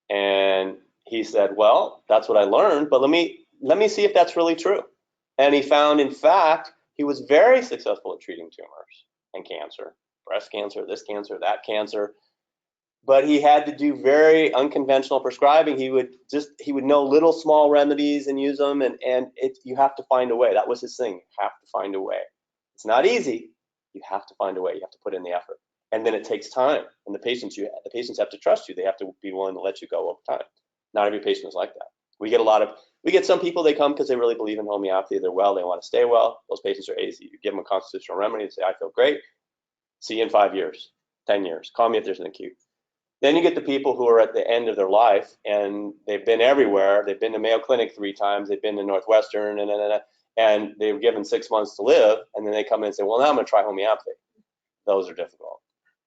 And he said, well, that's what I learned, but let me see if that's really true. And he found, in fact, he was very successful at treating tumors and cancer, breast cancer, this cancer, that cancer. But he had to do very unconventional prescribing. He would know little small remedies and use them, and you have to find a way. That was his thing. You have to find a way. It's not easy. You have to find a way. You have to put in the effort. And then it takes time. And the patients have to trust you. They have to be willing to let you go over time. Not every patient is like that. We get some people, they come because they really believe in homeopathy. They're well, they want to stay well. Those patients are easy. You give them a constitutional remedy and say, I feel great. See you in 5 years, 10 years. Call me if there's an acute. Then you get the people who are at the end of their life and they've been everywhere. They've been to Mayo Clinic 3 times. They've been to Northwestern, and they were given 6 months to live, and then they come in and say, well, now I'm going to try homeopathy. Those are difficult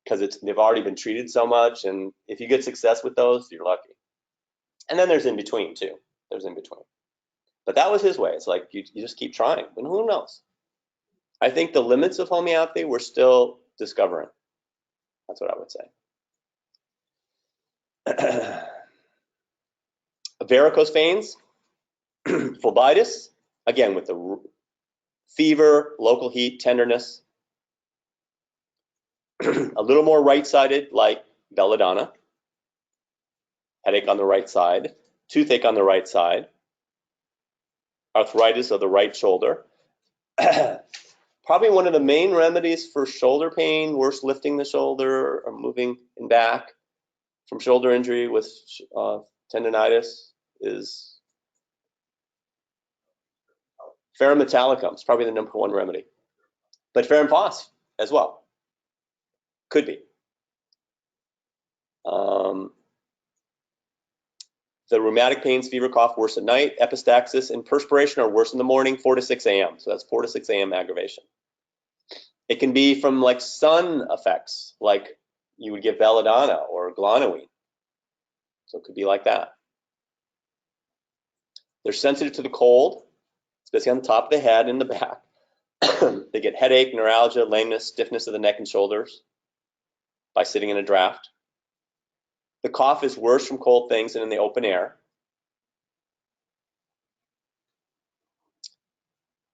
because they've already been treated so much, and if you get success with those, you're lucky. And then there's in between too. There's in between. But that was his way. It's like you just keep trying, and who knows? I think the limits of homeopathy we're still discovering. That's what I would say. Varicose veins, phlebitis, again with the fever, local heat, tenderness. A little more right-sided, like belladonna. Headache on the right side, toothache on the right side, arthritis of the right shoulder. Probably one of the main remedies for shoulder pain, worse lifting the shoulder or moving in back from shoulder injury with tendonitis, is ferrum metallicum. It's probably the #1 remedy. But ferrum phos as well. Could be. The rheumatic pains, fever, cough, worse at night. Epistaxis and perspiration are worse in the morning, 4 to 6 a.m. So that's 4 to 6 a.m. aggravation. It can be from like sun effects, like you would give belladonna or glanoine. So it could be like that. They're sensitive to the cold, especially on the top of the head and the back. They get headache, neuralgia, lameness, stiffness of the neck and shoulders by sitting in a draft. The cough is worse from cold things and in the open air,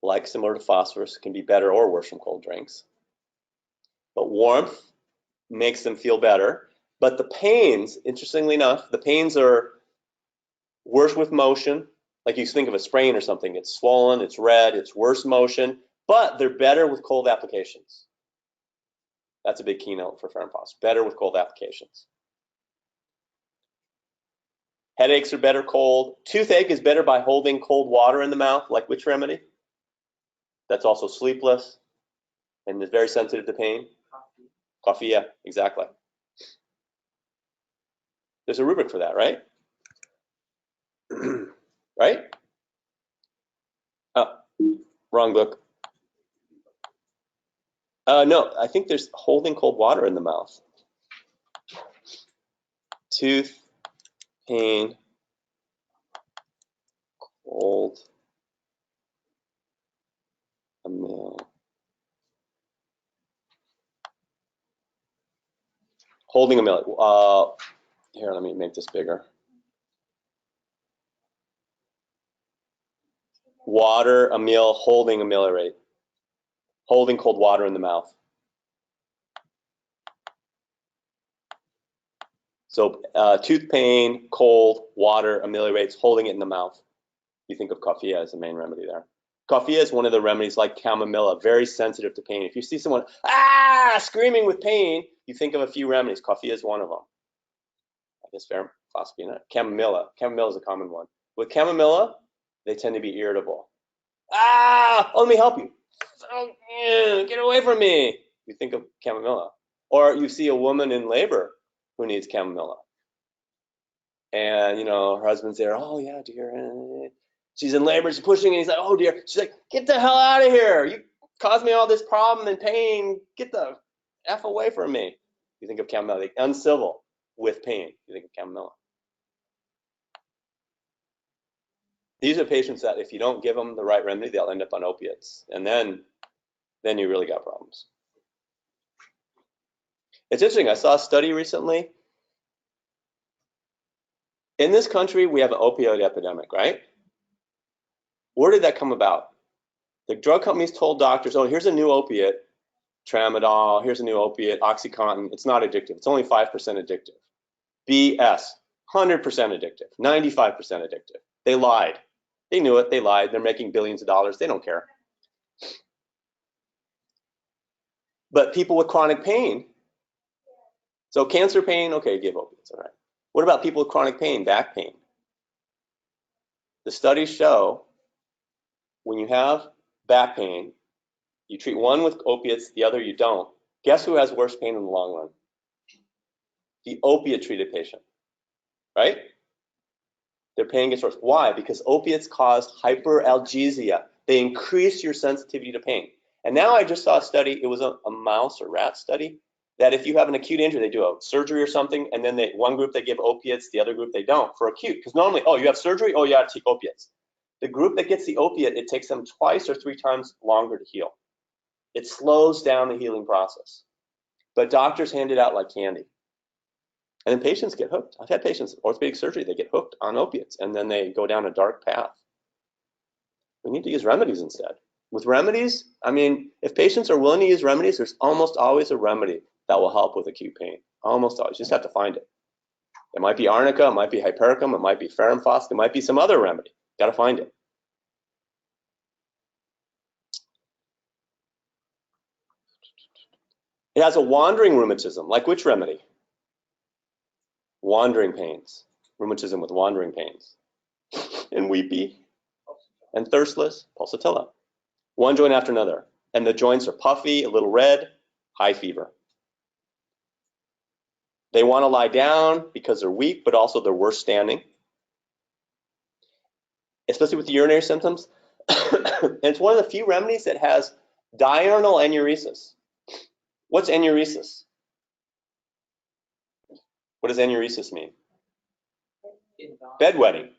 like similar to phosphorus, can be better or worse from cold drinks. But warmth makes them feel better. But the pains, interestingly enough, the pains are worse with motion. Like you think of a sprain or something, it's swollen, it's red, it's worse motion, but they're better with cold applications. That's a big keynote for ferrum phos, better with cold applications. Headaches are better cold. Toothache is better by holding cold water in the mouth, like which remedy? That's also sleepless and is very sensitive to pain. Coffee, yeah, exactly. There's a rubric for that, right? Right? Oh, wrong book. No, I think there's holding cold water in the mouth. Tooth, pain, cold, holding a millet. Here, let me make this bigger. Water, a meal, holding ameliorate. Holding cold water in the mouth. So tooth pain, cold, water ameliorates, holding it in the mouth. You think of coffee as the main remedy there. Coffee is one of the remedies like chamomilla, very sensitive to pain. If you see someone screaming with pain, you think of a few remedies. Coffee is one of them. I guess ferrum phos being it. Chamomilla. Chamomilla is a common one. With chamomilla, they tend to be irritable. Let me help you. Get away from me. You think of chamomilla. Or you see a woman in labor who needs chamomilla. And, you know, her husband's there. Oh, yeah, dear. She's in labor. She's pushing, and he's like, oh, dear. She's like, get the hell out of here. You caused me all this problem and pain. Get the F away from me. You think of chamomilla. Like, uncivil with pain. You think of chamomilla. These are patients that if you don't give them the right remedy, they'll end up on opiates. And then you really got problems. It's interesting. I saw a study recently. In this country, we have an opioid epidemic, right? Where did that come about? The drug companies told doctors, oh, here's a new opiate, tramadol, here's a new opiate, OxyContin. It's not addictive. It's only 5% addictive. BS, 100% addictive, 95% addictive. They lied. They knew it. They lied. They're making billions of dollars. They don't care. But people with chronic pain, so cancer pain, okay, give opiates, all right. What about people with chronic pain, back pain? The studies show when you have back pain, you treat one with opiates, the other you don't. Guess who has worse pain in the long run? The opiate-treated patient, right? Their pain gets worse. Why? Because opiates cause hyperalgesia. They increase your sensitivity to pain. And now I just saw a study, it was a mouse or rat study, that if you have an acute injury, they do a surgery or something, and then one group they give opiates, the other group they don't for acute. Because normally, oh, you have surgery, oh, you have to take opiates. The group that gets the opiate, it takes them twice or 3 times longer to heal. It slows down the healing process. But doctors hand it out like candy. And then patients get hooked. I've had patients, orthopedic surgery, they get hooked on opiates, and then they go down a dark path. We need to use remedies instead. With remedies, I mean, if patients are willing to use remedies, there's almost always a remedy that will help with acute pain. Almost always. You just have to find it. It might be arnica, it might be hypericum, it might be ferrum phos, it might be some other remedy. Got to find it. It has a wandering rheumatism. Like which remedy? Wandering pains. Rheumatism with wandering pains. And weepy. And thirstless. Pulsatilla. One joint after another. And the joints are puffy, a little red, high fever. They want to lie down because they're weak, but also they're worse standing. Especially with the urinary symptoms. And it's one of the few remedies that has diurnal enuresis. What's enuresis? What does enuresis mean? Bedwetting,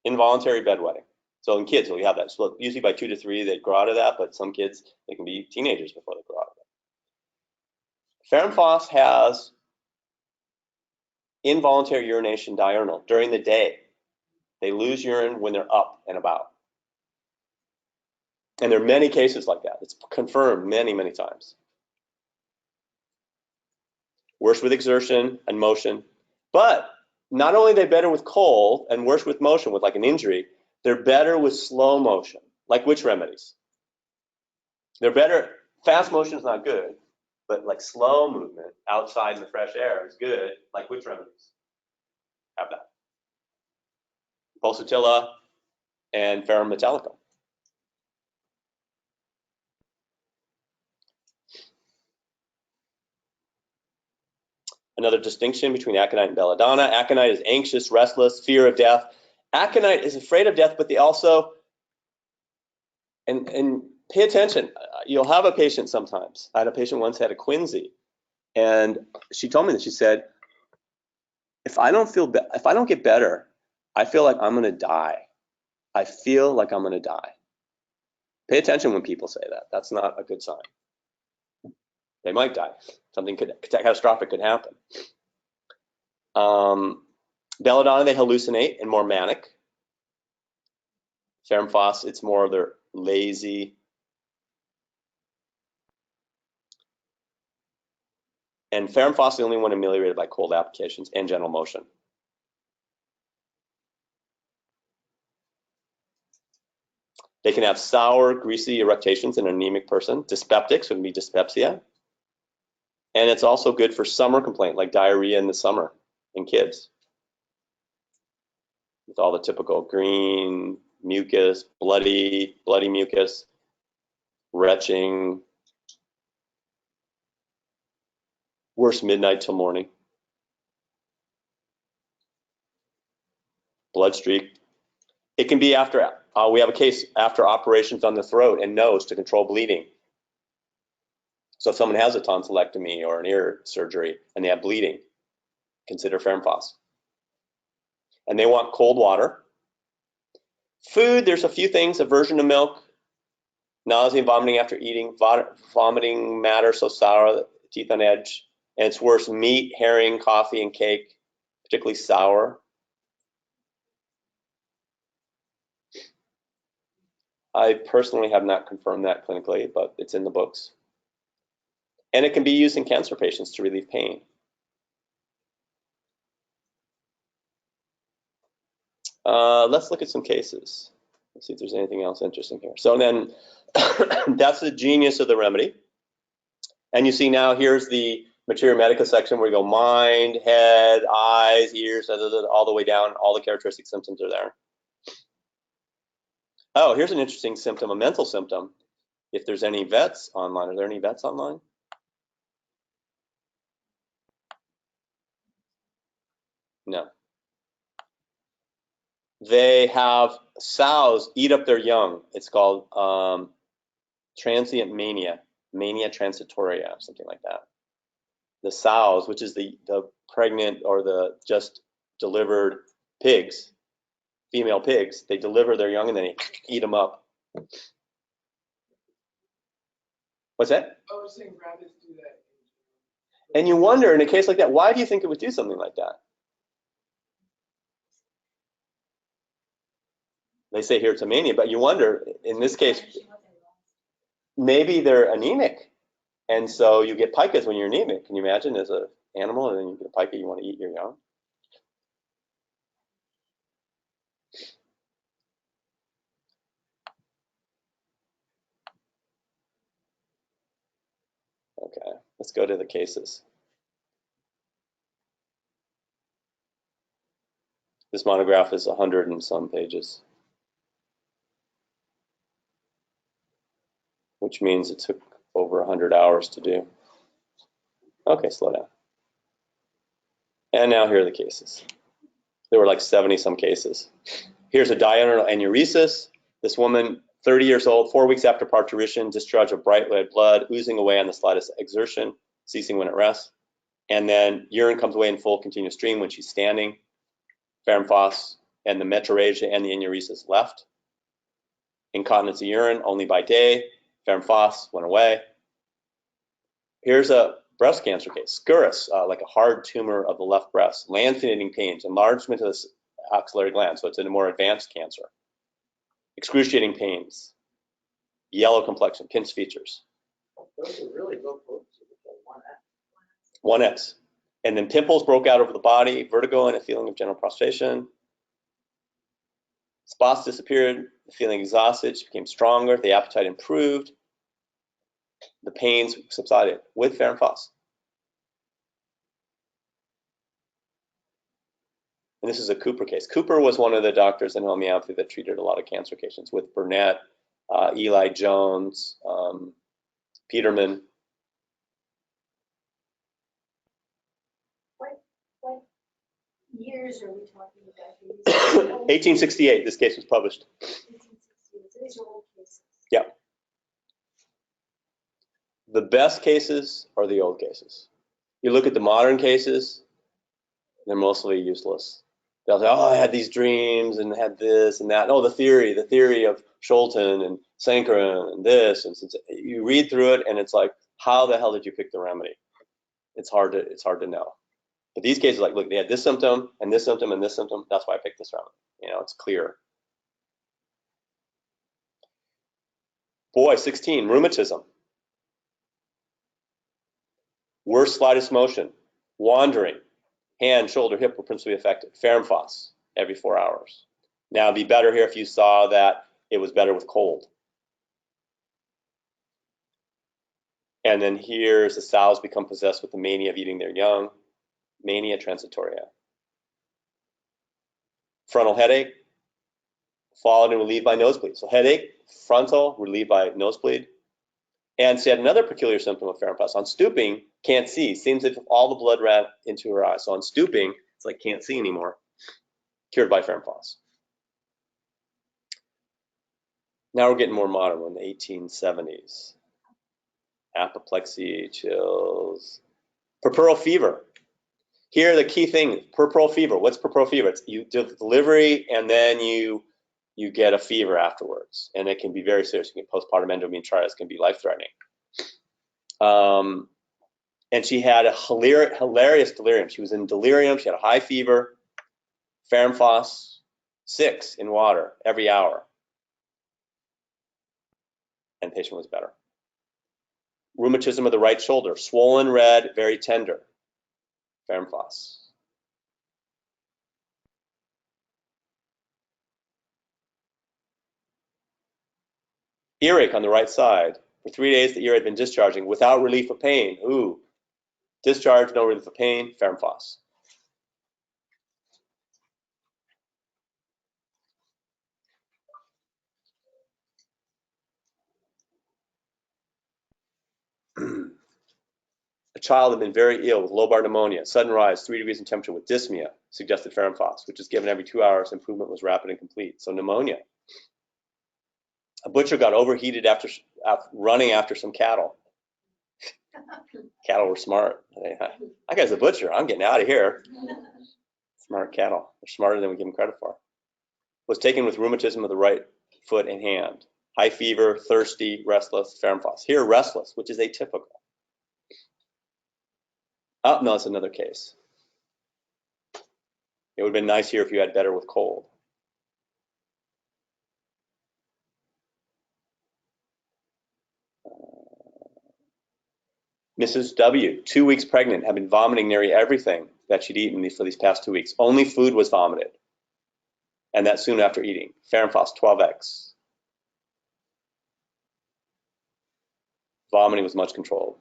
involuntary bedwetting. So in kids, we have that. So usually by 2 to 3, they grow out of that, but some kids, they can be teenagers before they grow out of it. Ferrum phos has involuntary urination diurnal during the day. They lose urine when they're up and about. And there are many cases like that. It's confirmed many, many times. Worse with exertion and motion. But not only are they better with cold and worse with motion, with like an injury, they're better with slow motion. Like which remedies? They're better. Fast motion is not good, but like slow movement outside in the fresh air is good. Like which remedies? Have that. Pulsatilla and ferrum metallicum. Another distinction between aconite and belladonna. Aconite is anxious, restless, fear of death. Aconite is afraid of death, but they also, and pay attention, you'll have a patient sometimes. I had a patient once had a quinsy, and she told me that she said, if I don't get better, I feel like I'm gonna die. I feel like I'm gonna die. Pay attention when people say that. That's not a good sign. They might die. Something catastrophic could happen. Belladonna, they hallucinate and more manic. Ferrum phos, it's more of their lazy. And ferrum phos is the only one ameliorated by cold applications and gentle motion. They can have sour, greasy eructations in an anemic person. Dyspeptics would be dyspepsia. And it's also good for summer complaint, like diarrhea in the summer in kids. With all the typical green, mucus, bloody mucus, retching, worse midnight till morning. Blood streak. It can be after, we have a case after operations on the throat and nose to control bleeding. So if someone has a tonsillectomy or an ear surgery and they have bleeding, consider ferrum phos. And they want cold water. Food, there's a few things, aversion to milk, nausea and vomiting after eating, vomiting matter so sour, teeth on edge, and it's worse, meat, herring, coffee, and cake, particularly sour. I personally have not confirmed that clinically, but it's in the books. And it can be used in cancer patients to relieve pain. Let's look at some cases. Let's see if there's anything else interesting here. So then, that's the genius of the remedy. And you see now, here's the materia medica section where you go mind, head, eyes, ears, all the way down. All the characteristic symptoms are there. Oh, here's an interesting symptom, a mental symptom. If there's any vets online, are there any vets online? No. they have sows eat up their young. It's called transient mania, mania transitoria, something like that. The sows, which is the pregnant or the just delivered pigs, female pigs, they deliver their young and then they eat them up. What's that? I was saying rabbits do that. And you wonder, in a case like that, why do you think it would do something like that? They say here it's a mania, but you wonder, in this case, maybe they're anemic. And so you get picas when you're anemic. Can you imagine as an animal and then you get a pica, you want to eat your young? Okay, let's go to the cases. This monograph is 100 and some pages, which means it took over 100 hours to do. Okay, slow down. And now here are the cases. There were like 70 some cases. Here's a diurnal enuresis. This woman, 30 years old, 4 weeks after parturition, discharge of bright red blood, oozing away on the slightest exertion, ceasing when it rests. And then urine comes away in full continuous stream when she's standing. Ferrum phos and the metrorrhagia and the enuresis left. Incontinence of urine only by day. Ferrum phos went away. Here's a breast cancer case. Scurus, like a hard tumor of the left breast. Lancinating pains, enlargement of the axillary gland, so it's a more advanced cancer. Excruciating pains. Yellow complexion, pinch features. Those are really low potency, one X. 1X. And then pimples broke out over the body, vertigo and a feeling of general prostration. Spots disappeared, the feeling exhausted, she became stronger, the appetite improved, the pains subsided with Ferrum phos. And this is a Cooper case. Cooper was one of the doctors in homeopathy that treated a lot of cancer patients with Burnett, Eli Jones, Peterman. What years are we talking about? 1868, this case was published. 1868, so these are old cases. Yeah. The best cases are the old cases. You look at the modern cases, they're mostly useless. They'll say, oh, I had these dreams and had this and that. Oh, the theory of Scholten and Sankaran and this. And since you read through it and it's like, how the hell did you pick the remedy? It's hard to know. But these cases, like, look, they had this symptom and this symptom and this symptom. That's why I picked this remedy. You know, it's clear. Boy, 16, rheumatism. Worse slightest motion, wandering, hand, shoulder, hip were principally affected. Ferrum phos every 4 hours. Now, it'd be better here if you saw that it was better with cold. And then here's the sows become possessed with the mania of eating their young, mania transitoria. Frontal headache, followed and relieved by nosebleed. So headache, frontal, relieved by nosebleed. And she had another peculiar symptom of Ferrum phos. On stooping, can't see. Seems as if all the blood ran into her eyes. So on stooping, it's like can't see anymore. Cured by Ferrum phos. Now we're getting more modern. We're in the 1870s. Apoplexy, chills. Puerperal fever. Here, the key thing, puerperal fever. What's puerperal fever? It's you do delivery and then you get a fever afterwards. And it can be very serious. You get postpartum endometritis, can be life-threatening. And she had a hilarious delirium. She was in delirium. She had a high fever. Ferrum phos 6 in water every hour. And the patient was better. Rheumatism of the right shoulder, swollen red, very tender. Ferrum phos. Earache on the right side. For 3 days, the ear had been discharging without relief of pain. Ooh. Discharge, no relief of pain, Ferrum phos. A child had been very ill with lobar pneumonia, sudden rise, 3 degrees in temperature with dyspnea, suggested ferrum-phos, which is given every 2 hours. Improvement was rapid and complete. So pneumonia. A butcher got overheated after running after some cattle. Cattle were smart. That guy's a butcher. I'm getting out of here. Smart cattle. They're smarter than we give them credit for. Was taken with rheumatism of the right foot and hand. High fever, thirsty, restless, ferrum-phos. Here, restless, which is atypical. Oh, no, it's another case. It would have been nice here if you had better with cold. Mrs. W, 2 weeks pregnant, had been vomiting nearly everything that she'd eaten for these past 2 weeks. Only food was vomited. And that soon after eating. Ferrum-phos 12x. Vomiting was much controlled.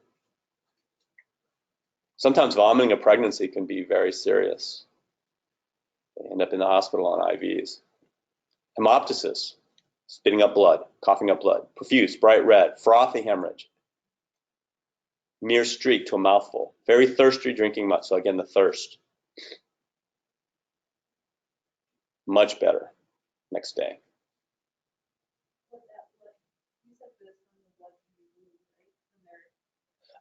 Sometimes vomiting of pregnancy can be very serious. They end up in the hospital on IVs. Hemoptysis, spitting up blood, coughing up blood. Profuse, bright red, frothy hemorrhage. Mere streak to a mouthful. Very thirsty, drinking much. So again, the thirst. Much better next day.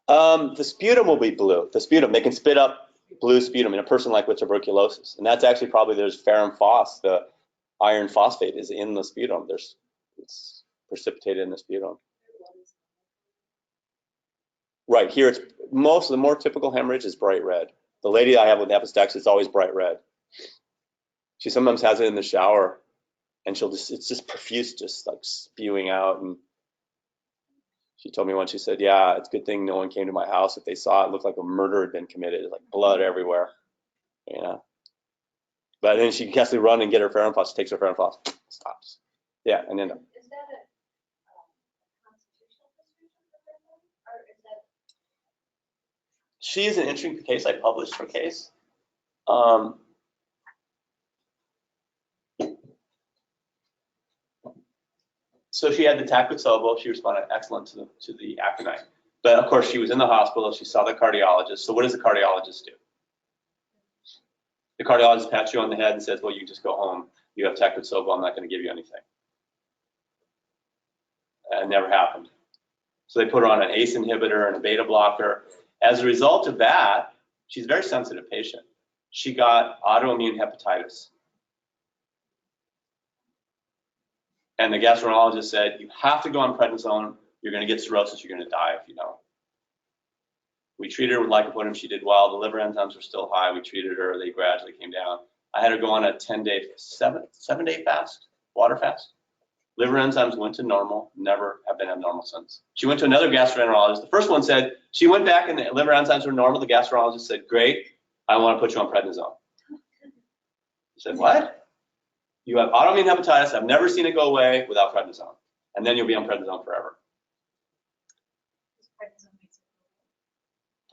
The sputum will be blue. The sputum, they can spit up blue sputum in a person like with tuberculosis. And that's actually probably there's ferrum-phos, the iron phosphate is in the sputum. It's precipitated in the sputum. Right, here it's most of the more typical hemorrhage is bright red. The lady I have with epistaxis is always bright red. She sometimes has it in the shower and it's just profuse, just like spewing out. And she told me once, she said, yeah, it's a good thing no one came to my house. If they saw it, it looked like a murder had been committed, like blood everywhere, you know. But then she has to run and get her ferrum-phos, takes her ferrum-phos, stops. Yeah, and then. Is that a constitutional prescription for that, or is that? She is an interesting case. I published her case. So she had the Takotsubo. She responded excellent to the acronite. But of course, she was in the hospital. She saw the cardiologist. So what does the cardiologist do? The cardiologist pats you on the head and says, well, you just go home. You have Takotsubo. I'm not going to give you anything. It never happened. So they put her on an ACE inhibitor and a beta blocker. As a result of that, she's a very sensitive patient. She got autoimmune hepatitis. And the gastroenterologist said, you have to go on prednisone. You're going to get cirrhosis. You're going to die if you don't. We treated her with lycopodium. She did well. The liver enzymes were still high. We treated her. They gradually came down. I had her go on a 10-day, seven-day fast, water fast. Liver enzymes went to normal, never have been abnormal since. She went to another gastroenterologist. The first one said, she went back and the liver enzymes were normal. The gastroenterologist said, great, I want to put you on prednisone. I said, what? You have autoimmune hepatitis. I've never seen it go away without prednisone. And then you'll be on prednisone forever.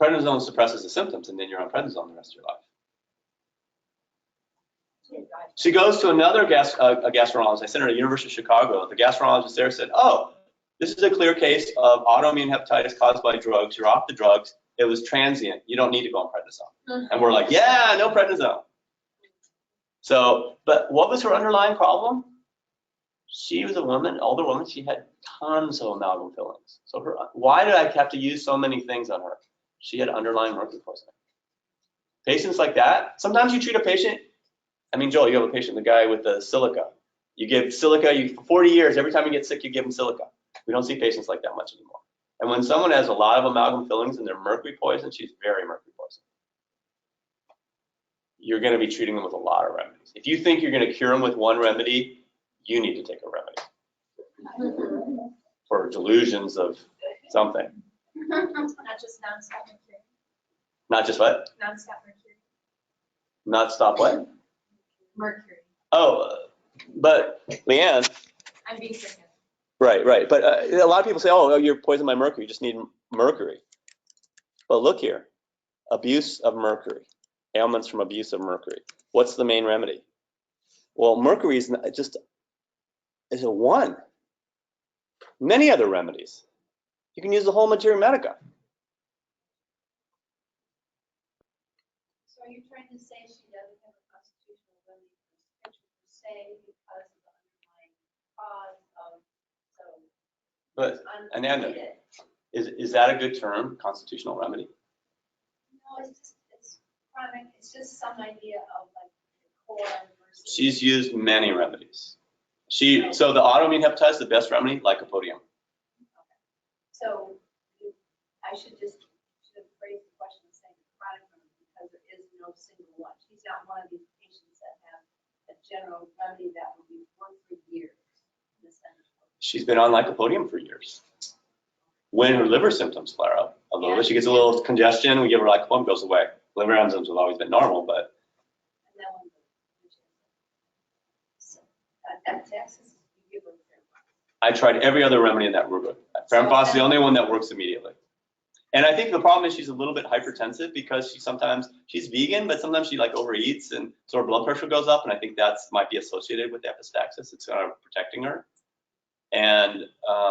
Prednisone suppresses the symptoms, and then you're on prednisone the rest of your life. She goes to another gastroenterologist. I sent her to the University of Chicago. The gastroenterologist there said, oh, this is a clear case of autoimmune hepatitis caused by drugs. You're off the drugs. It was transient. You don't need to go on prednisone. And we're like, yeah, no prednisone. So, but what was her underlying problem? She was a woman, older woman. She had tons of amalgam fillings. So why did I have to use so many things on her? She had underlying mercury poisoning. Patients like that, sometimes you treat a patient, I mean, Joel, you have a patient, the guy with the silica. You give silica, for 40 years, every time you get sick, you give them silica. We don't see patients like that much anymore. And when someone has a lot of amalgam fillings and they're mercury poisoned, she's very mercury poisoned. You're going to be treating them with a lot of remedies. If you think you're going to cure them with one remedy, you need to take a remedy for delusions of something. Not just non-stop mercury. Not just what? Non-stop mercury. Not stop what? Mercury. Oh, but Leanne. I'm being sarcastic. Right. But a lot of people say, oh, you're poisoned by mercury. You just need mercury. But look here, abuse of mercury, ailments from abuse of mercury. What's the main remedy? Well, mercury is a one. Many other remedies. You can use the whole materia medica. to say she doesn't have a constitutional remedy for say because of the underlying cause of, so. But, it's Ananda, unrelated. is that a good term, constitutional remedy? No, it's chronic, it's just some idea of like the core versus. She's used many remedies. So the autoimmune hepatitis, the best remedy, lycopodium. So I should have phrased the question saying chronic remedy because there is no single one. She's not one of these patients that have a general remedy that would be worked for years. in the sense of- She's been on lycopodium for years. When her liver symptoms flare up a little bit, she gets a little congestion, we give her lycopodium, goes away. Liver enzymes have always been normal, but And that one. So, at Texas, you give her I tried every other remedy in that rubric. Femfos is the only one that works immediately. And I think the problem is she's a little bit hypertensive because she's vegan, but sometimes she like overeats and so her blood pressure goes up. And I think that's might be associated with epistaxis. It's kind of protecting her. And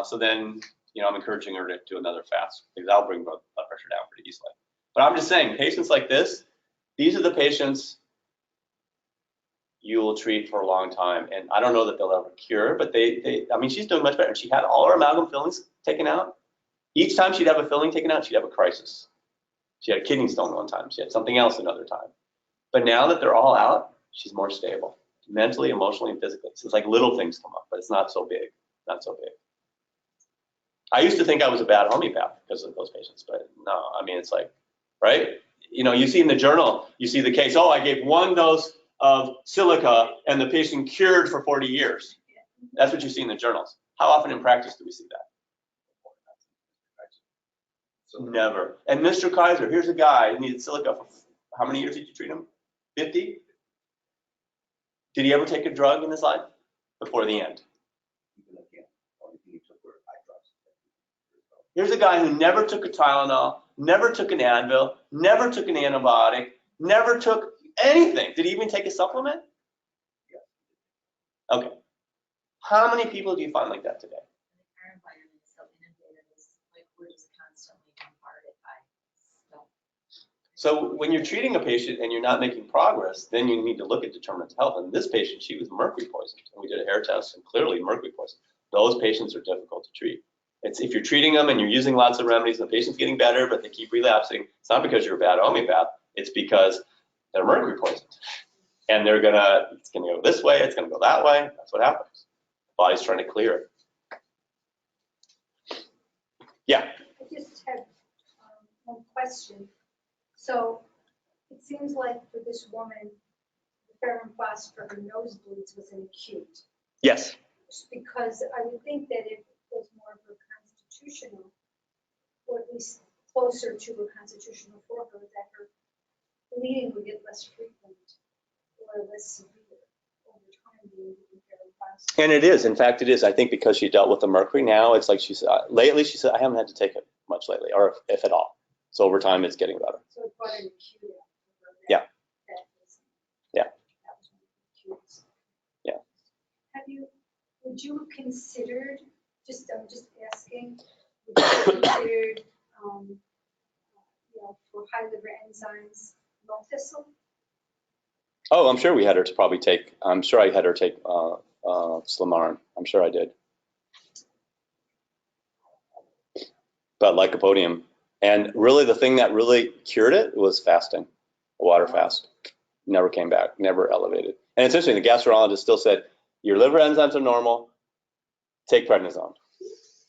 so then, I'm encouraging her to do another fast because that'll bring blood pressure down pretty easily. But I'm just saying, patients like this, these are the patients you will treat for a long time. And I don't know that they'll ever cure, but she's doing much better. She had all her amalgam fillings taken out. Each time she'd have a filling taken out, she'd have a crisis. She had a kidney stone one time. She had something else another time. But now that they're all out, she's more stable, mentally, emotionally, and physically. So it's like little things come up, but it's not so big, not so big. I used to think I was a bad homeopath because of those patients, but no, it's like, right? You see in the journal, you see the case, I gave 1 dose of silica and the patient cured for 40 years. That's what you see in the journals. How often in practice do we see that? Never. And Mr. Kaiser, here's a guy who needed silica for how many years did you treat him? 50? Did he ever take a drug in his life? Before the end. Here's a guy who never took a Tylenol, never took an Advil, never took an antibiotic, never took anything. Did he even take a supplement? Okay. How many people do you find like that today? Our environment is so inundated, it's like we're just constantly bombarded by stuff. So when you're treating a patient and you're not making progress, then you need to look at determinants of health. And this patient, she was mercury poisoned. And we did a hair test and clearly mercury poisoned. Those patients are difficult to treat. It's if you're treating them and you're using lots of remedies, the patient's getting better, but they keep relapsing. It's not because you're a bad homeopath. It's because they're mercury poisoned. And it's gonna go this way, it's gonna go that way. That's what happens. The body's trying to clear it. Yeah. I just have one question. So it seems like for this woman, the ferrum phos for her nosebleeds was an acute. Yes. Because I would think that if it was more of a constitutional, or at least closer to a constitutional for her, that her bleeding would get less frequent or less severe over time being ferrum phos. And it is. In fact, it is. I think because she dealt with the mercury now, it's like lately she said, I haven't had to take it much lately, or if at all. So over time, it's getting better. So it brought an acute. Yeah. Yeah. That was one of the acutes. Yeah. Would you have considered, I'm just asking, would you have considered, for high liver enzymes, Maltesel? Oh, I'm sure we had her to probably take, I'm sure I had her take Slimarin. I'm sure I did. But lycopodium. And really the thing that really cured it was fasting, a water fast. Never came back, never elevated. And it's interesting, the gastroenterologist still said, your liver enzymes are normal, take prednisone.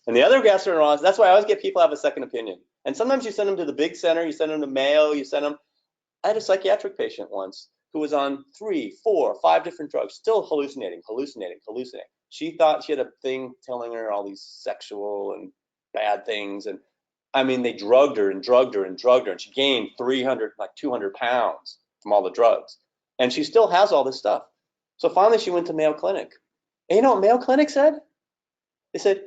And the other gastroenterologist, that's why I always get people have a second opinion. And sometimes you send them to the big center, you send them to Mayo, I had a psychiatric patient once who was on 3, 4, 5 different drugs, still hallucinating. She thought she had a thing telling her all these sexual and bad things. And they drugged her, and she gained 200 pounds from all the drugs. And she still has all this stuff. So finally she went to Mayo Clinic. And you know what Mayo Clinic said? They said,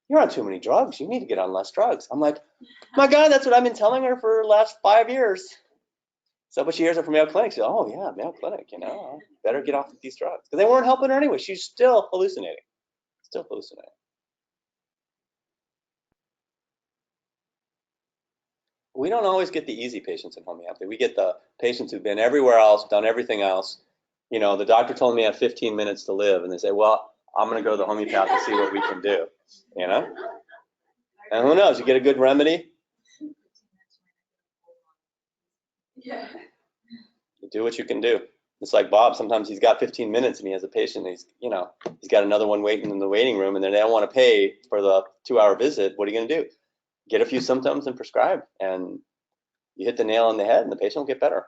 you're on too many drugs. You need to get on less drugs. I'm like, my God, that's what I've been telling her for the last 5 years. So, but she hears it from Mayo Clinic. She said, oh yeah, Mayo Clinic, better get off these drugs. Because they weren't helping her anyway. She's still hallucinating. We don't always get the easy patients in homeopathy. We get the patients who've been everywhere else, done everything else. You know, the doctor told me I have 15 minutes to live, and they say, well, I'm going to go to the homeopath and see what we can do, you know? And who knows, you get a good remedy, Yeah. you do what you can do. It's like Bob, sometimes he's got 15 minutes and he has a patient, and he's, you know, he's got another one waiting in the waiting room, and then they don't want to pay for the 2-hour visit. What are you going to do? Get a few symptoms and prescribe, and you hit the nail on the head and the patient will get better.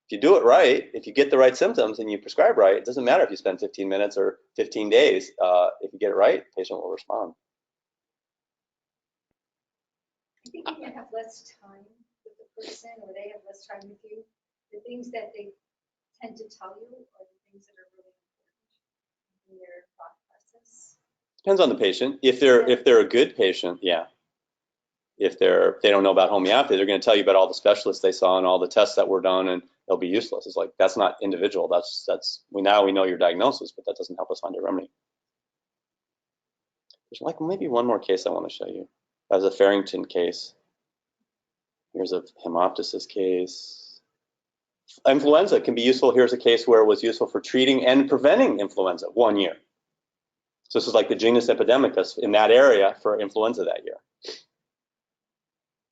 If you do it right, if you get the right symptoms and you prescribe right, it doesn't matter if you spend 15 minutes or 15 days. If you get it right, the patient will respond. I think you can have less time with the person, or they have less time with you. The things that they tend to tell you are the things that are really important in their thought process. Depends on the patient. If they're a good patient, yeah. If they don't know about homeopathy, they're going to tell you about all the specialists they saw and all the tests that were done, and they'll be useless. It's like, that's not individual. We know your diagnosis, but that doesn't help us find a remedy. There's like maybe one more case I want to show you. That was a Farrington case. Here's a hemoptysis case. Influenza can be useful. Here's a case where it was useful for treating and preventing influenza 1 year. So this is like the genus epidemicus in that area for influenza that year.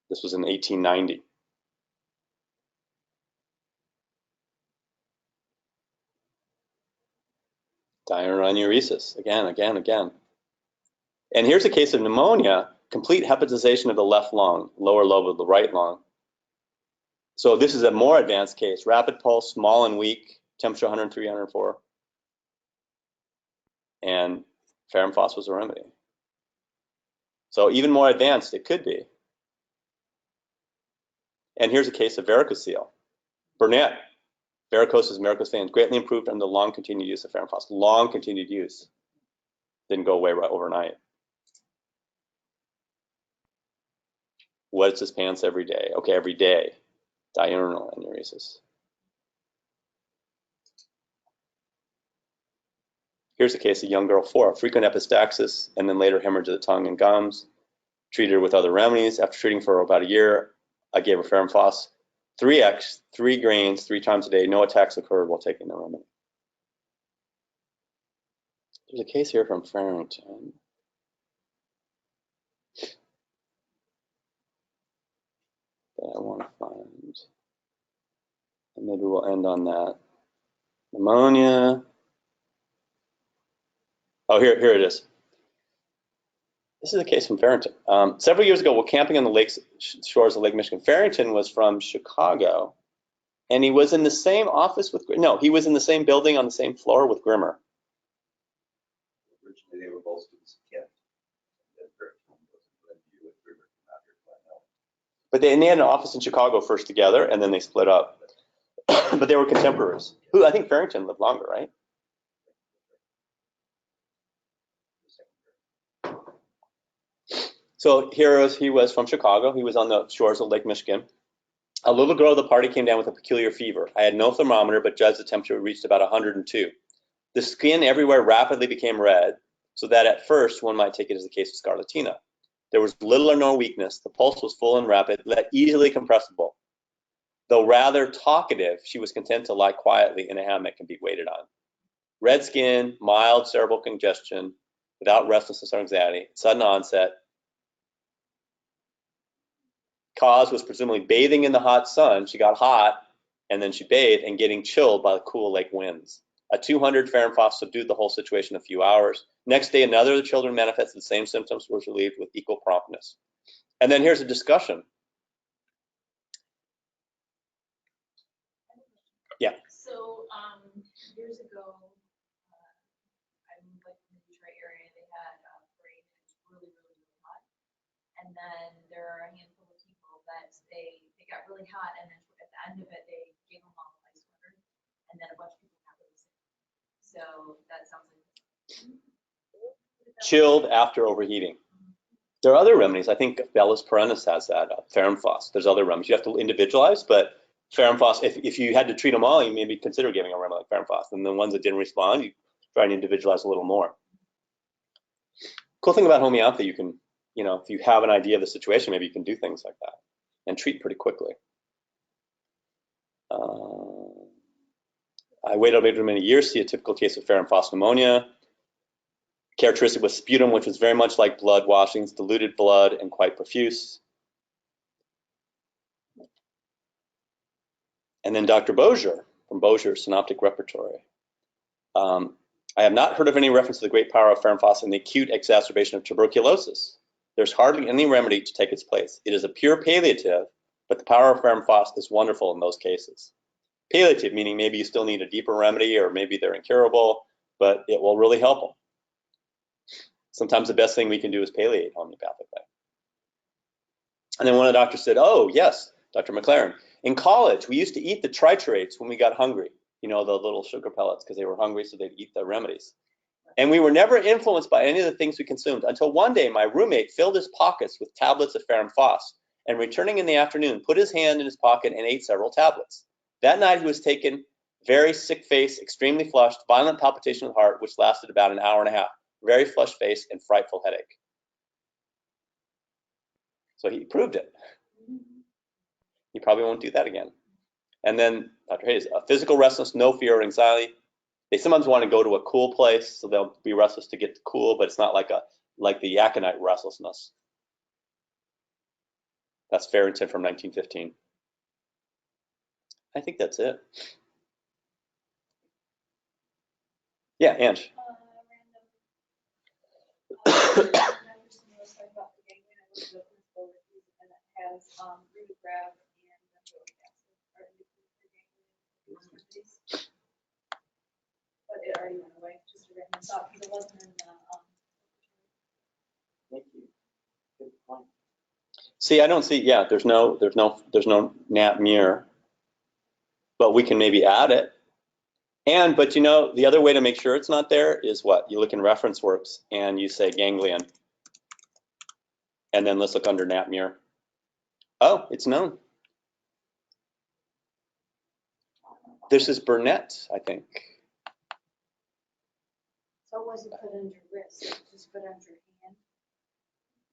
This was in 1890. Diurnal enuresis, again. And here's a case of pneumonia, complete hepatization of the left lung, lower lobe of the right lung. So this is a more advanced case, rapid pulse, small and weak, temperature 103, 104. And ferrum phos was a remedy. So even more advanced it could be. And here's a case of varicocele. Burnett, varicosis, varicose veins, greatly improved under long continued use of ferrum phos. Long continued use. Didn't go away right overnight. Wets his pants every day. Okay, every day. Diurnal enuresis. Here's a case of young girl 4, frequent epistaxis, and then later hemorrhage of the tongue and gums. Treated her with other remedies. After treating for about a year, I gave her ferrum phos, 3x, 3 grains, 3 times a day. No attacks occurred while taking the remedy. There's a case here from Farrington. That I want to find. And maybe we'll end on that. Pneumonia. Oh, here it is. This is a case from Farrington. Several years ago, while camping on the shores of Lake Michigan, Farrington was from Chicago, and he was in the same office with, no, he was in the same building on the same floor with Grimmer. Originally, they were both students of Kent. But they had an office in Chicago first together, and then they split up. But they were contemporaries. Who I think Farrington lived longer, right? So he was from Chicago. He was on the shores of Lake Michigan. A little girl at the party came down with a peculiar fever. I had no thermometer, but judged the temperature reached about 102. The skin everywhere rapidly became red, so that at first one might take it as a case of scarlatina. There was little or no weakness. The pulse was full and rapid, easily compressible. Though rather talkative, she was content to lie quietly in a hammock and be waited on. Red skin, mild cerebral congestion, without restlessness or anxiety, sudden onset. Cause was presumably bathing in the hot sun. She got hot, and then she bathed and getting chilled by the cool lake winds. A 200 ferrum phos subdued the whole situation in a few hours. Next day, another of the children manifested the same symptoms, was relieved with equal promptness. And then here's a discussion. Yeah. So, years ago, I moved like in the Detroit area, they had rain and it's really, really, really hot. And then there are a handful of people that they got really hot, and then at the end of it, they gave them all ice water, and then a bunch of people got really sick. So that sounds like. Chilled after overheating. There are other remedies. I think Bellus perennis has that, ferrum phos. There's other remedies. You have to individualize, but ferrum phos, if you had to treat them all, you maybe consider giving a remedy like ferrum phos. And the ones that didn't respond, you try and individualize a little more. Cool thing about homeopathy, you can, if you have an idea of the situation, maybe you can do things like that. and treat pretty quickly. I waited many years to see a typical case of ferrum phos pneumonia. Characteristic was sputum, which was very much like blood washings, diluted blood, and quite profuse. And then Dr. Bozier, from Bozier's Synoptic Repertory. I have not heard of any reference to the great power of ferrum phos in the acute exacerbation of tuberculosis. There's hardly any remedy to take its place. It is a pure palliative, but the power of ferrum phos is wonderful in those cases. Palliative, meaning maybe you still need a deeper remedy, or maybe they're incurable, but it will really help them. Sometimes the best thing we can do is palliate homeopathically. And then one of the doctors said, oh, yes, Dr. McLaren, in college, we used to eat the triturates when we got hungry, you know, the little sugar pellets, because they were hungry, so they'd eat the remedies. And we were never influenced by any of the things we consumed until one day my roommate filled his pockets with tablets of ferrum phos, and returning in the afternoon, put his hand in his pocket and ate several tablets. That night he was taken, very sick face, extremely flushed, violent palpitation of the heart, which lasted about an hour and a half, very flushed face, and frightful headache. So he proved it. He probably won't do that again. And then Dr. Hayes, physical restlessness, no fear or anxiety. They sometimes want to go to a cool place, so they'll be restless to get cool, but it's not like the aconite restlessness. That's Farrington from 1915. I think that's it. Yeah, Ange. But it already went away, just a random thought, because it wasn't in the, Thank you. Good point. See, I don't see, yeah, there's no nat mir, but we can maybe add it. But you know, the other way to make sure it's not there is what? You look in reference works and you say ganglion. And then let's look under nat mir. Oh, it's known. This is Burnett, I think. So it wasn't put under wrist, it was just put under hand.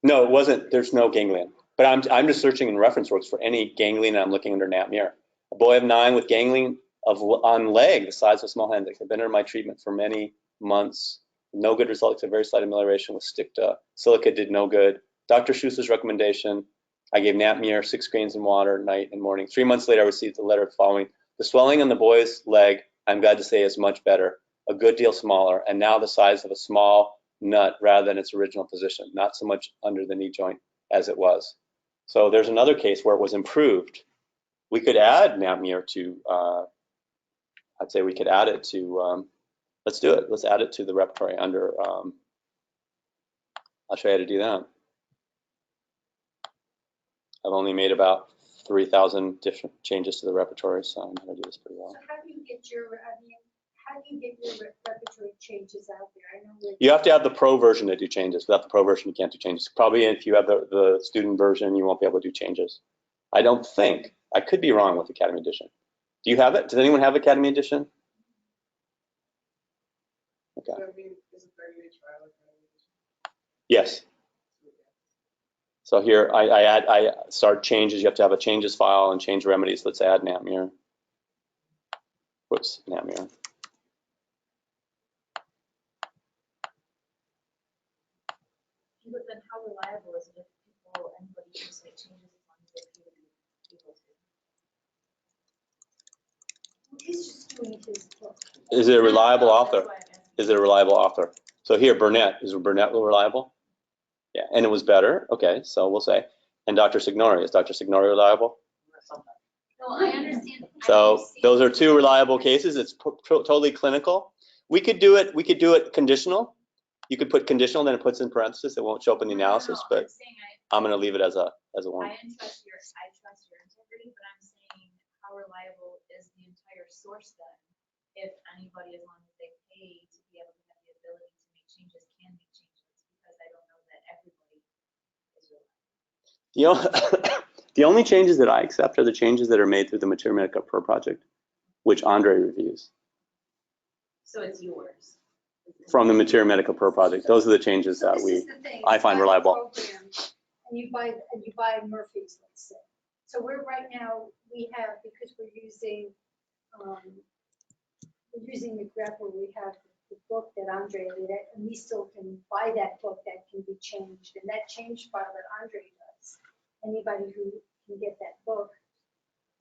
No, it wasn't. There's no ganglion. But I'm just searching in reference works for any ganglion, and I'm looking under nat mir. A boy of 9 with ganglion on leg the size of a small hand. They've been under my treatment for many months. No good results. A very slight amelioration with sticta. Silica did no good. Dr. Schuster's recommendation. I gave nat mir 6 grains in water night and morning. 3 months later, I received the letter following. The swelling on the boy's leg, I'm glad to say, is much better. A good deal smaller, and now the size of a small nut rather than its original position. Not so much under the knee joint as it was. So there's another case where it was improved. We could add nat mir to, I'd say we could add it to, let's do it. Let's add it to the repertory under, I'll show you how to do that. I've only made about 3,000 different changes to the repertory, so I'm gonna do this pretty well. So how do you get your, how do you get your repertory changes out there? I know with. You have to have the pro version to do changes. Without the pro version, you can't do changes. Probably if you have the student version, you won't be able to do changes. I don't think. I could be wrong with Academy Edition. Do you have it? Does anyone have Academy Edition? Okay. So, I mean, is a 30-day trial Academy Edition? Yes. So here I start changes. You have to have a changes file and change remedies. Let's add nat mir. Whoops, nat mir. But then how reliable is it if anybody can make changes as long as they feel able to? He's just doing his book. Is it a reliable That's author? why I'm asking. Is it a reliable author? So here, Burnett. Is Burnett reliable? Yeah, and it was better. Okay, so we'll say. And Dr. Signori. Is Dr. Signori reliable? no, I understand. So those are 2 reliable cases. It's totally clinical. We could do it conditional. You could put conditional, then it puts in parentheses. It won't show up in the analysis, but I'm going to leave it as a one. I trust your integrity, but I'm saying how reliable is the entire source then? If anybody, as long as they pay to be able to have the ability to make changes, can make changes, because I don't know that everybody is reliable. You know, the only changes that I accept are the changes that are made through the Material Medica Pro project, which Andre reviews. So it's yours. From the Material Medica Pro project. Those are the changes So that this is the thing, I find you buy the reliable. program, And you buy Murphy's, let's say. So right now, we have, because we're using the grapple, we have the book that Andre did, and we still can buy that book that can be changed, and that change file that Andre does. Anybody who can get that book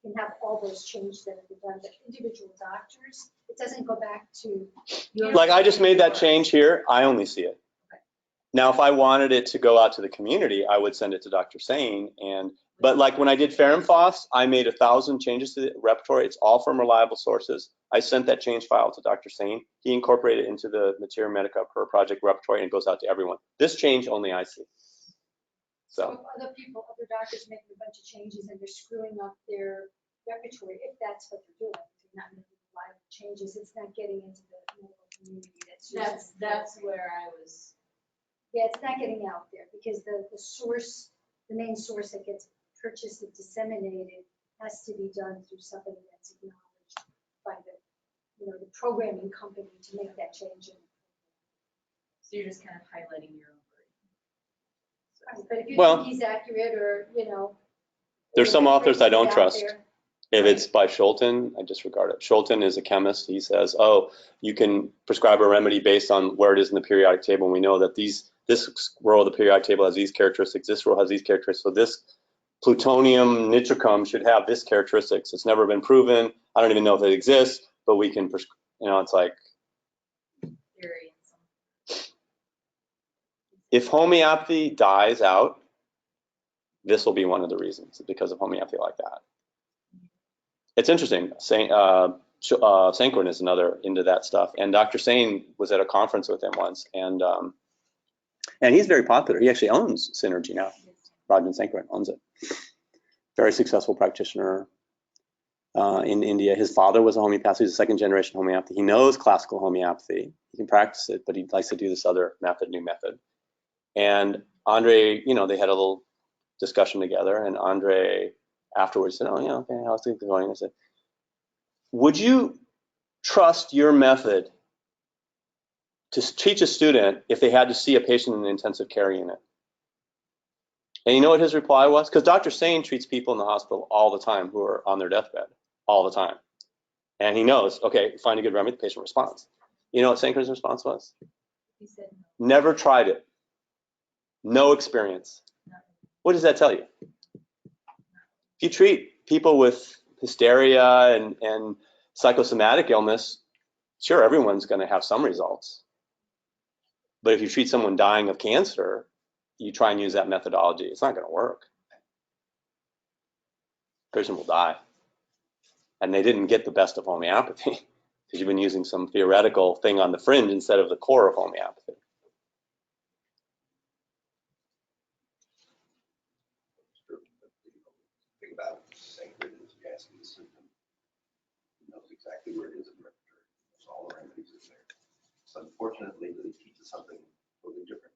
can have all those changes that have been done, but individual doctors, it doesn't go back to. Like I just made that change here, I only see it. Now, if I wanted it to go out to the community, I would send it to Dr. Sane. But like when I did Ferrum Phos, I made 1,000 changes to the repertoire. It's all from reliable sources. I sent that change file to Dr. Sane. He incorporated it into the Materia Medica per project repertoire, and it goes out to everyone. This change only I see. So if other people, other doctors making a bunch of changes and they're screwing up their repertoire, if that's what they're doing, they're not making a lot of changes, it's not getting into the medical community. That's where I was. Yeah, it's not getting out there because the source, the main source that gets purchased and disseminated has to be done through somebody that's acknowledged by the programming company to make that change. So you're just kind of highlighting your own version. But if you Well, think he's accurate or, there's some authors I don't out trust. there. If it's by Schulten, I disregard it. Schulten is a chemist. He says, oh, you can prescribe a remedy based on where it is in the periodic table. And we know that this row of the periodic table has these characteristics, this row has these characteristics. So this plutonium nitricum should have this characteristics. It's never been proven. I don't even know if it exists, but we can, it's like, Theory and some. if homeopathy dies out, this will be one of the reasons, because of homeopathy like that. It's interesting. Sanquin is another into that stuff, and Dr. Sane was at a conference with him once, and he's very popular. He actually owns Synergy now. Rajan Sanquin owns it. Very successful practitioner in India. His father was a homeopath. He's a second generation homeopathy. He knows classical homeopathy. He can practice it, but he likes to do this other method, new method. And Andre, they had a little discussion together, and Andre afterwards said, oh, yeah, okay, how's things going? I said, would you trust your method to teach a student if they had to see a patient in an intensive care unit? And you know what his reply was? Because Dr. Sane treats people in the hospital all the time who are on their deathbed, all the time. And he knows, okay, find a good remedy, the patient responds. You know what Sanquin's response was? He said no. Never tried it. No experience. What does that tell you? If you treat people with hysteria and psychosomatic illness, sure, everyone's going to have some results. But if you treat someone dying of cancer, you try and use that methodology, it's not going to work. The person will die. And they didn't get the best of homeopathy because you've been using some theoretical thing on the fringe instead of the core of homeopathy. Thing about Sanquin is you ask him the symptom, he knows exactly where it is in the repertoire. There's all the remedies in there. So unfortunately, that he teaches something totally different.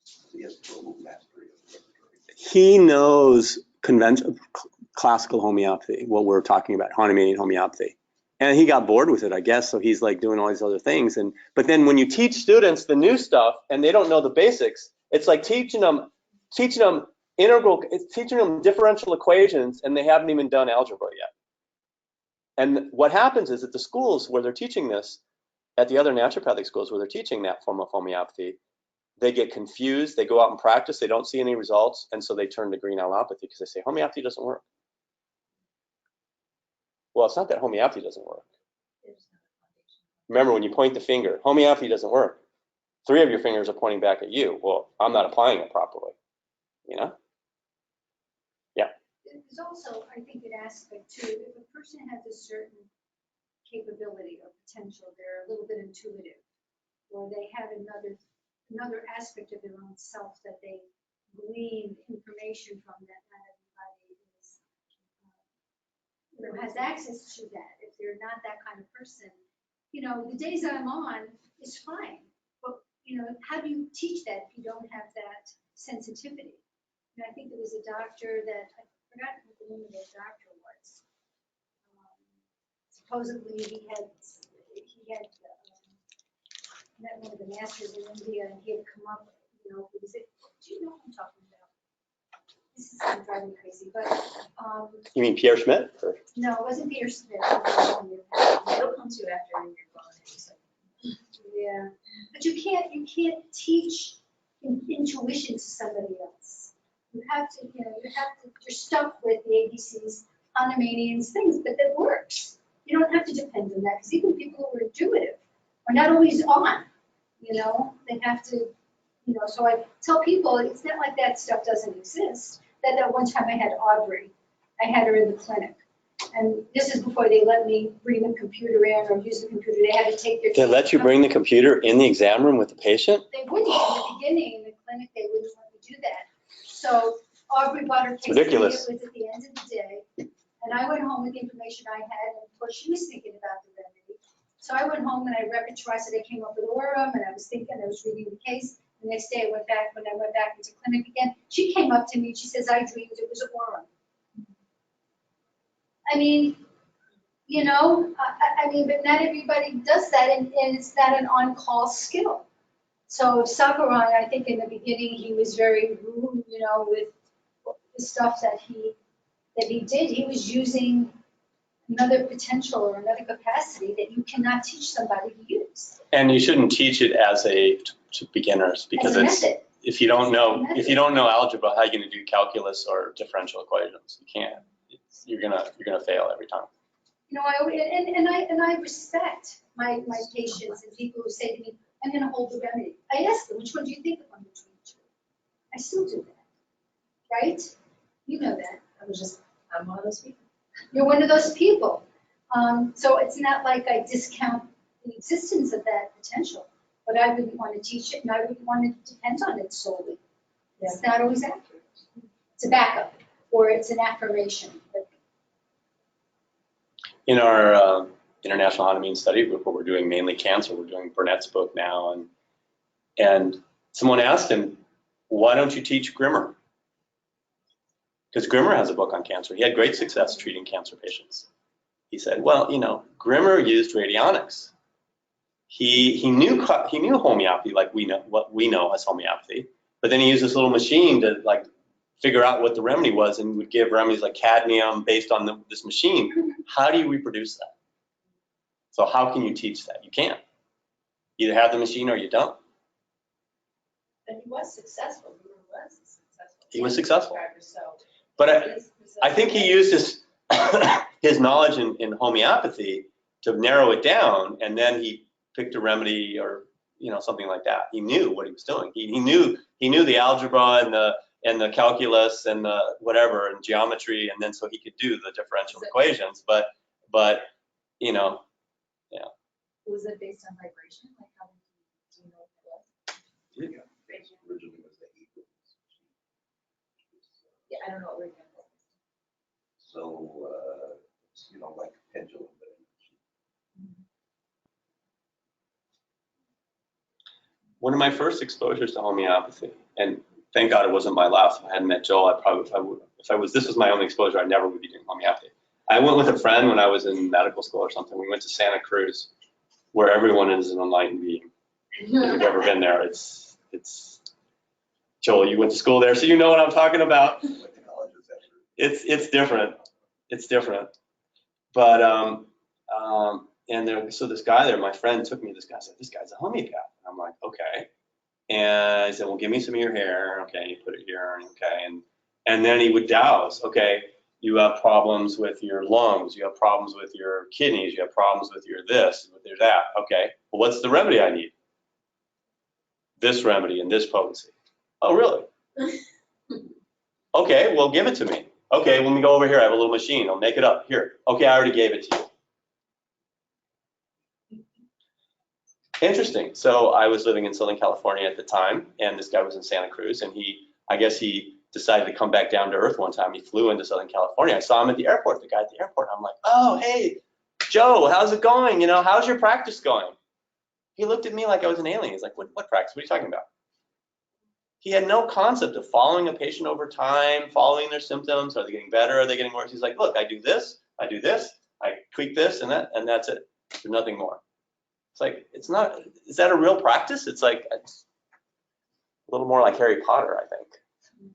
So he has total mastery of the repertoire. He knows classical homeopathy, what we're talking about, Hahnemannian homeopathy. And he got bored with it, I guess, so he's like doing all these other things. But then when you teach students the new stuff and they don't know the basics, it's like teaching them differential equations and they haven't even done algebra yet. And what happens is at the schools where they're teaching this, at the other naturopathic schools where they're teaching that form of homeopathy, they get confused, they go out and practice, they don't see any results, and so they turn to green allopathy because they say homeopathy doesn't work. Well, it's not that homeopathy doesn't work. Remember, when you point the finger, homeopathy doesn't work. 3 of your fingers are pointing back at you. Well, I'm not applying it properly, Yeah. There's also, I think, an aspect too, if a person has a certain capability or potential, they're a little bit intuitive, or they have another aspect of their own self that they glean information from that not everybody is, has access to that. If they're not that kind of person, the days I'm on is fine, but how do you teach that if you don't have that sensitivity? And I think there was a doctor that I forgot what the name of that doctor was. Supposedly he had met one of the masters in India, and he had come up, do you know what I'm talking about? this is gonna drive me crazy, but, You mean Pierre Schmidt? Or- no, it wasn't Peter Smith. It'll come to you after you're gone. It's like, Yeah, but you can't teach intuition to somebody else. You have to, you're stuck with the ABCs, Hahnemannians, things, but that works. You don't have to depend on that, because even people who are intuitive are not always on, they have to, so I tell people, it's not like that stuff doesn't exist. That one time I had Audrey, I had her in the clinic. And this is before they let me bring the computer in or use the computer. They had to take their. They let you bring the computer in the exam room with the patient? They wouldn't, in the beginning, in the clinic, they wouldn't let me do that. So Aubrey bought her case. Ridiculous. It was at the end of the day. And I went home with the information I had, and of course, she was thinking about the remedy. So I went home and I repertorized it. I came up with Orem, and I was thinking, I was reading the case. The next day I went back, when I went back into clinic again, she came up to me and she says, I dreamed it was Orem. I mean, but not everybody does that, and it's not an on-call skill. So Sakurai, I think in the beginning, he was very rude, with the stuff that he did. He was using another potential or another capacity that you cannot teach somebody to use. And you shouldn't teach it to beginners, because As a it's, method. if you don't know algebra, how are you going to do calculus or differential equations? You can't. You're gonna fail every time. I respect my patients and people who say to me, I'm going to hold the remedy. I ask them, which one do you think I'm between the two? I still do that, right? You know that. I'm one of those people. You're one of those people. So it's not like I discount the existence of that potential, but I wouldn't want to teach it, and I wouldn't want to depend on it solely. It's not always accurate. It's a backup, or it's an affirmation. But In our international autoimmune study group, where we're doing mainly cancer, we're doing Burnett's book now, and someone asked him, why don't you teach Grimmer? Because Grimmer has a book on cancer. He had great success treating cancer patients. He said, well, Grimmer used radionics. He knew homeopathy, like what we know as homeopathy, but then he used this little machine to figure out what the remedy was, and would give remedies like cadmium based on this machine. How do you reproduce that? So how can you teach that? You can't. Either have the machine or you don't. And he was successful. He was successful. So But I think he used his knowledge in homeopathy to narrow it down, and then he picked a remedy or something like that. He knew what he was doing. He knew the algebra and the calculus and the whatever and geometry, and then so he could do the differential equations. But yeah. Was it based on vibration? Like how do you know what it was? Originally was the equals. Yeah, I don't know what we're doing. So, like pendulum. One of my first exposures to homeopathy, and thank God it wasn't my last. If I hadn't met Joel, I probably, this was my only exposure, I never would be doing homeopathy. I went with a friend when I was in medical school or something. We went to Santa Cruz, where everyone is an enlightened being. If you've ever been there, it's Joel, you went to school there, so you know what I'm talking about. It's different. It's different. But so this guy there, my friend took me to this guy, said, this guy's a homeopath. And I'm like, okay. And he said, well, give me some of your hair. Okay, you put it here, okay. And then he would douse, okay, you have problems with your lungs, you have problems with your kidneys, you have problems with your this, with your that. Okay, well, what's the remedy I need? This remedy and this potency. Oh, really? Okay, well, give it to me. Okay, let me go over here. I have a little machine. I'll make it up. Here. Okay, I already gave it to you. Interesting. So I was living in Southern California at the time, and this guy was in Santa Cruz, and I guess he decided to come back down to earth one time. He flew into Southern California. I saw him at the airport, the guy at the airport. I'm like, oh, hey, Joe, how's it going? How's your practice going? He looked at me like I was an alien. He's like, what practice? What are you talking about? He had no concept of following a patient over time, following their symptoms. Are they getting better? Are they getting worse? He's like, look, I do this, I tweak this and that, and that's it. There's nothing more. It's like, it's not, is that a real practice? It's like, it's a little more like Harry Potter, I think.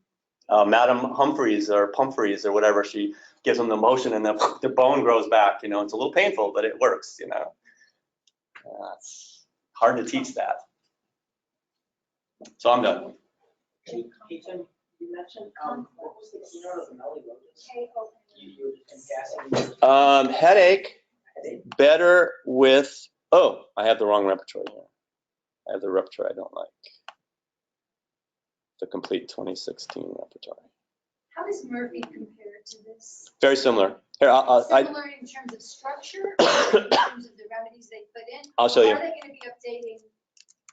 Madam Humphreys or Pumphreys or whatever, she gives them the motion and the bone grows back, you know, it's a little painful, but it works, you know. It's hard to teach that. So I'm done. Hey, Tim, you mentioned, what was the keynote of the Melly Lotus? You were just guessing. Headache, better with, oh, I have the wrong repertoire here. I have the repertoire I don't like. The complete 2016 repertoire. How does Murphy compare to this? Very similar. Here, Similar in terms of structure, or in terms of the remedies they put in? I'll show you. Are they going to be updating,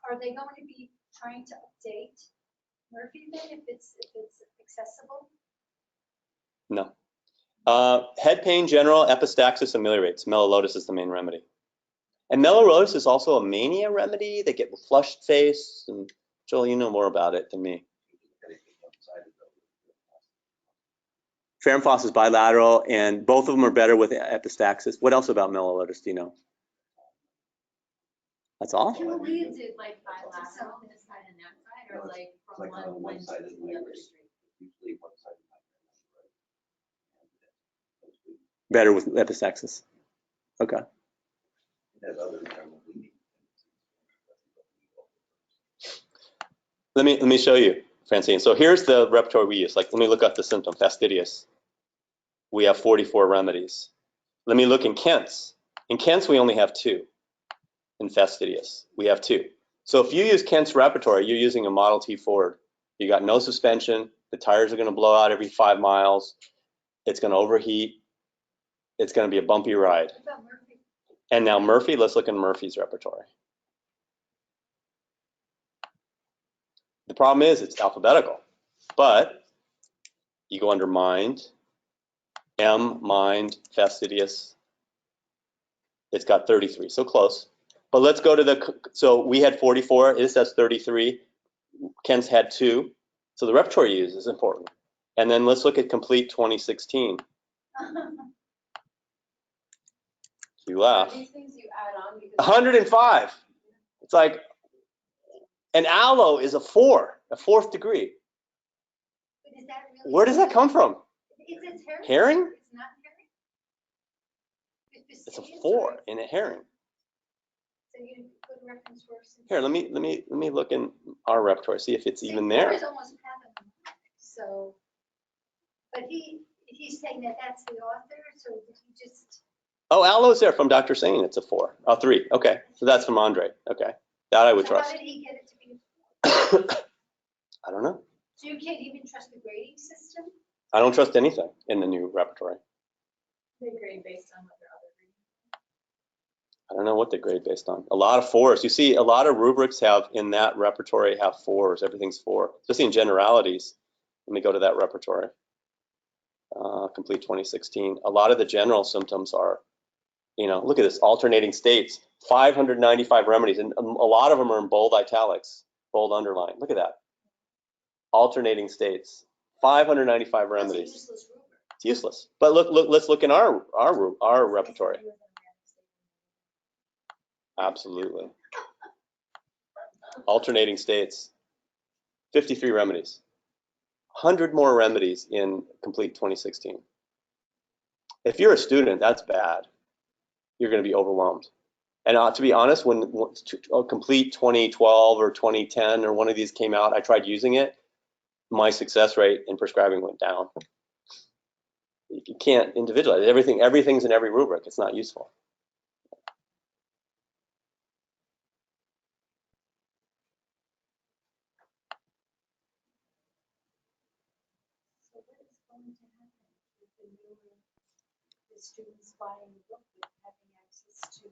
are they going to be trying to update Murphy then if it's accessible? No. Head pain, general, epistaxis ameliorates. Mellolotus is the main remedy. And mellolotus is also a mania remedy. They get flushed face. And Joel, you know more about it than me. Ferrum-Foss is bilateral, and both of them are better with epistaxis. What else about mellolotus do you know? That's all? We did like bilateral on this side and that side, or like from one side to is the other street. Usually one side is Better with epistaxis. Okay. has other kind of bleeding. Let me show you, Francine. So here's the repertoire we use. Like, let me look up the symptom, fastidious. We have 44 remedies. Let me look in Kent's. In Kent's, we only have 2. In fastidious, we have 2. So if you use Kent's repertoire, you're using a Model T Ford. You got no suspension. The tires are going to blow out every 5 miles. It's going to overheat. It's going to be a bumpy ride. What about Murphy? And now Murphy, let's look in Murphy's repertoire. The problem is it's alphabetical, but you go under mind, M, mind, fastidious. It's got 33, so close. But let's go to the, so we had 44, it says 33. Ken's had 2. So the repertoire you use is important. And then let's look at complete 2016. You laugh. These things you add on because 105. It's like, and aloe is a 4, a 4th degree. But is that really? Where does that come from? It's herring. Herring? It's not herring? It's a 4 in a herring. So you good reference for us. Here, let me look in our repertoire, see if it's even there. It's almost pattern. So, but he's saying that that's the author, so did he just? Oh, aloe's there from Dr. Singh. It's a 4. Oh, 3. Okay, so that's from Andre. Okay, that I would So trust. how did he get it to be? I don't know. So you can't even trust the grading system? I don't trust anything in the new repertoire. They grade based on what their other reading. I don't know what they grade based on. A lot of 4s. You see, a lot of rubrics have in that repertoire have 4s. Everything's 4. Just in generalities. Let me go to that repertoire. Complete 2016. A lot of the general symptoms are, you know, look at this, alternating states, 595 remedies, and a lot of them are in bold italics, bold underline. Look at that. Alternating states, 595 remedies. That's a useless rubric. It's useless. But look, let's look in our repertoire. Absolutely. Alternating states, 53 remedies. 100 more remedies in complete 2016. If you're a student, that's bad. You're going to be overwhelmed. And to be honest, when complete 2012 or 2010 or one of these came out, I tried using it. My success rate in prescribing went down. You can't individualize everything. Everything's in every rubric. It's not useful. So what is going to happen with the students buying the book and having access to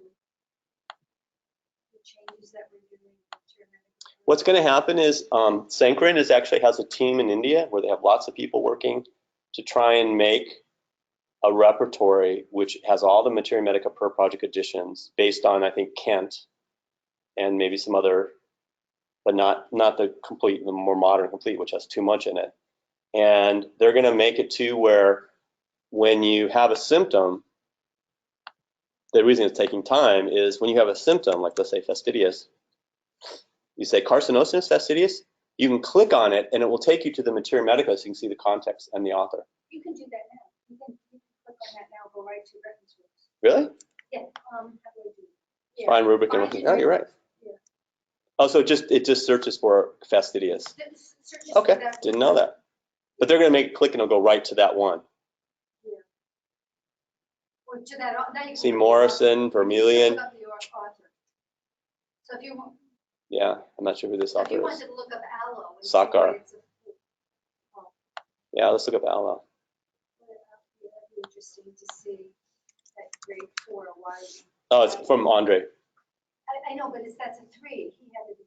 the changes that we're doing? What's going to happen is Sankaran actually has a team in India where they have lots of people working to try and make a repertoire which has all the Materia Medica per project editions based on, I think, Kent and maybe some other, but not the complete, the more modern complete, which has too much in it. And they're going to make it to where when you have a symptom, the reason it's taking time is when you have a symptom, like let's say fastidious, you say carcinosinous fastidious, You can click on it and it will take you to the Materia Medica so you can see the context and the author. You can do that now. You can click on that now, go right to reference books. Really? Yeah, how do I do it? Yeah. Find rubric and Find oh, you're right. Yeah. Oh, so it just searches for fastidious. This searches Okay, for that didn't one. know that. But they're going to make it click and it'll go right to that one. Or to that, now you can See look Morrison, up- Vermilion. look up the author. So if you want, Yeah, I'm not sure who this so if you author is. wanted to look up aloe. and see Sakar. why it's a- Yeah, let's look up Aloe. It'd be interesting to see that grade 4, why. Oh, it's from Andre. I know, but that's a 3. He had to be.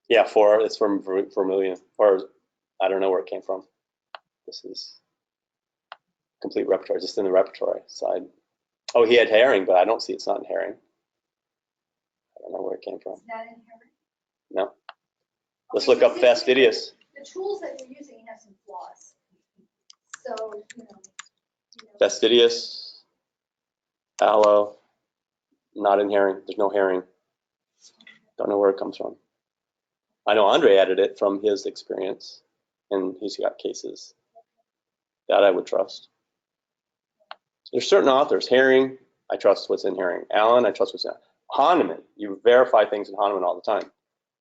Yeah, 4. It's from Vermilion. Or I don't know where it came from. This is complete repertoire, just in the repertoire side. Oh, he had herring, but I don't see it's not in herring. I don't know where it came from. It's not in here. No. Let's Okay, look up see, fastidious. The tools that you're using have some flaws. So, Fastidious, aloe, not in herring. There's no herring. Don't know where it comes from. I know Andre added it from his experience, and he's got cases that I would trust. There's certain authors. Herring, I trust what's in herring. Allen, I trust what's in Hahnemann. You verify things in Hahnemann all the time.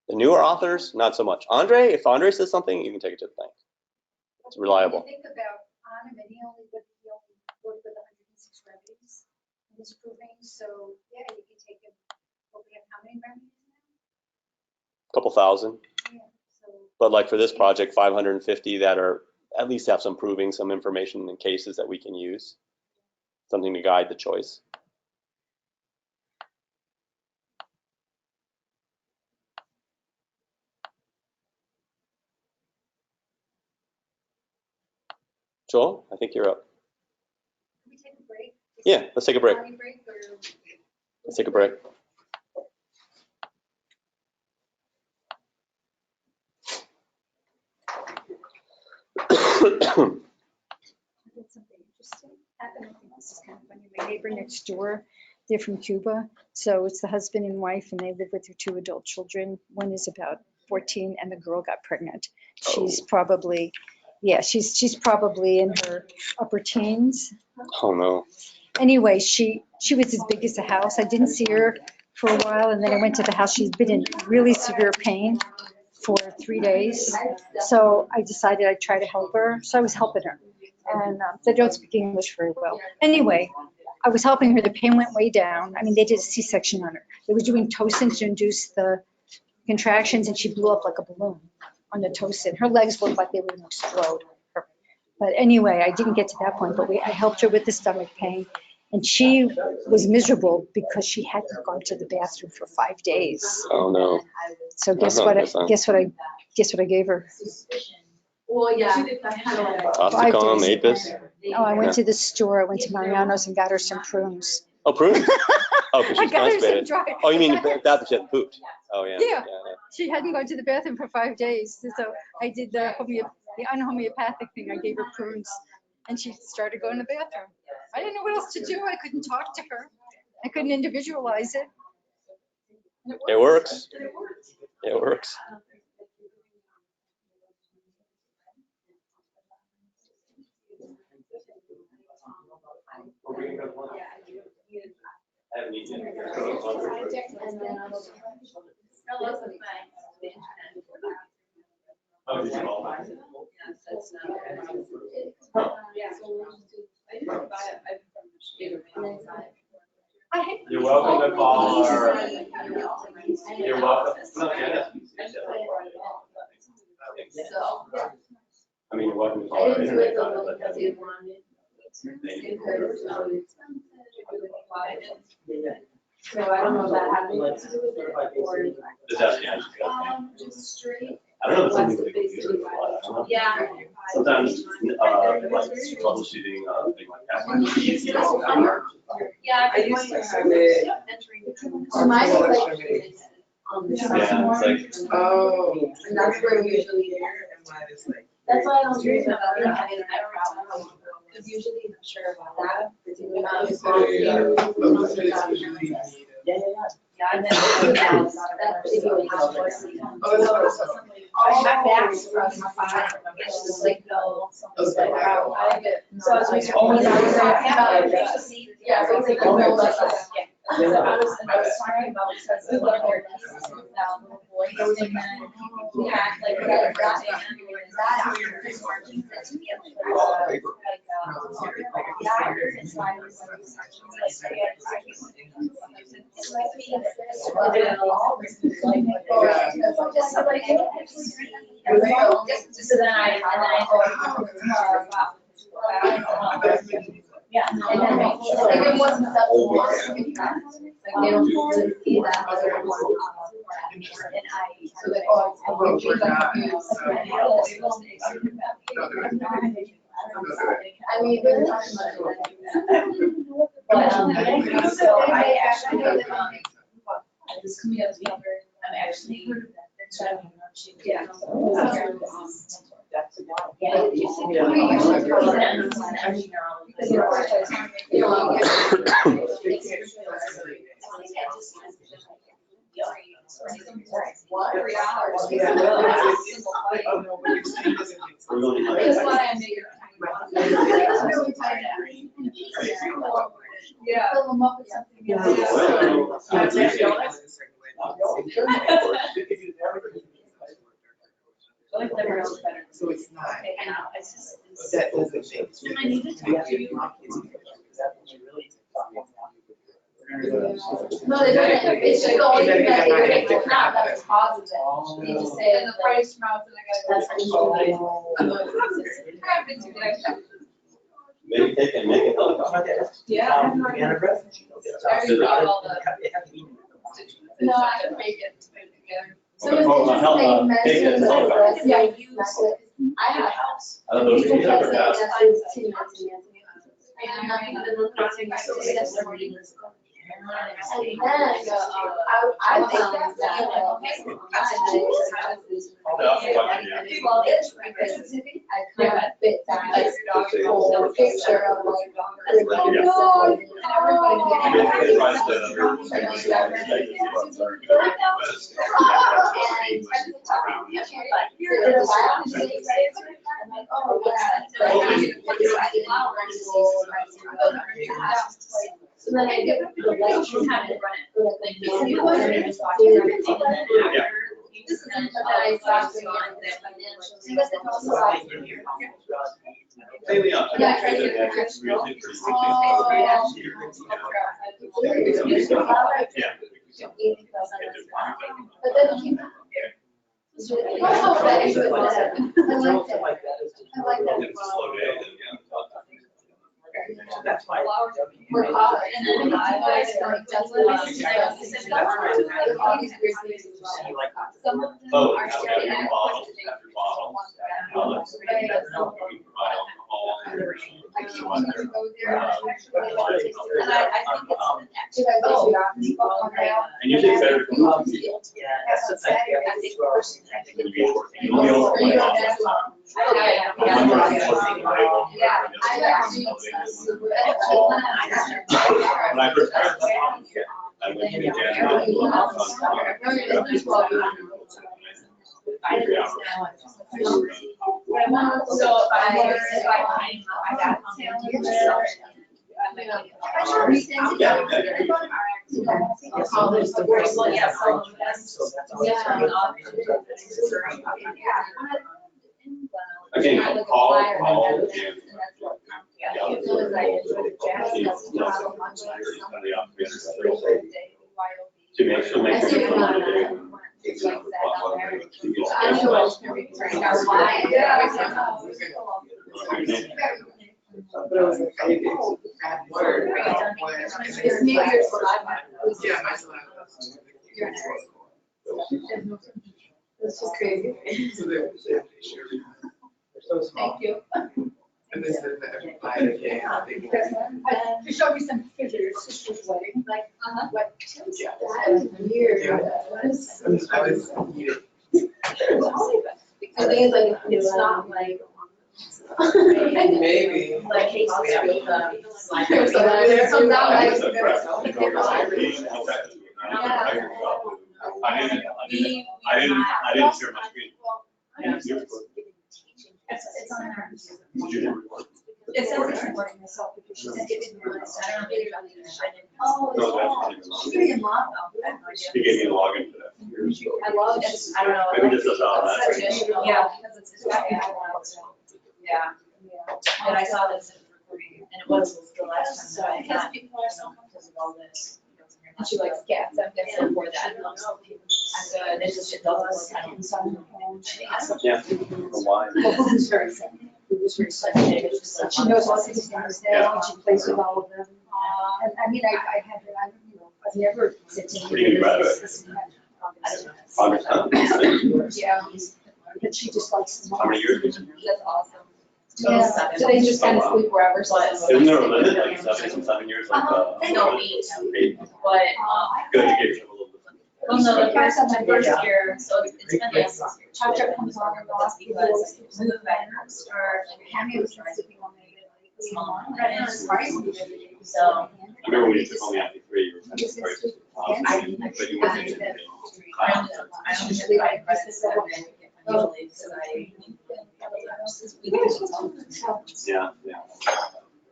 The newer authors, not so much. Andre, if Andre says something, you can take it to the bank. It's reliable. When you think about Hahnemann, he only worked with 106 remedies in his proving. So, yeah, you can take him. Well, we have how many remedies now? Couple thousand. Yeah. So, But like for this project, 550 that are at least have some proving, some information in cases that we can use. Something to guide the choice. Joel, I think you're up. can we take a break? Yeah, let's take a break. Coffee break or? Let's take a break. Did something interesting happen. I think this is kind of funny. My neighbor next door, they're from Cuba. So it's the husband and wife, and they live with their 2 adult children. One is about 14, and the girl got pregnant. She's probably, she's probably in her upper teens. Oh no. Anyway, she was as big as the house. I didn't see her for a while, and then I went to the house. She's been in really severe pain for 3 days. So I decided I'd try to help her. So I was helping her. And they don't speak English very well. Anyway, I was helping her. The pain went way down. I mean, they did a C-section on her. They were doing Tocin to induce the contractions, and she blew up like a balloon on the Tocin. Her legs looked like they were going to explode. But anyway, I didn't get to that point, but I helped her with the stomach pain. And she was miserable because she hadn't gone to the bathroom for 5 days. Oh no. So guess what I gave her? Well, yeah. Oxycom, Apis. Oh, I went to the store. I went to Mariano's and got her some prunes. Oh, prunes. Oh, because I she's got her some constipated. dry. Oh, you mean that she had pooped? Oh yeah. Yeah. She hadn't gone to the bathroom for 5 days. So I did the unhomeopathic thing. I gave her prunes and she started going to the bathroom. I didn't know what else to do. I couldn't talk to her. I couldn't individualize it. It works. It works. You're welcome to call our. You're welcome. No, yeah. I mean, you're welcome to call our internet contact. So I don't know if that had anything to do with it or. Just asking. Just straight. I don't know if it's something we can use it a lot. I don't know. Yeah. Sometimes, like troubleshooting, thing like that. Yeah. I used to have it. So mine is like On the Yeah, it's like, Oh. And that's where we usually Here and mine is like. That's why I don't dream about having that problem. Because usually I'm sure about that. Particularly not as long as you- But it's usually Yeah, and then that's video. Oh, that's what I saw. My back's from my five, it's just like, no. So I was only, I was talking about, yeah, so it's like, oh, no, that's just, yeah. I was talking about, because we love their pieces with that little voice, and then we had like that, his margins that to me, like, doctor, and so I was like, it's like being this, or just somebody, so then I go, yeah, and then like it wasn't that long, like they don't really see that other one. And I, so like, oh, I mean, we're talking about but so I actually this coming up together, I'm actually yeah. Yeah. Yeah. Fill them up with something. So it's not. I know, it's just. That doesn't make. I need to talk to you. No, they don't, it's just the only thing that it's not, that's positive. You just say. And the price from out, and I That's Maybe they can make it helicopter. Yeah. No, I can make it together. So Oh, it's take it. medicine, yeah, you use it. I have a house. I don't know if you can ever pass. And then, I found I kind of fit that whole picture of so then I get the lecture and I run it. And then I start doing the financial. Yeah, try to get the actual. But then he. I like that. That's why. We're hot, and then I like that's what I Some of them Oh, are after sharing. bottle, after bottle. We provide alcohol. I keep wanting to go there. And I think it's And you take better. Yeah, that's the thing. I think first. You'll be able to play off that time. Yeah, I got you. When I first started, I went to So if I got again, call. To make sure, make sure. It's New Year's saliva. Yeah, my saliva. This is crazy. So they share. Thank you. And this is the everybody again. To show me some pictures of your sister's wedding, like, what? That is weird. I was eating. I think it's like, it's not like. Maybe. Like, hey, It comes out like. I didn't share my screen. It's on there. Did you do it? It says it's recording myself because she said it didn't realize. I don't know, maybe about the internet. Oh, No, it's that's- she's gonna get logged out. I have no idea. He gave me the login for that. I love it. I don't know. Maybe just allow that. Yeah, because it's got me. Yeah. And I saw this recording, and it was the last time that I had, because of all this. And she likes cats, I'm guessing for that. I'm good, it's just, it doesn't work. I don't know. Yeah. Why? Well, who's very sad. Who's very sad. She knows all these things now, and she plays with all of them. And I mean, I had her, I've never said to What do you graduate? August, Yeah, but she just likes them all. How many years was it? That's awesome. Yeah. So they just kind of sleep wherever, so. Isn't there a limit, like 7 years, like, No, 8. 8? But, Good, you gave yourself a little bit. well, no, the first my first year, so it's been like, Chocolate comes on and off, because some of the vendors are like, Hammy was sleeping on the small. right now, it's crazy. So, I remember when you took only after 3, you were kind of surprised. But you weren't into it. I don't usually like presents that way, usually, so I. Yeah, yeah.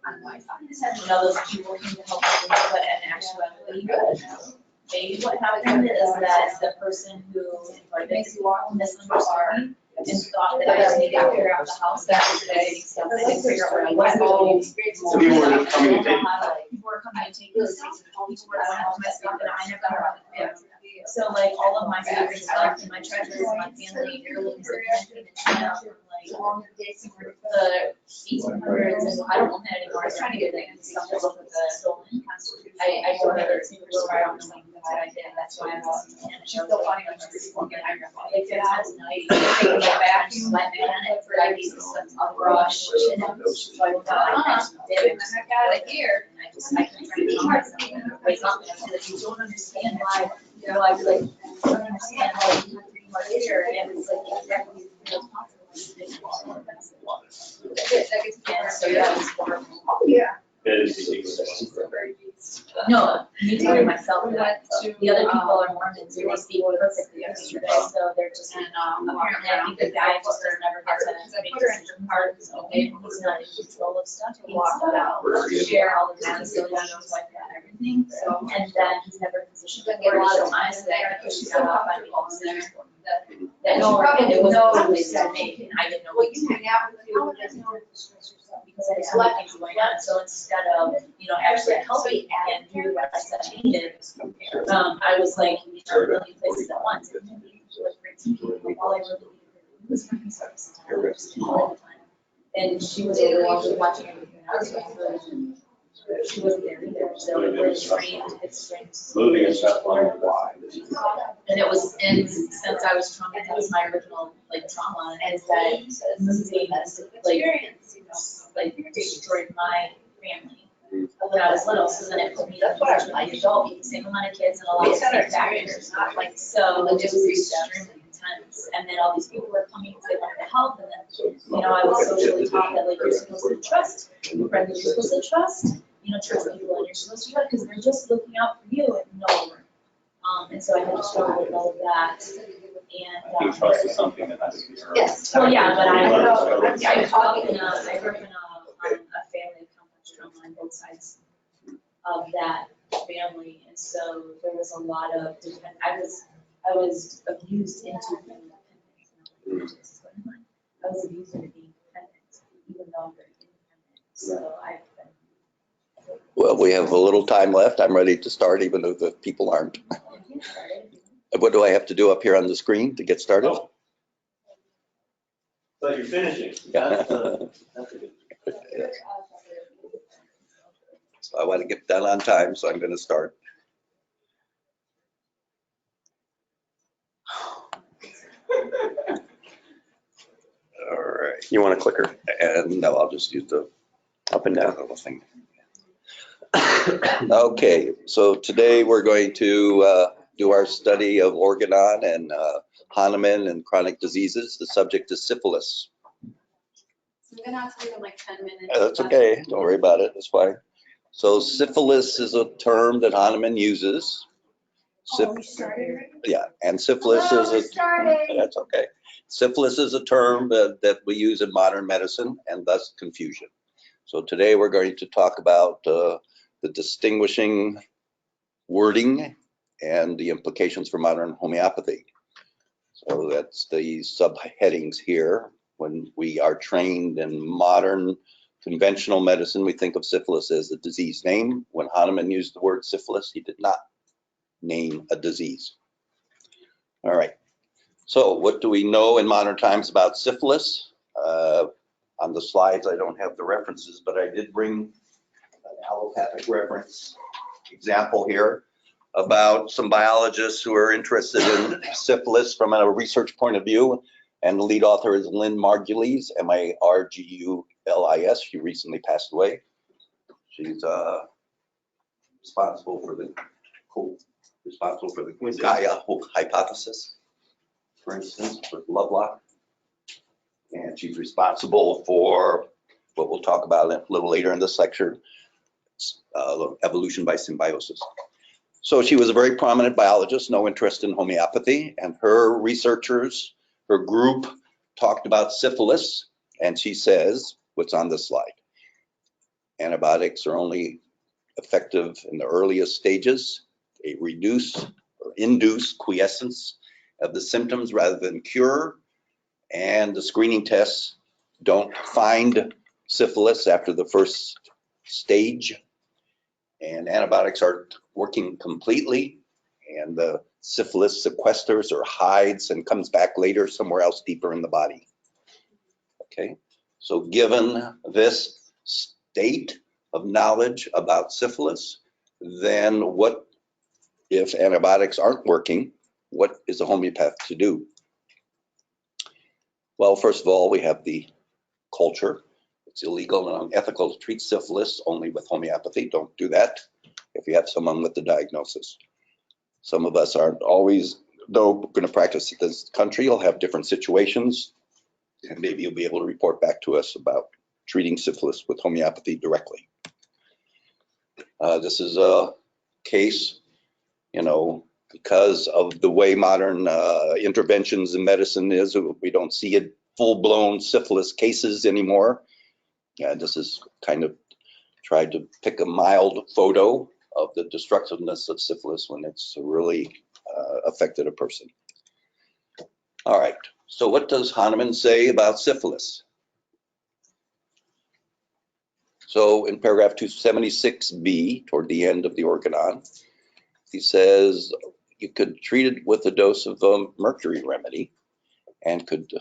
On Wi-Fi. You know, those people working to help them, but in actuality, maybe what happened is that the person who invited misunderstood me and thought that I just needed to figure out the house that day, so I didn't figure out where I was. So people were coming to take. People were coming to take those things, and people were going to my stuff, and I never got it. So like all of my favorite stuff and my treasures and my family heirlooms that came in and like the 1800s, and I don't own that anymore. I was trying to get like stuff that was stolen. I don't know there's people who I don't know what I did. That's why I was in Canada. She's still finding on the school. I like that times night. I go back and sweat man it for like these a brush. And so I went down and did it. I got it here. And I can't find it. Wake up and I was like, you don't understand why. You know, I was like, I don't understand why you have 3 more here. And it's like exactly what's possible. And so that was horrible. Yeah. That is No, me telling myself that the other people are Mormons and they speak perfectly yesterday, so they're just, apparently I think the guy just never gets it. Make certain parts, okay, he's not in control of stuff, he wants to share all the things, so he knows like that and everything, so, and then he's never positioned to get a lot of honestly, I think she got off on homes there. That no, it was always to me, and I didn't know Well, what you hang out with them, how does no stress yourself? because I had so many things going on, so instead of, actually helping and doing what I said I needed, I was like, really places at once. And all I really needed was my service all the time. And she was able to watch watching everything else, so she wasn't there either, so it was trained, it's trained. moving and stuff, like, why? And it was, and since I was traumatized, that was my original, like, trauma, is that moving, like, destroyed my family when I was little, so then it put me in a position like adult, with the same amount of kids and a lot of other factors, like, so it was extremely intense. And then all these people were coming because they wanted to help, and then, I was socially taught that, like, you're supposed to trust, friends, you're supposed to trust, trust people, and you're supposed to trust, because they're just looking out for you, and no, they weren't. And so I had to struggle with all of that, You and, trust is something that has to be. yes, well, yeah, but I grew up in a family of complex trauma on both sides of that family, and so there was a lot of, I was abused into being independent. I was abused into being independent, even though I'm very independent, so I've been. Well, we have a little time left. I'm ready to start, even though the people aren't. What do I have to do up here on the screen to get started? Oh. But you're finishing. That's a good. So I want to get done on time, so I'm going to start. All right. You want a clicker? And no, I'll just use the Up and down. little thing. Okay, so today we're going to do our study of Organon and Hahnemann and chronic diseases. The subject is syphilis. So I'm gonna have to leave in like 10 minutes. That's okay, don't worry about it, it's fine. So syphilis is a term that Hahnemann uses. Oh, we started already? Yeah, and syphilis is Hello, a, we started. that's okay. Syphilis is a term that we use in modern medicine and thus confusion. So today we're going to talk about the distinguishing wording and the implications for modern homeopathy. So that's the subheadings here. When we are trained in modern conventional medicine, we think of syphilis as a disease name. When Hahnemann used the word syphilis, he did not name a disease. All right. So what do we know in modern times about syphilis? On the slides, I don't have the references, but I did bring an allopathic reference example here about some biologists who are interested in syphilis from a research point of view. And the lead author is Lynn Margulies, Margulis. She recently passed away. She's responsible for the Gaia hypothesis, for instance, with Lovelock. And she's responsible for what we'll talk about a little later in this lecture, evolution by symbiosis. So she was a very prominent biologist, no interest in homeopathy, and her researchers, her group talked about syphilis, and she says, what's on this slide, antibiotics are only effective in the earliest stages. They reduce or induce quiescence of the symptoms rather than cure, and the screening tests don't find syphilis after the first stage, and antibiotics aren't working completely, and the syphilis sequesters or hides and comes back later somewhere else deeper in the body. Okay, so given this state of knowledge about syphilis, then what if antibiotics aren't working? What is a homeopath to do? Well, first of all, we have the culture. It's illegal and unethical to treat syphilis only with homeopathy. Don't do that if you have someone with the diagnosis. Some of us aren't always, though, going to practice in this country. You'll have different situations, and maybe you'll be able to report back to us about treating syphilis with homeopathy directly. This is a case, because of the way modern interventions in medicine is, we don't see it full-blown syphilis cases anymore. This is kind of tried to pick a mild photo of the destructiveness of syphilis when it's really affected a person. All right, so what does Hahnemann say about syphilis? So in paragraph 276b, toward the end of the organon, he says you could treat it with a dose of a mercury remedy and could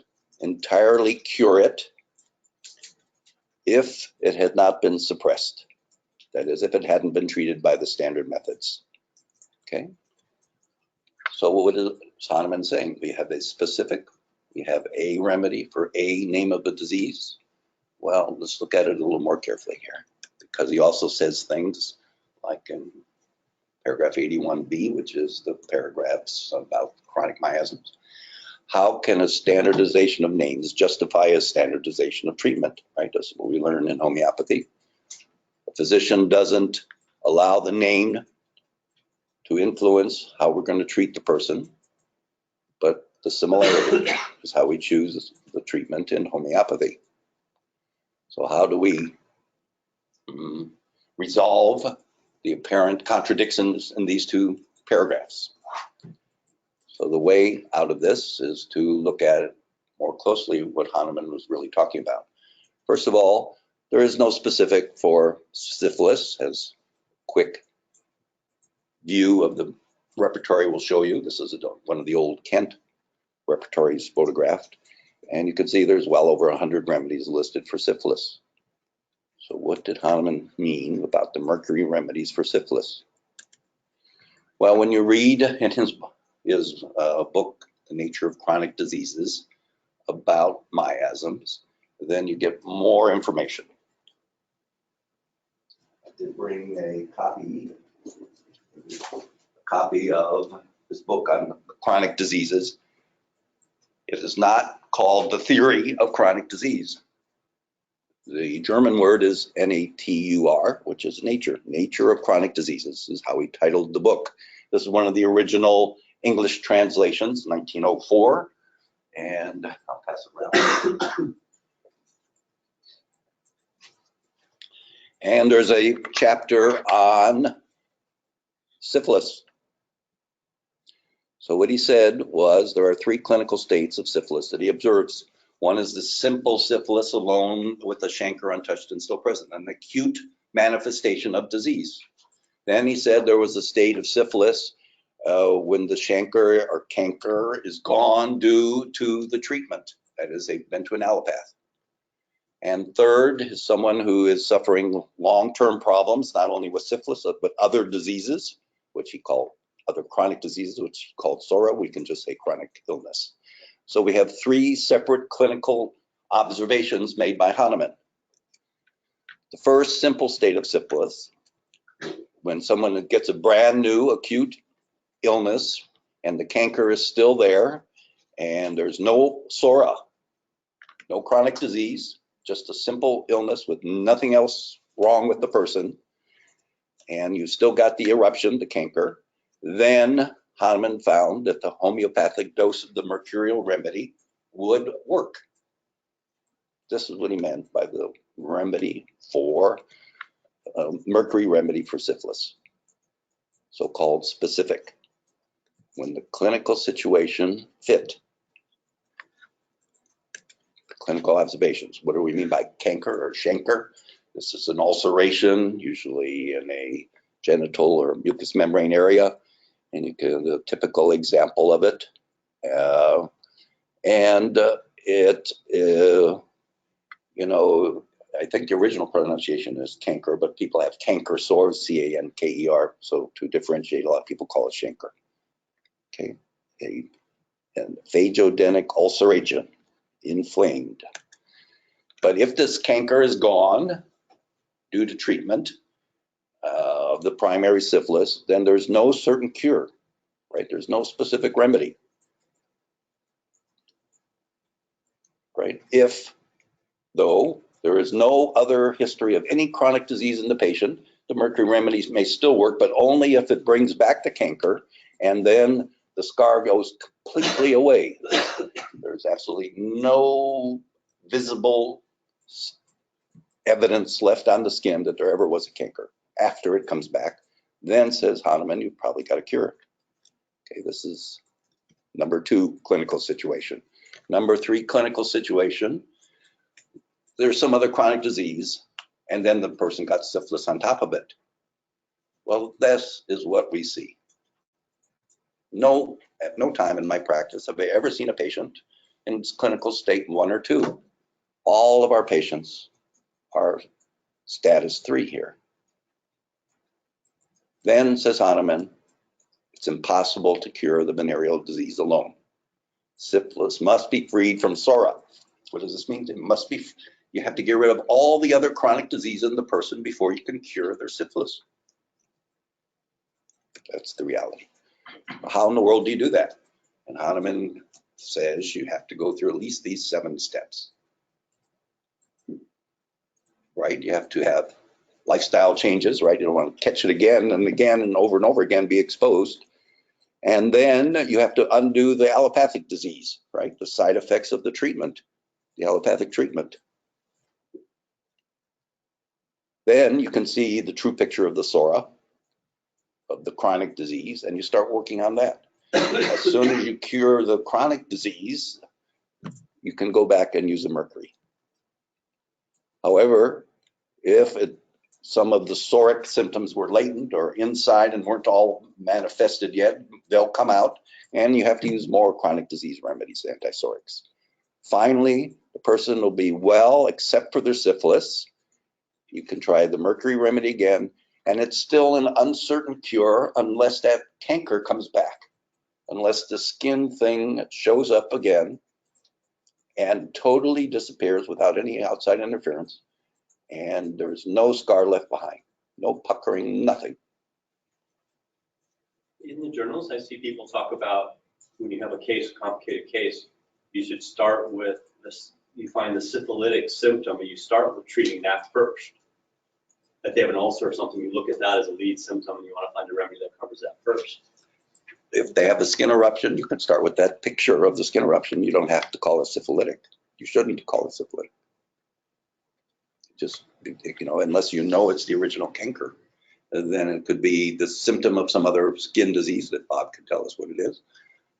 entirely cure it if it had not been suppressed. That is, if it hadn't been treated by the standard methods. Okay. So what is Hahnemann saying? We have a specific, we have a remedy for a name of the disease. Well, let's look at it a little more carefully here, because he also says things like in paragraph 81b, which is the paragraphs about chronic miasms. How can a standardization of names justify a standardization of treatment, right? That's what we learn in homeopathy. A physician doesn't allow the name to influence how we're going to treat the person, but the similarity is how we choose the treatment in homeopathy. So how do we resolve the apparent contradictions in these two paragraphs? So the way out of this is to look at it more closely, what Hahnemann was really talking about. First of all, there is no specific for syphilis, as quick view of the repertory will show you. This is one of the old Kent repertories photographed, and you can see there's well over 100 remedies listed for syphilis. So what did Hahnemann mean about the mercury remedies for syphilis? Well, when you read in his book, The Nature of Chronic Diseases, about miasms, then you get more information. I did bring a copy of this book on chronic diseases. It is not called The Theory of Chronic Disease. The German word is natur, which is nature. Nature of Chronic Diseases is how he titled the book. This is one of the original English translations, 1904. And I'll pass it around. And there's a chapter on syphilis. So what he said was there are 3 clinical states of syphilis that he observes. One is the simple syphilis alone with the chancre untouched and still present, an acute manifestation of disease. Then he said there was a state of syphilis when the chancre or canker is gone due to the treatment. That is, they've been to an allopath. And third is someone who is suffering long-term problems, not only with syphilis, but other diseases, which he called other chronic diseases, which he called SORA. We can just say chronic illness. So we have 3 separate clinical observations made by Hahnemann. The first simple state of syphilis, when someone gets a brand new acute illness and the canker is still there and there's no SORA, no chronic disease, just a simple illness with nothing else wrong with the person, and you still got the eruption, the canker, then Hahnemann found that the homeopathic dose of the mercurial remedy would work. This is what he meant by the remedy for, mercury remedy for syphilis, so-called specific, when the clinical situation fit. Clinical observations. What do we mean by canker or chancre? This is an ulceration, usually in a genital or mucous membrane area, and you get a typical example of it. You know, I think the original pronunciation is canker, but people have canker sores, C-A-N-K-E-R. So to differentiate, a lot of people call it chancre. Okay, and phagogenic ulceration, inflamed. But if this canker is gone due to treatment of the primary syphilis, then there's no certain cure, right? There's no specific remedy, right? If, though, there is no other history of any chronic disease in the patient, the mercury remedies may still work, but only if it brings back the canker and then the scar goes completely away. There's absolutely no visible evidence left on the skin that there ever was a canker. After it comes back, then says Hahnemann, you've probably got a cure. Okay, this is number 2 clinical situation. Number 3 clinical situation, there's some other chronic disease, and then the person got syphilis on top of it. Well, this is what we see. At no time in my practice have I ever seen a patient in clinical state 1 or 2. All of our patients are status 3 here. Then, says Hahnemann, it's impossible to cure the venereal disease alone. Syphilis must be freed from SORA. What does this mean? It must be, you have to get rid of all the other chronic disease in the person before you can cure their syphilis. That's the reality. How in the world do you do that? And Hahnemann says you have to go through at least these 7 steps. Right? You have to have lifestyle changes, right? You don't want to catch it again and over again, be exposed. And then you have to undo the allopathic disease, right? The side effects of the treatment, the allopathic treatment. Then you can see the true picture of the SORA, of the chronic disease, and you start working on that. As soon as you cure the chronic disease, you can go back and use the mercury. However, if some of the soric symptoms were latent or inside and weren't all manifested yet, they'll come out, and you have to use more chronic disease remedies, antisorics. Finally, the person will be well except for their syphilis. You can try the mercury remedy again, and it's still an uncertain cure unless that canker comes back, unless the skin thing shows up again and totally disappears without any outside interference, and there's no scar left behind, no puckering, nothing. In the journals, I see people talk about when you have a case, a complicated case, you should start with this, you find the syphilitic symptom, and you start with treating that first. If they have an ulcer or something, you look at that as a lead symptom, and you want to find a remedy that covers that first. If they have a skin eruption, you can start with that picture of the skin eruption. You don't have to call it syphilitic. You shouldn't call it syphilitic. Just, unless you know it's the original canker, then it could be the symptom of some other skin disease that Bob can tell us what it is.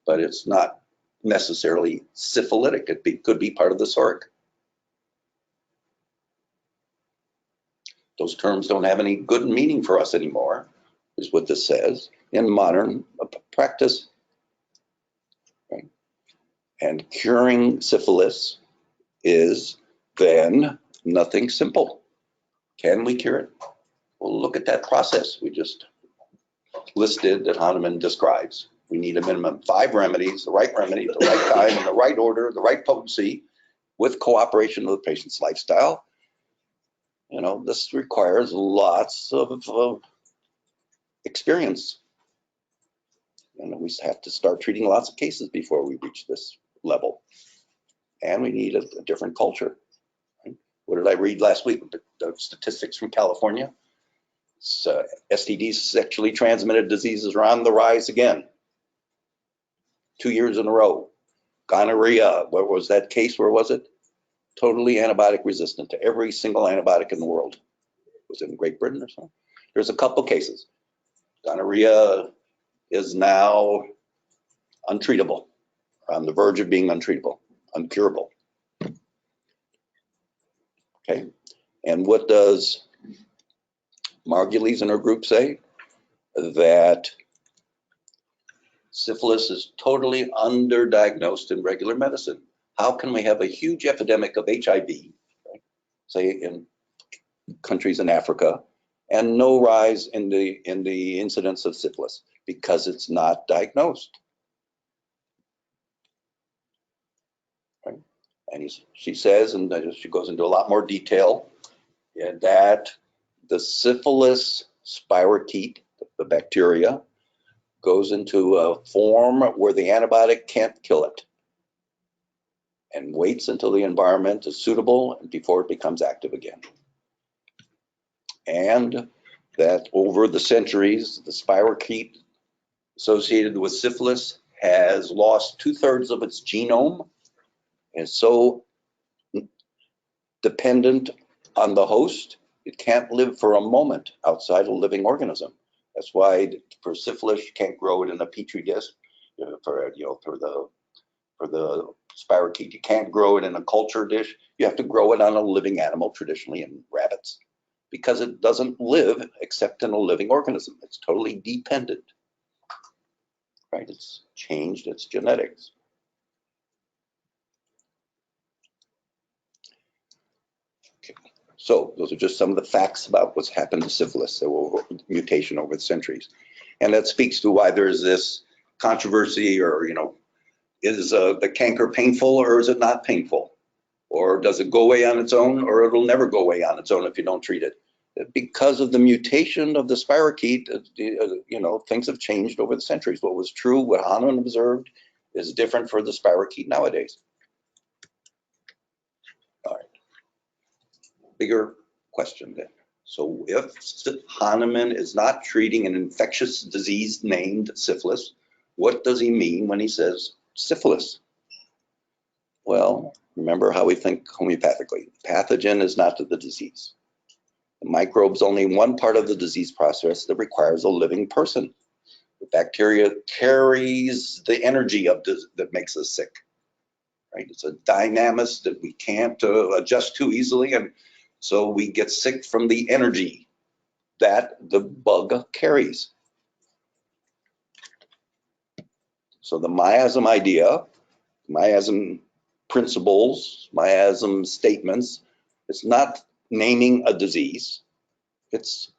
But it's not necessarily syphilitic. It could be part of the psoric. Those terms don't have any good meaning for us anymore, is what this says in modern practice. Right? And curing syphilis is then nothing simple. Can we cure it? Well, look at that process we just listed that Hahnemann describes. We need a minimum of 5 remedies, the right remedy at the right time, in the right order, the right potency, with cooperation of the patient's lifestyle. This requires lots of experience. We have to start treating lots of cases before we reach this level. And we need a different culture. Right? What did I read last week? The statistics from California. STDs, sexually transmitted diseases, are on the rise again. 2 years in a row. Gonorrhea, what was that case? Where was it? Totally antibiotic resistant to every single antibiotic in the world. Was it in Great Britain or something? There's a couple cases. Gonorrhea is now untreatable, on the verge of being untreatable, uncurable. Okay, and what does Margulies and her group say? That syphilis is totally underdiagnosed in regular medicine. How can we have a huge epidemic of HIV, right, say in countries in Africa, and no rise in the incidence of syphilis? Because it's not diagnosed. Right? And she says, and she goes into a lot more detail, that the syphilis spirochete, the bacteria, goes into a form where the antibiotic can't kill it, and waits until the environment is suitable and before it becomes active again. And that over the centuries, the spirochete associated with syphilis has lost 2/3 of its genome, and so dependent on the host, it can't live for a moment outside a living organism. That's why for syphilis, you can't grow it in a petri dish. For the spirochete, you can't grow it in a culture dish. You have to grow it on a living animal, traditionally in rabbits, because it doesn't live except in a living organism. It's totally dependent. Right? It's changed its genetics. Okay. So those are just some of the facts about what's happened to syphilis, the mutation over the centuries. And that speaks to why there's this controversy, or, is the canker painful or is it not painful? Or does it go away on its own, or it'll never go away on its own if you don't treat it? Because of the mutation of the spirochete, things have changed over the centuries. What was true, what Hahnemann observed, is different for the spirochete nowadays. All right. Bigger question then. So if Hahnemann is not treating an infectious disease named syphilis, what does he mean when he says syphilis? Well, remember how we think homeopathically. Pathogen is not the disease. The microbe's only one part of the disease process that requires a living person. The bacteria carries the energy that makes us sick. Right? It's a dynamis that we can't adjust to easily, and so we get sick from the energy that the bug carries. So the miasm idea, miasm principles, miasm statements, it's not naming a disease. It's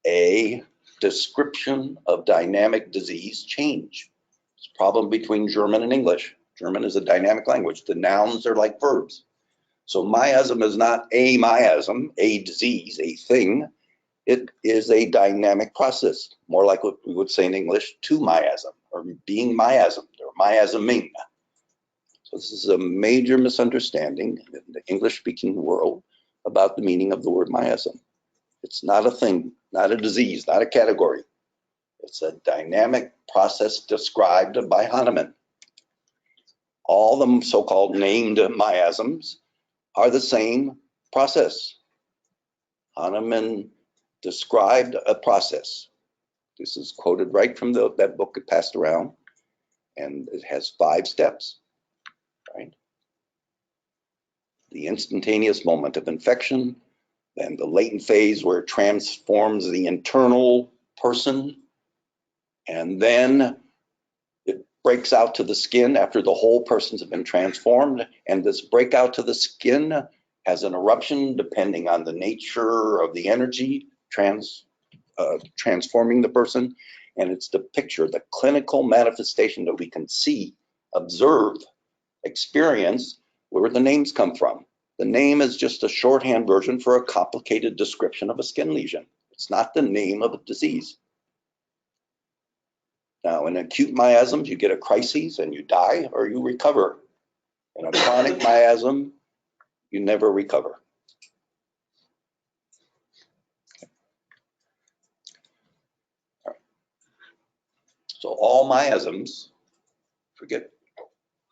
a description of dynamic disease change. It's a problem between German and English. German is a dynamic language. The nouns are like verbs. So miasm is not a miasm, a disease, a thing. It is a dynamic process, more like what we would say in English, to miasm, or being miasmed, or miasming. So this is a major misunderstanding in the English-speaking world about the meaning of the word miasm. It's not a thing, not a disease, not a category. It's a dynamic process described by Hahnemann. All the so-called named miasms are the same process. Hahnemann described a process. This is quoted right from that book it passed around, and it has 5 steps, right? The instantaneous moment of infection, then the latent phase where it transforms the internal person, and then it breaks out to the skin after the whole person's been transformed, and this breakout to the skin has an eruption depending on the nature of the energy transforming the person, and it's the picture, the clinical manifestation that we can see, observe, experience, where the names come from. The name is just a shorthand version for a complicated description of a skin lesion. It's not the name of a disease. Now, in acute miasms, you get a crisis and you die or you recover. In a chronic miasm, you never recover. So all miasms, forget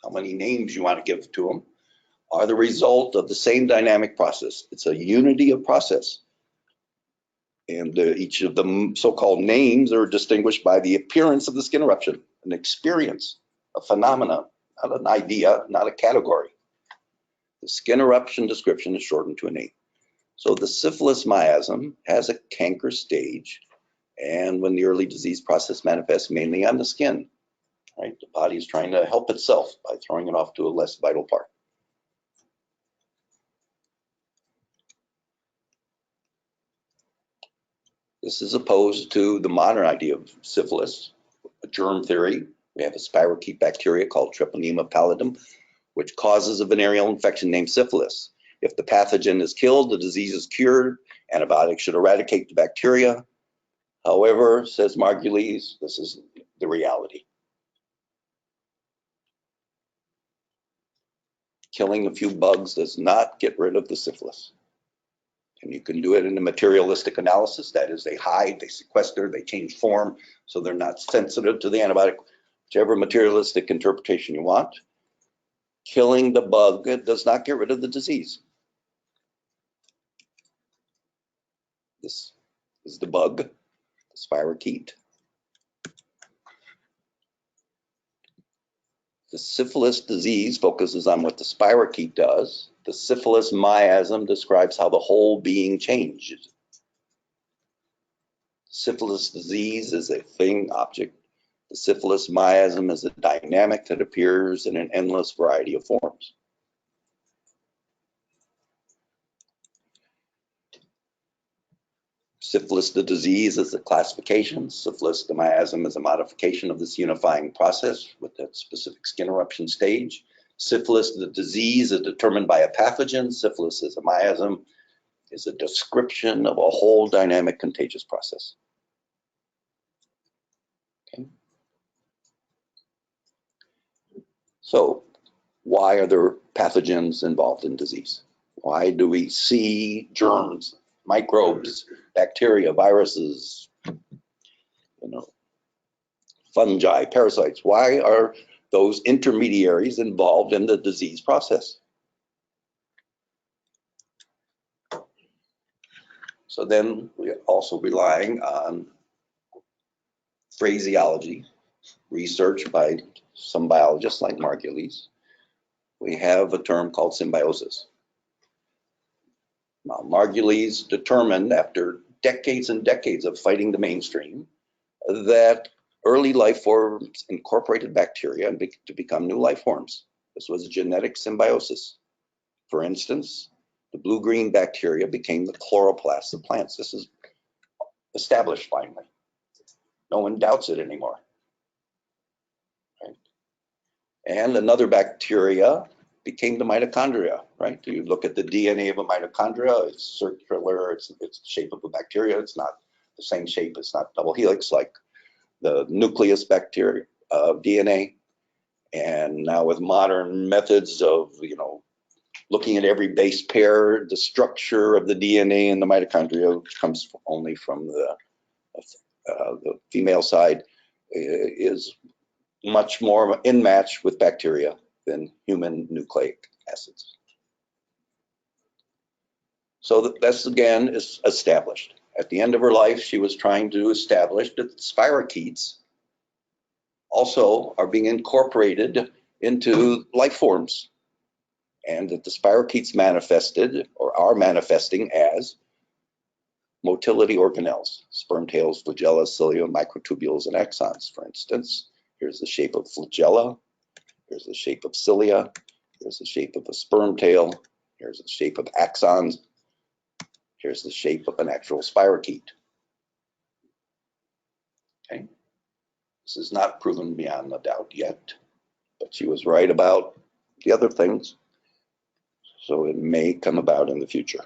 how many names you want to give to them, are the result of the same dynamic process. It's a unity of process. And each of the so-called names are distinguished by the appearance of the skin eruption, an experience, a phenomena, not an idea, not a category. The skin eruption description is shortened to a name. So the syphilis miasm has a canker stage, and when the early disease process manifests mainly on the skin, right? The body is trying to help itself by throwing it off to a less vital part. This is opposed to the modern idea of syphilis, a germ theory. We have a spirochete bacteria called Treponema pallidum, which causes a venereal infection named syphilis. If the pathogen is killed, the disease is cured. Antibiotics should eradicate the bacteria. However, says Margulies, this is the reality. Killing a few bugs does not get rid of the syphilis. And you can do it in a materialistic analysis. That is, they hide, they sequester, they change form, so they're not sensitive to the antibiotic. Whichever materialistic interpretation you want. Killing the bug does not get rid of the disease. This is the bug, the spirochete. The syphilis disease focuses on what the spirochete does. The syphilis miasm describes how the whole being changes. Syphilis disease is a thing, object. The syphilis miasm is a dynamic that appears in an endless variety of forms. Syphilis, the disease, is a classification. Syphilis, the miasm, is a modification of this unifying process with that specific skin eruption stage. Syphilis, the disease, is determined by a pathogen. Syphilis is a miasm, is a description of a whole dynamic contagious process. Okay. So why are there pathogens involved in disease? Why do we see germs, microbes, bacteria, viruses, fungi, parasites? Why are those intermediaries involved in the disease process? So then we're also relying on phraseology, research by some biologists like Margulies. We have a term called symbiosis. Now, Margulies determined after decades and decades of fighting the mainstream that early life forms incorporated bacteria to become new life forms. This was a genetic symbiosis. For instance, the blue-green bacteria became the chloroplasts of plants. This is established finally. No one doubts it anymore. Right? And another bacteria became the mitochondria, right? You look at the DNA of a mitochondria, it's circular, it's the shape of a bacteria, it's not the same shape, it's not double helix like the nucleus bacteria of DNA. And now with modern methods of, looking at every base pair, the structure of the DNA in the mitochondria, which comes only from the The female side is much more in match with bacteria than human nucleic acids. So this again is established. At the end of her life, she was trying to establish that spirochetes also are being incorporated into life forms, and that the spirochetes manifested or are manifesting as motility organelles, sperm tails, flagella, cilia, microtubules, and axons, for instance. Here's the shape of flagella. Here's the shape of cilia. Here's the shape of a sperm tail. Here's the shape of axons. Here's the shape of an actual spirochete. Okay. This is not proven beyond a doubt yet, but she was right about the other things, so it may come about in the future.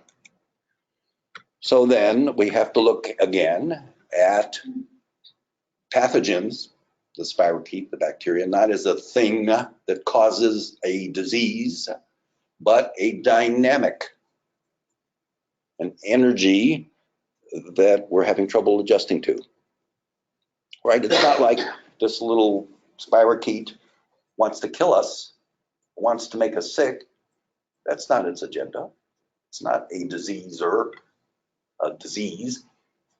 So then we have to look again at pathogens, the spirochete, the bacteria, not as a thing that causes a disease, but a dynamic, an energy that we're having trouble adjusting to. Right? It's not like this little spirochete wants to kill us, wants to make us sick. That's not its agenda. It's not a disease or a disease.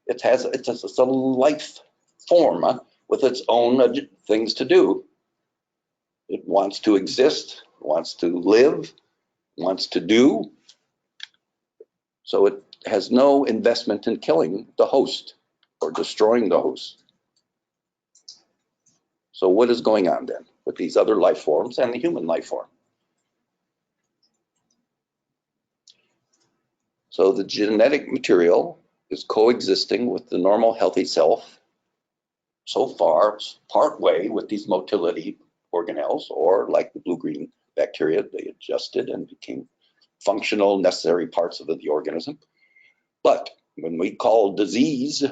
It's a life form with its own things to do. It wants to exist, wants to live, wants to do. So it has no investment in killing the host or destroying the host. So what is going on then with these other life forms and the human life form? So the genetic material is coexisting with the normal healthy self so far, part way with these motility organelles, or like the blue-green bacteria, they adjusted and became functional, necessary parts of the organism. But when we call disease,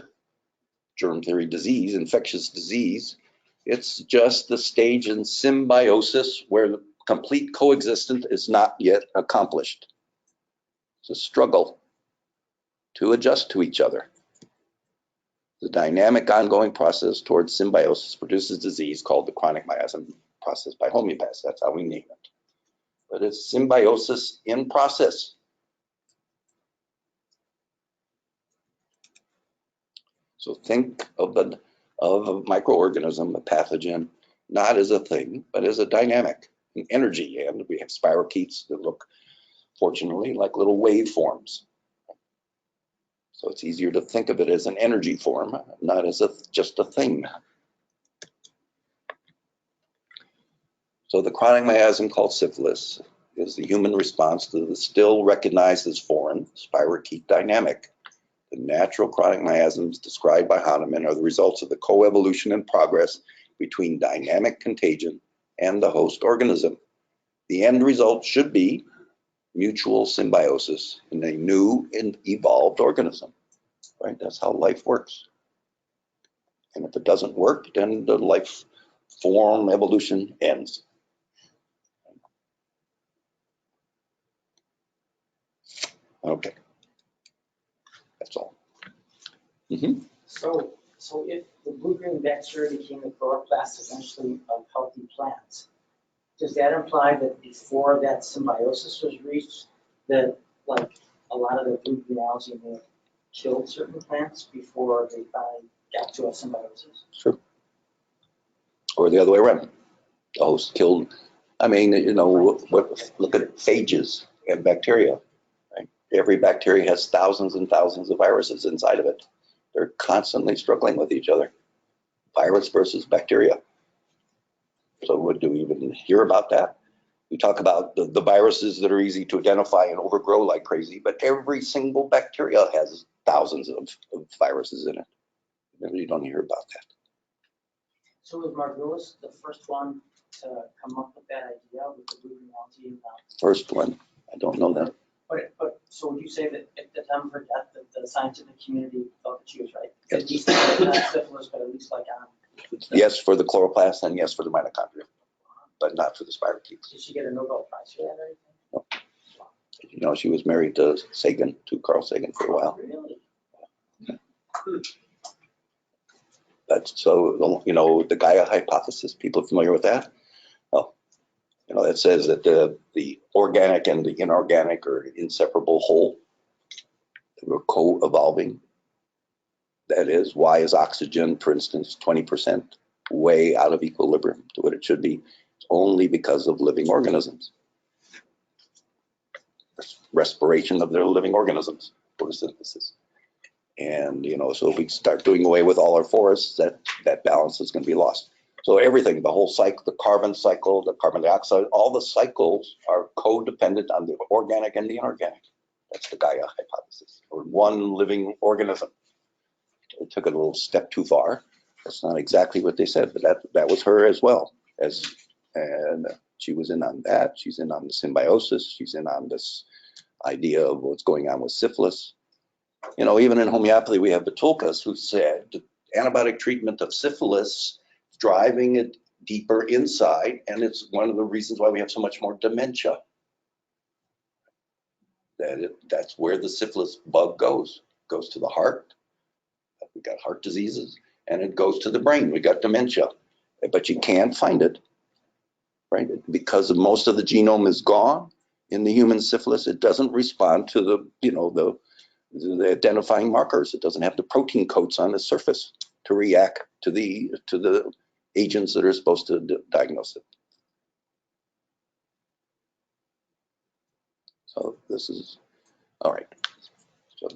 germ theory disease, infectious disease, it's just the stage in symbiosis where the complete coexistence is not yet accomplished. It's a struggle to adjust to each other. The dynamic ongoing process towards symbiosis produces disease called the chronic miasm process by homeopaths. That's how we name it. But it's symbiosis in process. So think of a microorganism, a pathogen, not as a thing, but as a dynamic, an energy. And we have spirochetes that look, fortunately, like little waveforms. So it's easier to think of it as an energy form, not as just a thing. So the chronic miasm called syphilis is the human response to the still recognized as foreign spirochete dynamic. The natural chronic miasms described by Hahnemann are the results of the coevolution and progress between dynamic contagion and the host organism. The end result should be mutual symbiosis in a new and evolved organism. Right? That's how life works. And if it doesn't work, then the life form evolution ends. Okay. That's all. So if the blue-green bacteria became the chloroplasts eventually of healthy plants, does that imply that before that symbiosis was reached, that like a lot of the blue-green algae may have killed certain plants before they finally got to a symbiosis? Sure. Or the other way around. The host killed. I mean, you know, look at phages and bacteria. Right? Every bacteria has thousands and thousands of viruses inside of it. They're constantly struggling with each other. Virus versus bacteria. So what do we even hear about that? We talk about the viruses that are easy to identify and overgrow like crazy, but every single bacteria has thousands of viruses in it. You don't hear about that. So was Margulis the first one to come up with that idea with the blue-green algae? First one, I don't know that. But so would you say that at the time of her death, that the scientific community felt that she was right? Yes. At least not syphilis, but at least like Yes, for the chloroplast and yes for the mitochondria, but not for the spirochetes. Did she get a Nobel Prize for that or anything? No. You know, she was married to Sagan, to Carl Sagan for a while. Really? That's so, you know, the Gaia hypothesis, people familiar with that? Well, you know, that says that the organic and the inorganic are an inseparable whole. We're co-evolving. That is, why is oxygen, for instance, 20% way out of equilibrium to what it should be? It's only because of living organisms. Respiration of their living organisms, photosynthesis. And, you know, so if we start doing away with all our forests, that balance is going to be lost. So everything, the whole cycle, the carbon cycle, the carbon dioxide, all the cycles are codependent on the organic and the inorganic. That's the Gaia hypothesis, or one living organism. It took it a little step too far. That's not exactly what they said, but that was her as well. And she was in on that. She's in on the symbiosis. She's in on this idea of what's going on with syphilis. You know, even in homeopathy, we have Batulkas who said antibiotic treatment of syphilis driving it deeper inside, and it's one of the reasons why we have so much more dementia. That's where the syphilis bug goes to the heart. We got heart diseases, and it goes to the brain. We got dementia, but you can't find it, right? Because most of the genome is gone in the human syphilis. It doesn't respond to the, you know, the identifying markers. It doesn't have the protein coats on the surface to react to the agents that are supposed to diagnose it. So this is all right. So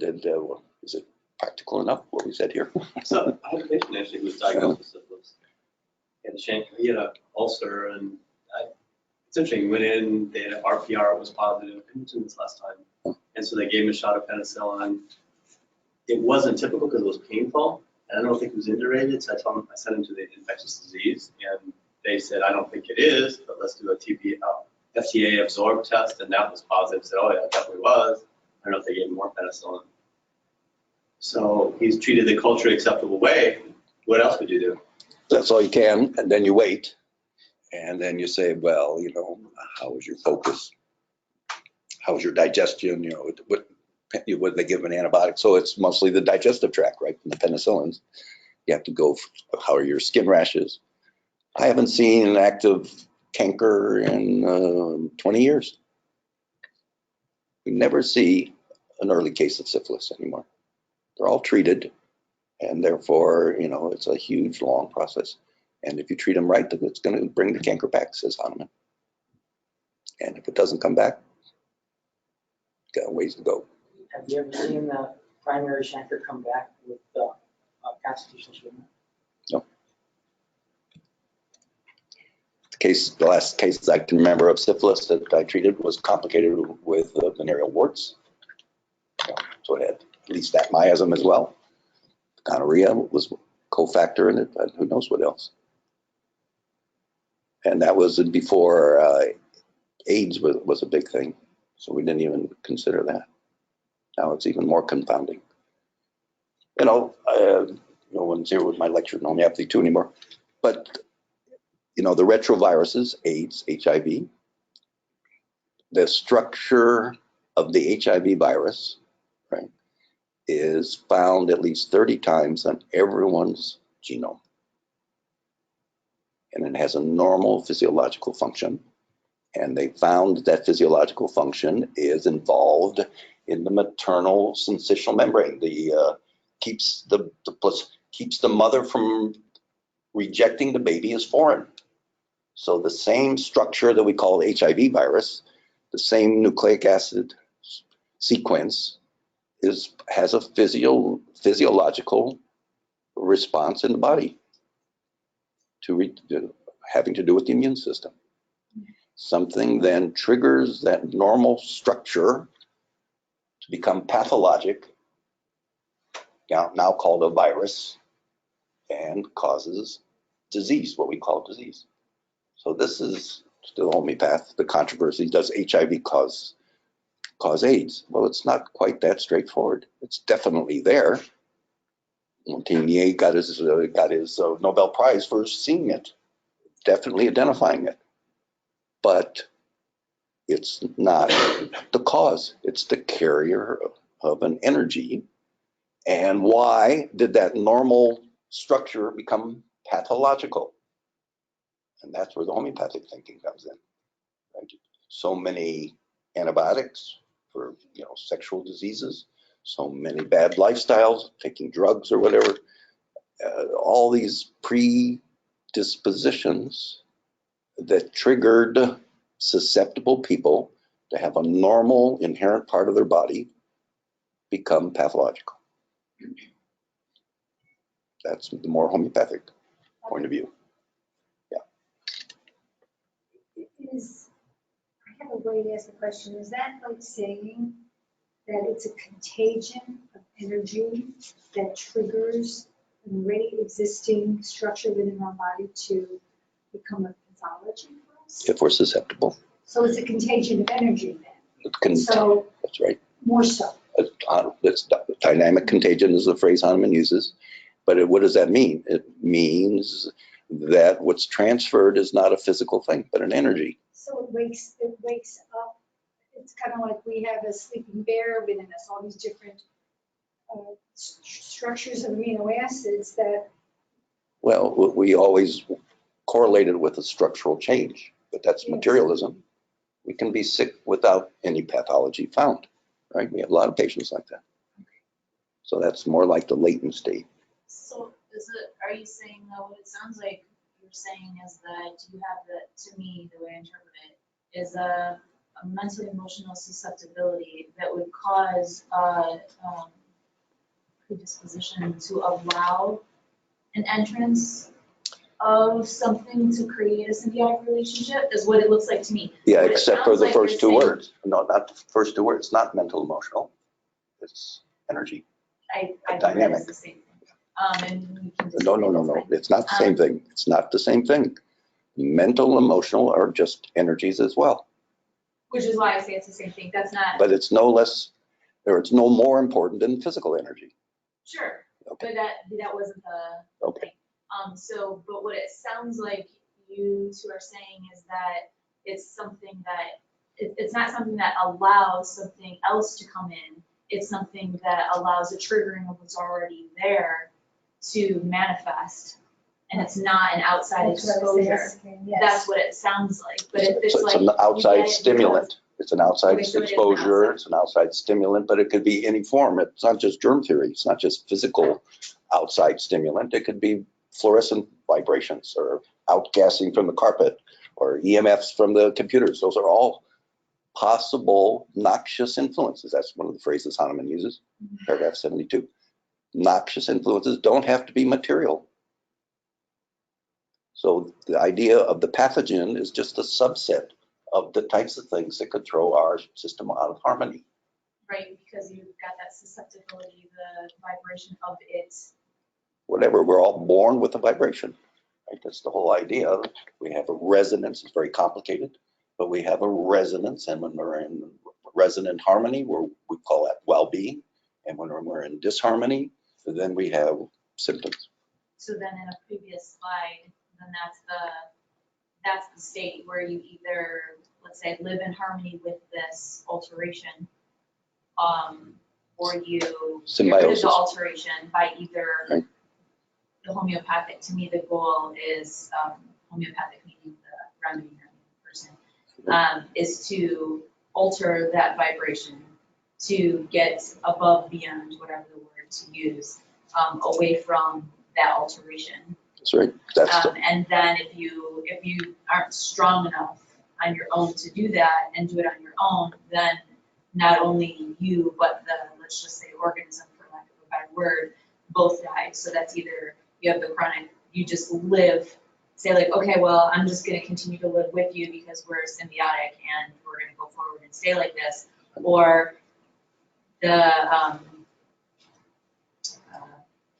is it practical enough what we said here? So I had a patient actually who was diagnosed with syphilis. He had an ulcer, and it's interesting. Went in, they had an RPR, it was positive. I mentioned this last time, and so they gave him a shot of penicillin. It wasn't typical because it was painful, and I don't think it was indurated. So I sent him to the infectious disease, and they said, I don't think it is, but let's do a FDA absorb test, and that was positive. Said, oh yeah, it definitely was. I don't know if they gave him more penicillin. So he's treated the culturally acceptable way. What else would you do? That's all you can, and then you wait, and then you say, well, you know, how was your focus? How was your digestion? You know, what they give an antibiotic? So it's mostly the digestive tract, right? From the penicillins. You have to go, how are your skin rashes? I haven't seen an active canker in 20 years. We never see an early case of syphilis anymore. They're all treated, and therefore, you know, it's a huge, long process. And if you treat them right, it's going to bring the canker back, says Hahnemann. And if it doesn't come back, got a ways to go. Have you ever seen the primary chancre come back with constitutional treatment? No. The last cases I can remember of syphilis that I treated was complicated with venereal warts. So it had at least that miasm as well. Gonorrhea was a cofactor in it, but who knows what else. And that was before AIDS was a big thing. So we didn't even consider that. Now it's even more confounding. You know, no one's here with my lecture in homeopathy too anymore. But, you know, the retroviruses, AIDS, HIV, the structure of the HIV virus, right, is found at least 30 times on everyone's genome. And it has a normal physiological function. And they found that physiological function is involved in the maternal syncytial membrane. Keeps the mother from rejecting the baby as foreign. So the same structure that we call the HIV virus, the same nucleic acid sequence has a physiological response in the body to having to do with the immune system. Something then triggers that normal structure to become pathologic, now called a virus, and causes disease, what we call disease. So this is still homeopath, the controversy. Does HIV cause AIDS? Well, it's not quite that straightforward. It's definitely there. Montaigne got his Nobel Prize for seeing it, definitely identifying it. But it's not the cause. It's the carrier of an energy. And why did that normal structure become pathological. And that's where the homeopathic thinking comes in. Right? So many antibiotics for sexual diseases, so many bad lifestyles, taking drugs or whatever, all these predispositions that triggered susceptible people to have a normal inherent part of their body become pathological. That's the more homeopathic point of view. I have a way to ask the question, is that like saying that it's a contagion of energy that triggers an already existing structure within our body to become a pathology for us? If we're susceptible. So it's a contagion of energy then? So, that's right. More so. It's dynamic contagion is the phrase Hahnemann uses. But what does that mean? It means that what's transferred is not a physical thing, but an energy. So it wakes up. It's kind of like we have a sleeping bear within us, all these different structures of amino acids that. Well, we always correlate it with a structural change, but that's materialism. We can be sick without any pathology found, right? We have a lot of patients like that. So that's more like the latent state. So are you saying that what it sounds like you're saying is that you have to me, the way I interpret it, is a mental emotional susceptibility that would cause a predisposition to allow an entrance of something to create a symbiotic relationship is what it looks like to me. Yeah, What except for the like first two saying, words. No, not the first two words. It's not mental emotional. It's energy. I dynamic. It's the same thing. And we can No. It's not the same thing. It's not the same thing. Mental, emotional are just energies as well. Which is why I say it's the same thing. That's not. But it's no less, or it's no more important than physical energy. Sure. Okay. But that wasn't the Okay. thing. But what it sounds like you two are saying is that it's something that it's not something that allows something else to come in. It's something that allows a triggering of what's already there to manifest. And it's not an outside exposure. That's what it sounds like. But if it's So it's an outside stimulant. It's an outside exposure. It's an outside stimulant, but it could be any form. It's not just germ theory. It's not just physical outside stimulant. It could be fluorescent vibrations or outgassing from the carpet or EMFs from the computers. Those are all possible noxious influences. That's one of the phrases Hahnemann uses, paragraph 72. Noxious influences don't have to be material. So the idea of the pathogen is just a subset of the types of things that could throw our system out of harmony. Right, because you've got that susceptibility, the vibration of it. Whatever, we're all born with a vibration. Right? That's the whole idea. We have a resonance. It's very complicated, but we have a resonance, and when we're in resonant harmony, we call that well-being. And when we're in disharmony, then we have symptoms. So then in a previous slide, then that's the state where you either, let's say, live in harmony with this alteration, or you get rid of the alteration by either the homeopathic. To me, the goal is homeopathic, meaning the remedy person, is to alter that vibration to get above, beyond, whatever the word to use, away from that alteration. That's right. That's and then if you aren't strong enough on your own to do that and do it on your own, then not only you, but the, let's just say, organism, for lack of a better word, both die. So that's either you have the chronic, you just live, say like, okay, well, I'm just going to continue to live with you because we're symbiotic and we're going to go forward and stay like this, or the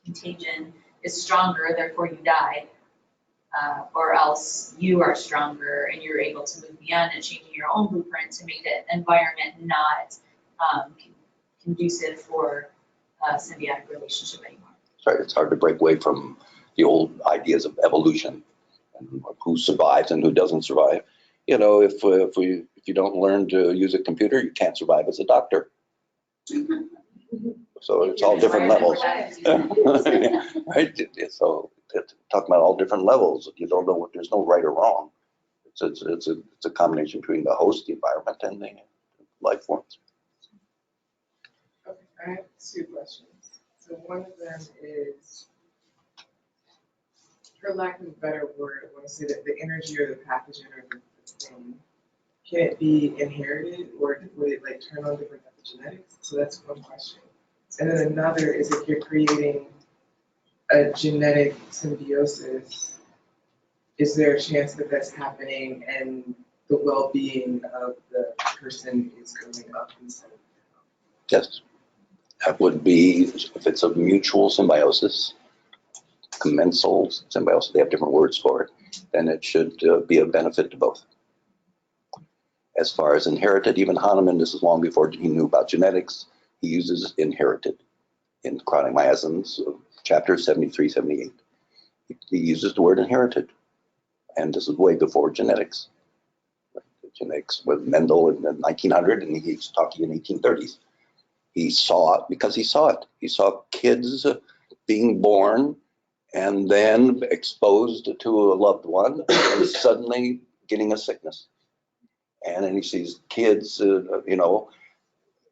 contagion is stronger, therefore you die, or else you are stronger and you're able to move beyond and changing your own blueprint to make that environment not conducive for a symbiotic relationship anymore. right. It's hard to break away from the old ideas of evolution and who survives and who doesn't survive. You know, if you don't learn to use a computer, you can't survive as a doctor. So it's all different levels. Right? So talking about all different levels, you don't know what, there's no right or wrong. It's a combination between the host, the environment, and the life forms. Okay, I have two questions. So one of them is, for lack of a better word, I want to say that the energy or the pathogen or the thing, can it be inherited or would it like turn on different epigenetics? So that's one question. And then another is if you're creating a genetic symbiosis, is there a chance that that's happening and the well-being of the person is going up instead of down? Yes. That would be, if it's a mutual symbiosis, commensal symbiosis, they have different words for it, then it should be a benefit to both. As far as inherited, even Hahnemann, this is long before he knew about genetics, he uses inherited in chronic miasms, chapter 73, 78. He uses the word inherited, and this is way before genetics. Genetics with Mendel in 1900, and he's talking in 1830s. He saw it because he saw it. He saw kids being born and then exposed to a loved one and suddenly getting a sickness. And then he sees kids,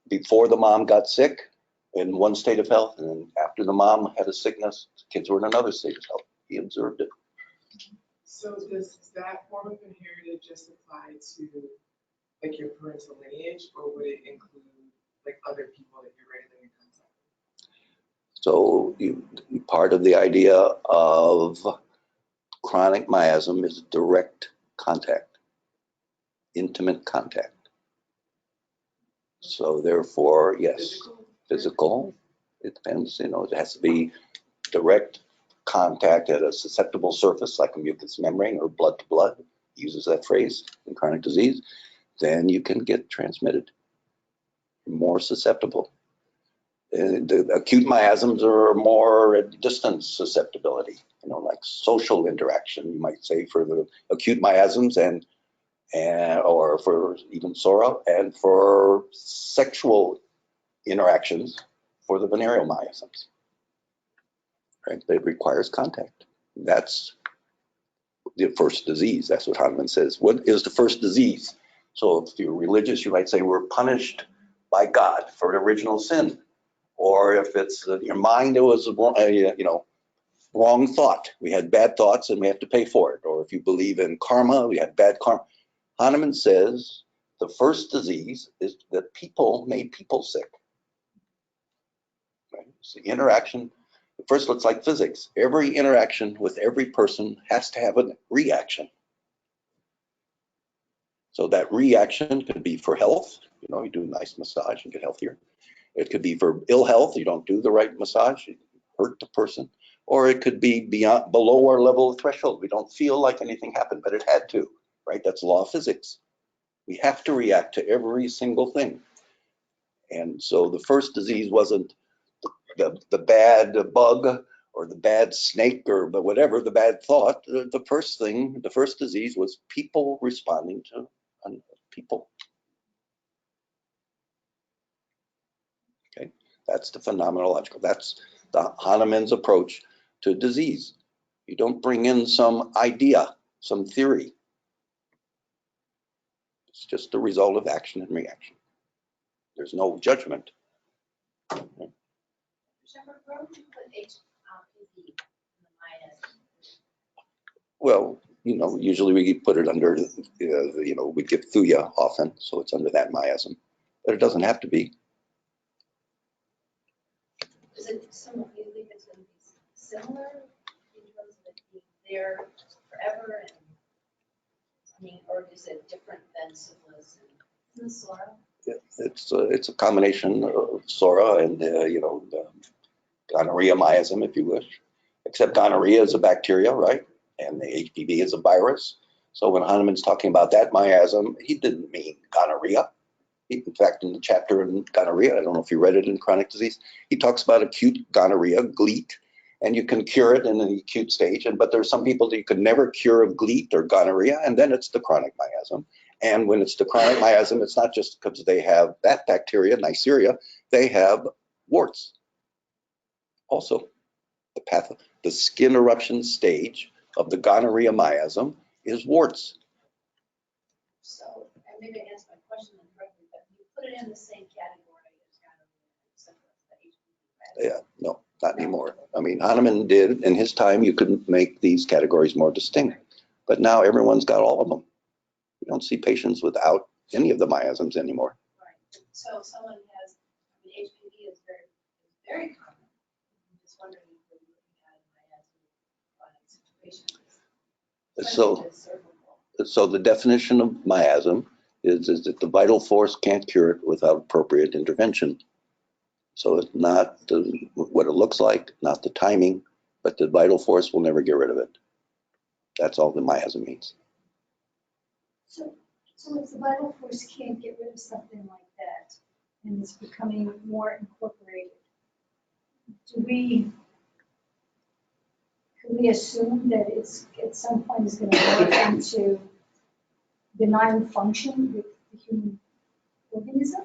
before the mom got sick in one state of health, and then after the mom had a sickness, kids were in another state of health. He observed it. So does that form of inherited just apply to like your parental lineage, or would it include like other people that you're regularly in contact with? So part of the idea of chronic miasm is direct contact, intimate contact. So therefore, yes, physical, it depends, it has to be direct contact at a susceptible surface like a mucous membrane or blood to blood, uses that phrase in chronic disease, then you can get transmitted, more susceptible. The acute miasms are more at distance susceptibility, like social interaction, you might say, for the acute miasms and or for even Sora, and for sexual interactions for the venereal miasms. Right? But it requires contact. That's the first disease. That's what Hahnemann says. What is the first disease? So if you're religious, you might say we're punished by God for original sin. Or if it's your mind, it was wrong thought. We had bad thoughts and we have to pay for it. Or if you believe in karma, we had bad karma. Hahnemann says the first disease is that people made people sick. Right? It's the interaction. First, it's like physics. Every interaction with every person has to have a reaction. So that reaction could be for health. You do a nice massage and get healthier. It could be for ill health. You don't do the right massage, you hurt the person. Or it could be below our level of threshold. We don't feel like anything happened, but it had to, right? That's law of physics. We have to react to every single thing. And so the first disease wasn't the bad bug or the bad snake or whatever, the bad thought. The first disease was people responding to people. Okay, that's the phenomenological. That's the Hahnemann's approach to disease. You don't bring in some idea, some theory. It's just the result of action and reaction. There's no judgment. Shepard, where would you put HPV in the miasm? Well, usually we put it under, we give thuya often, so it's under that miasm. But it doesn't have to be. Is it similar, you think it's going to be similar in terms of it being there forever or is it different than syphilis and Sora? It's a combination of Sora and, gonorrhea miasm, if you wish. Except gonorrhea is a bacteria, right? And the HPV is a virus. So when Hahnemann's talking about that miasm, he didn't mean gonorrhea. In fact, in the chapter in gonorrhea, I don't know if you read it in chronic disease, he talks about acute gonorrhea, GLEAT, and you can cure it in the acute stage. But there are some people that you could never cure of GLEAT or gonorrhea, and then it's the chronic miasm. And when it's the chronic miasm, it's not just because they have that bacteria, Neisseria, they have warts. Also, the skin eruption stage of the gonorrhea miasm is warts. So, and maybe I answered my question incorrectly, but you put it in the same category as gonorrhea, except for the HPV, right? Yeah, no, not anymore. I mean, Hahnemann did, in his time, you could make these categories more distinct. But now everyone's got all of them. We don't see patients without any of the miasms anymore. Right. So if someone has, I mean, HPV is very common. I'm just wondering if we're looking at miasm situations. So, so the definition of miasm is that the vital force can't cure it without appropriate intervention. So it's not what it looks like, not the timing, but the vital force will never get rid of it. That's all the miasm means. So if the vital force can't get rid of something like that, and it's becoming more incorporated, can we assume that it's, at some point, is going to morph into benign function with the human organism?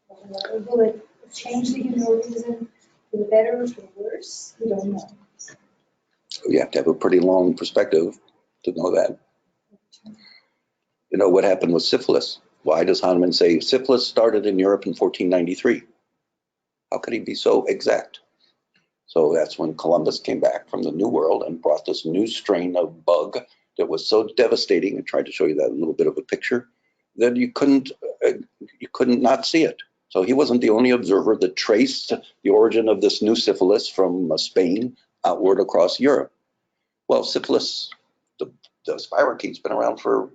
Or will it change the human organism for the better or for the worse? We don't know. You have to have a pretty long perspective to know that. You know what happened with syphilis? Why does Hahnemann say syphilis started in Europe in 1493? How could he be so exact? So that's when Columbus came back from the New World and brought this new strain of bug that was so devastating. I tried to show you that a little bit of a picture that you couldn't not see it. So he wasn't the only observer that traced the origin of this new syphilis from Spain outward across Europe. Well, syphilis, the spirochete's been around for,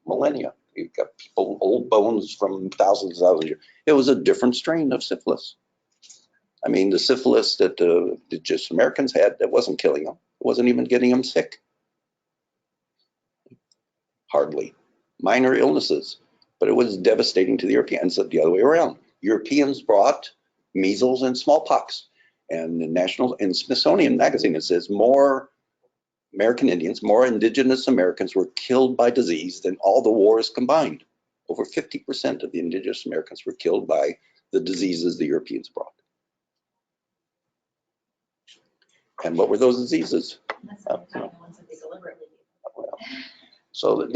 millennia. You've got people, old bones from thousands of years. It was a different strain of syphilis. I mean, the syphilis that just Americans had, that wasn't killing them. It wasn't even getting them sick. Hardly. Minor illnesses. But it was devastating to the Europeans, the other way around. Europeans brought measles and smallpox. And in Smithsonian magazine, it says more American Indians, more indigenous Americans were killed by disease than all the wars combined. Over 50% of the indigenous Americans were killed by the diseases the Europeans brought. And what were those diseases? So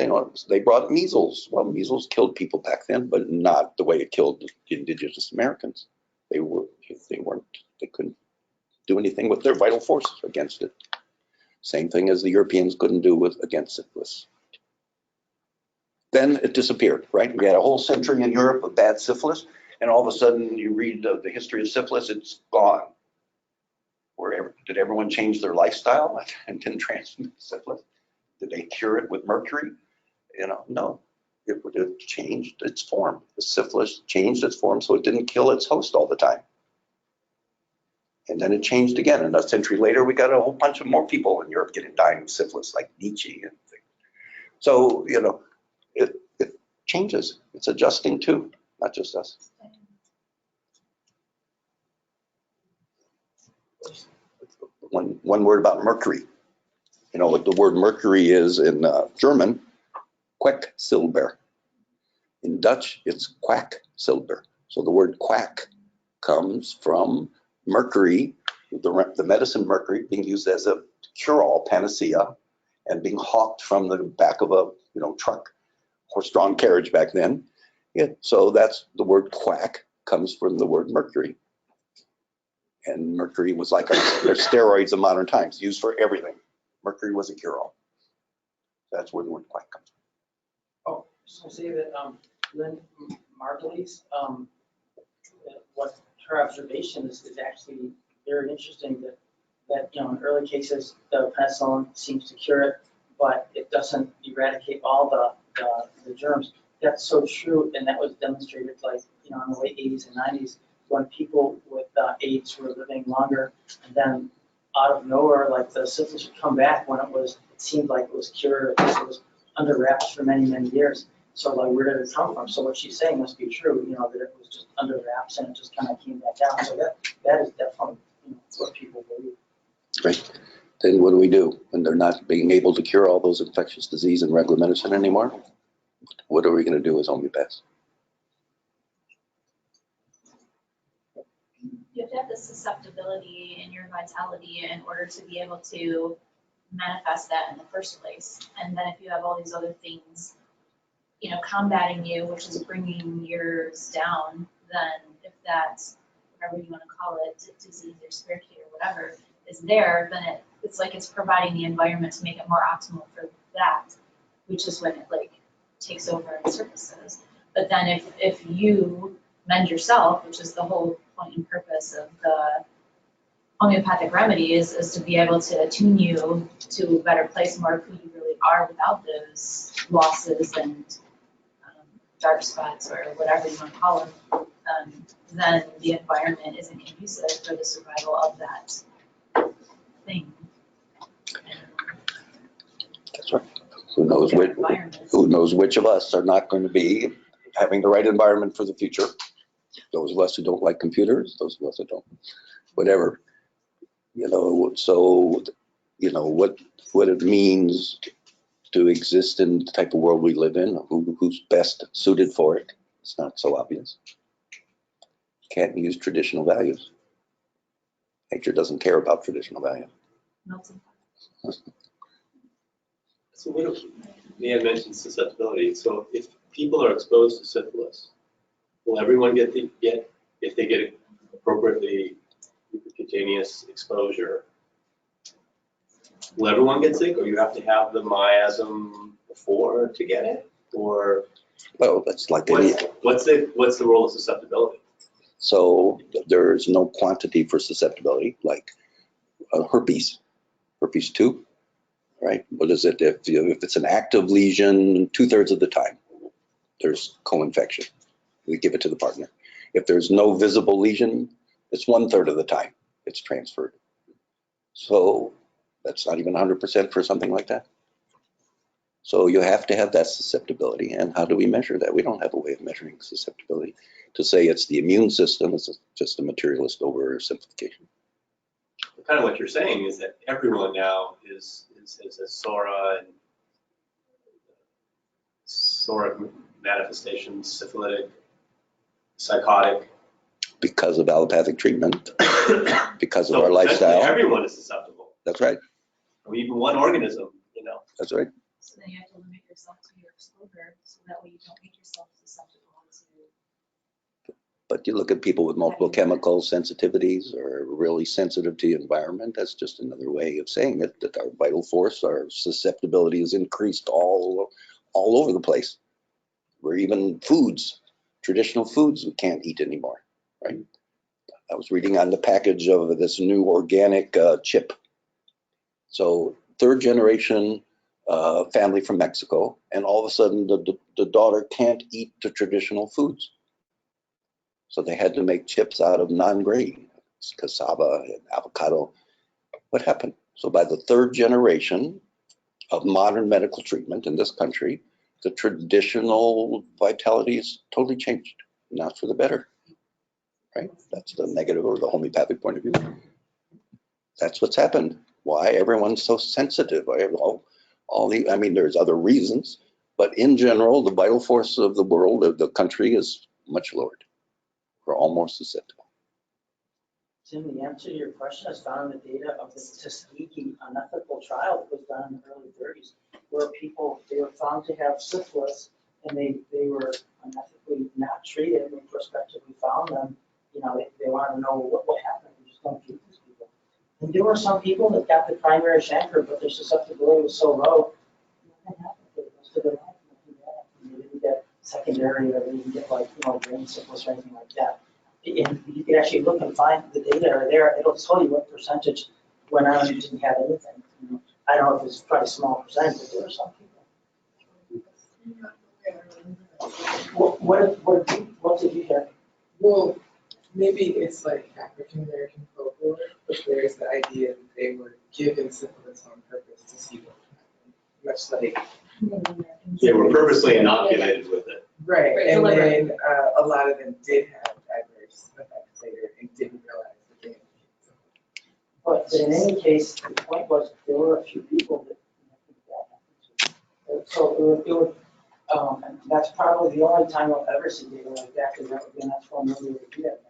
they brought measles. Well, measles killed people back then, but not the way it killed the indigenous Americans. They couldn't do anything with their vital force against it. Same thing as the Europeans couldn't do against syphilis. Then it disappeared, right? We had a whole century in Europe of bad syphilis, and all of a sudden you read the history of syphilis, it's gone. Did everyone change their lifestyle and didn't transmit syphilis? Did they cure it with mercury? No. It changed its form. The syphilis changed its form so it didn't kill its host all the time. And then it changed again. And a century later, we got a whole bunch of more people in Europe dying of syphilis, like Nietzsche and things. So, it changes. It's adjusting too, not just us. One word about mercury. You know what the word mercury is in German? Quecksilber. In Dutch, it's Quacksilber. So the word quack comes from mercury, the medicine mercury being used as a cure-all panacea and being hawked from the back of a truck, horse-drawn carriage back then. Yeah, so that's the word quack comes from the word mercury. And mercury was like our steroids of modern times, used for everything. Mercury was a cure-all. That's where the word quack comes from. Oh, just want to say that Lynn Margulies, what her observation is actually very interesting, that in early cases the penicillin seems to cure it, but it doesn't eradicate all the germs. That's so true, and that was demonstrated in the late 80s and 90s when people with AIDS were living longer, and then out of nowhere, the syphilis would come back when it seemed like it was cured, because it was under wraps for many, many years. So where did it come from? So what she's saying must be true, that it was just under wraps and it just kind of came back down. So that is definitely what people believe. Right. Then what do we do when they're not being able to cure all those infectious disease in regular medicine anymore? What are we going to do as homeopaths? Yes. have to have the susceptibility in your vitality in order to be able to manifest that in the first place. And then if you have all these other things, you know, combating you, which is bringing yours down, then if that's, whatever you want to call it, disease or spirituality or whatever, is there, then it's like it's providing the environment to make it more optimal for that, which is when it like takes over and surfaces. But then if you mend yourself, which is the whole point and purpose of the homeopathic remedy is to be able to attune you to a better place, more of who you really are without those losses and dark spots or whatever you want to call them, then the environment isn't conducive for the survival of that thing. That's right. Who knows which of us are not going to be having the right environment for the future? Those of us who don't like computers, those of us who don't, whatever. You know, so, you know, what it means to exist in the type of world we live in, who's best suited for it, it's not so obvious. Can't use traditional values. Nature doesn't care about traditional values. So what if, Mia mentioned susceptibility, so if people are exposed to syphilis, will everyone if they get appropriately cutaneous exposure, will everyone get sick, or you have to have the miasm before to get it, or? Well, that's like what's the role of susceptibility? So there's no quantity for susceptibility, like herpes 2, right? What is it? If it's an active lesion, 2/3 of the time, there's co-infection. We give it to the partner. If there's no visible lesion, it's 1/3 of the time it's transferred. So that's not even 100% for something like that. So you have to have that susceptibility. And how do we measure that? We don't have a way of measuring susceptibility. To say it's the immune system is just a materialist oversimplification. Kind of what you're saying is that everyone now is a SORA manifestations, syphilitic, psychotic. Because of allopathic treatment, because of our lifestyle. Everyone is susceptible. That's right. Or even one organism, you know. That's right. So then you have to limit yourself to your exposure, so that way you don't make yourself susceptible to. But you look at people with multiple chemical sensitivities or really sensitive to the environment, that's just another way of saying it, that our vital force, our susceptibility is increased all over the place. Where even foods, traditional foods we can't eat anymore, right? I was reading on the package of this new organic chip. So 3rd generation family from Mexico, and all of a sudden the daughter can't eat the traditional foods. So they had to make chips out of non-grain, cassava and avocado. What happened? So by the 3rd generation of modern medical treatment in this country, the traditional vitality is totally changed, not for the better, right? That's the negative or the homeopathic point of view. That's what's happened. Why everyone's so sensitive. I mean, there's other reasons, but in general, the vital force of the world, of the country, is much lowered. We're almost susceptible. Tim, the answer to your question is found in the data of the Tuskegee unethical trial that was done in the early 30s, where they were found to have syphilis, and they were unethically not treated, and we prospectively found them. You know, they wanted to know what happened. We just don't treat these people. And there were some people that got the primary chancre, but their susceptibility was so low, nothing happened for the rest of their life. They didn't get secondary, or they didn't get brain syphilis or anything like that. And you can actually look and find the data are there. It'll tell you what percentage went on and didn't have anything. You know, I don't know if it's probably a small percentage, but there are some people. What did you hear? Well, maybe it's like African American folklore, but there's the idea that they were given syphilis on purpose to see what happened. Much like They were purposely inoculated with it. right, and then a lot of them did have adverse effects later and didn't realize that they had. But in any case, the point was there were a few people that happened to. So and that's probably the only time we'll ever see data like that, because that would be an actual movie to do that.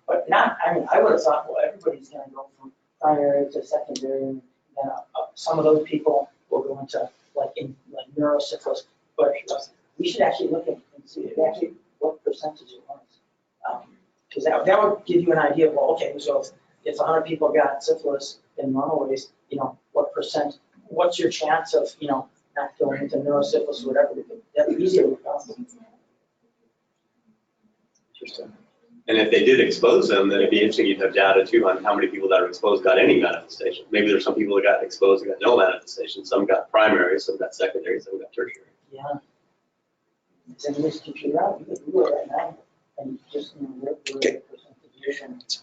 But not, I mean, I would have thought, well, everybody's gonna go from primary to secondary, and then some of those people will go into like neurosyphilis. But we should actually look at and see actually what percentage it was. Because that would give you an idea of, well, okay, so if 100 people got syphilis in normal ways, what percent, what's your chance of, not going into neurosyphilis or whatever, that'd be easier. Interesting. And if they did expose them, then it'd be interesting, you'd have data too on how many people that are exposed got any manifestation. Maybe there's some people that got exposed and got no manifestation. Some got primary, some got secondary, some got tertiary. Yeah. Send this computer out, you could do it right now, and just, work with the percentage.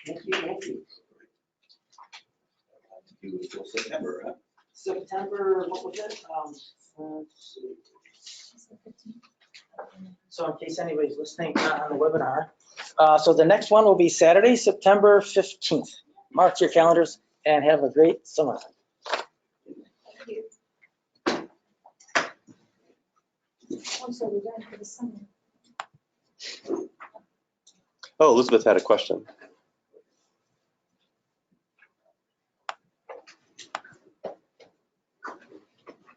Thank you. You was till September, huh? September, what was it? Let's see. So in case anybody's listening on the webinar, so the next one will be Saturday, September 15th. Mark your calendars and have a great summer. Also, we're done for the summer. Oh, Elizabeth had a question.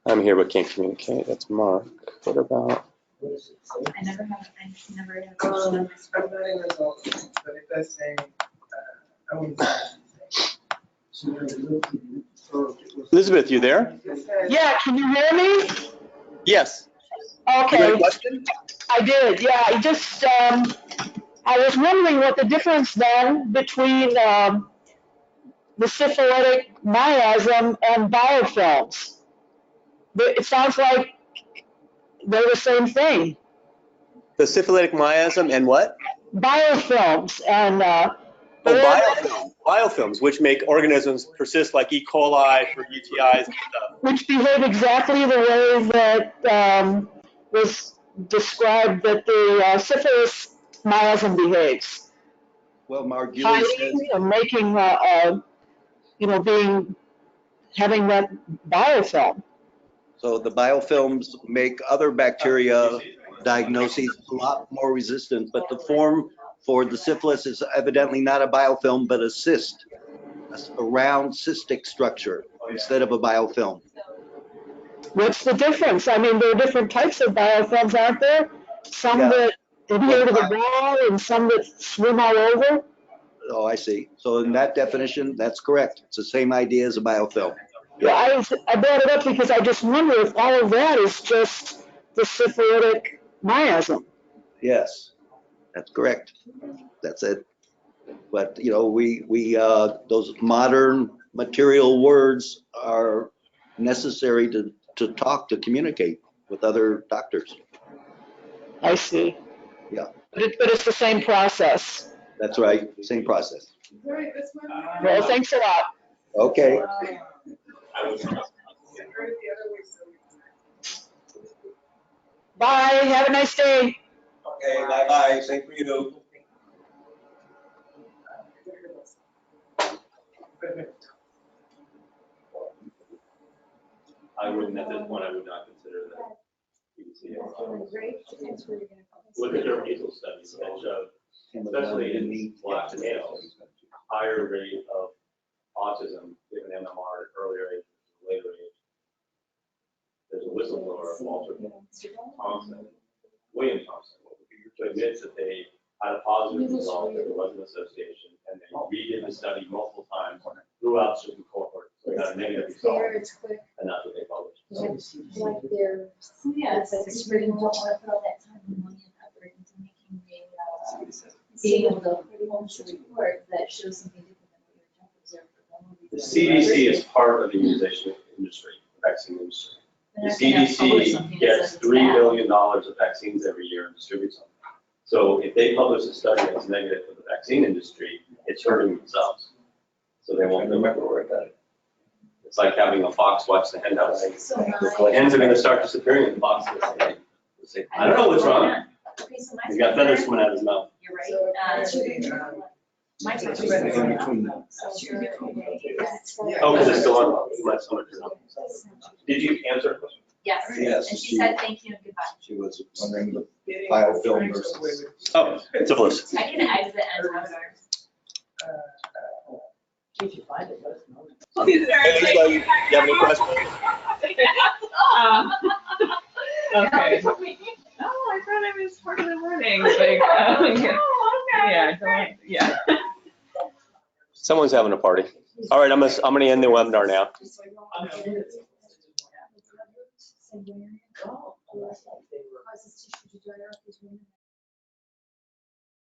I'm here but can't communicate. That's Mark. What about? I never had a I'm not in results, but it does say, I wouldn't say. Elizabeth, you there? It says- Yeah, can you hear me? Yes. You had Okay, a question? I did, yeah, I just, I was wondering what the difference then between, the syphilitic miasm and biofilms. It sounds like they're the same thing, The syphilitic miasm and what? biofilms, and, Biofilms, which make organisms persist like E. coli for UTIs and stuff. which behave exactly the way that, was described that the syphilis miasm behaves. Well, Mark Gilly says, Hiding and making, having that biofilm. so the biofilms make other bacteria diagnoses a lot more resistant, but the form for the syphilis is evidently not a biofilm, but a cyst, a round cystic structure instead of a biofilm. What's the difference? I mean, there are different types of biofilms, aren't there? Some Yeah. that adhere to the wall and some that swim all over. Oh, I see. So in that definition, that's correct. It's the same idea as a biofilm. Yeah, I brought it up because I just wonder if all of that is just the syphilitic miasm. Yes, that's correct. That's it. But, those modern material words are necessary to talk, to communicate with other doctors. I see. Yeah. But it's the same process. That's right, same process. Right, this one? Well, thanks a lot. Okay. Bye, have a nice day. Okay, bye-bye. Same for you. I wouldn't, at this point, I would not consider that PVC. Look at their measles studies that show, especially in black males, higher rate of autism given MMR at earlier age, later age. There's a whistleblower, William Thompson, who admits that they had a positive result, that there was an association, and they redid the study multiple times throughout certain cohorts. So they got a negative result, There, it's quick, and that's what they published. like they're. Yeah, it's like you really don't want to put all that time and money and effort into making being able to publish a report that shows something different than what you're observed for. The CDC is part of the immunization industry, the vaccine industry. The CDC gets $3 billion of vaccines every year and distributes them. So if they publish a study that's negative for the vaccine industry, it's hurting themselves. So they won't remember where it got it. It's like having a fox watch the hen house. The hens are going to start disappearing in the boxes. I don't know what's wrong. Okay, so He's got feathers coming out of his mouth. You're right. My time. In between them. Oh, because it's still on. Let's turn it on. Did you answer a question? Yes, Yes, and she said thank you and goodbye. She was wondering the biofilm versus. Oh, syphilis. I can exit and webinar. If you find it, let us know. Hey, anybody, you have any questions? Okay. Oh, I thought I was part of the morning. Like, yeah. Someone's having a party. All right, I'm gonna end the webinar now. Oh, unless like they were.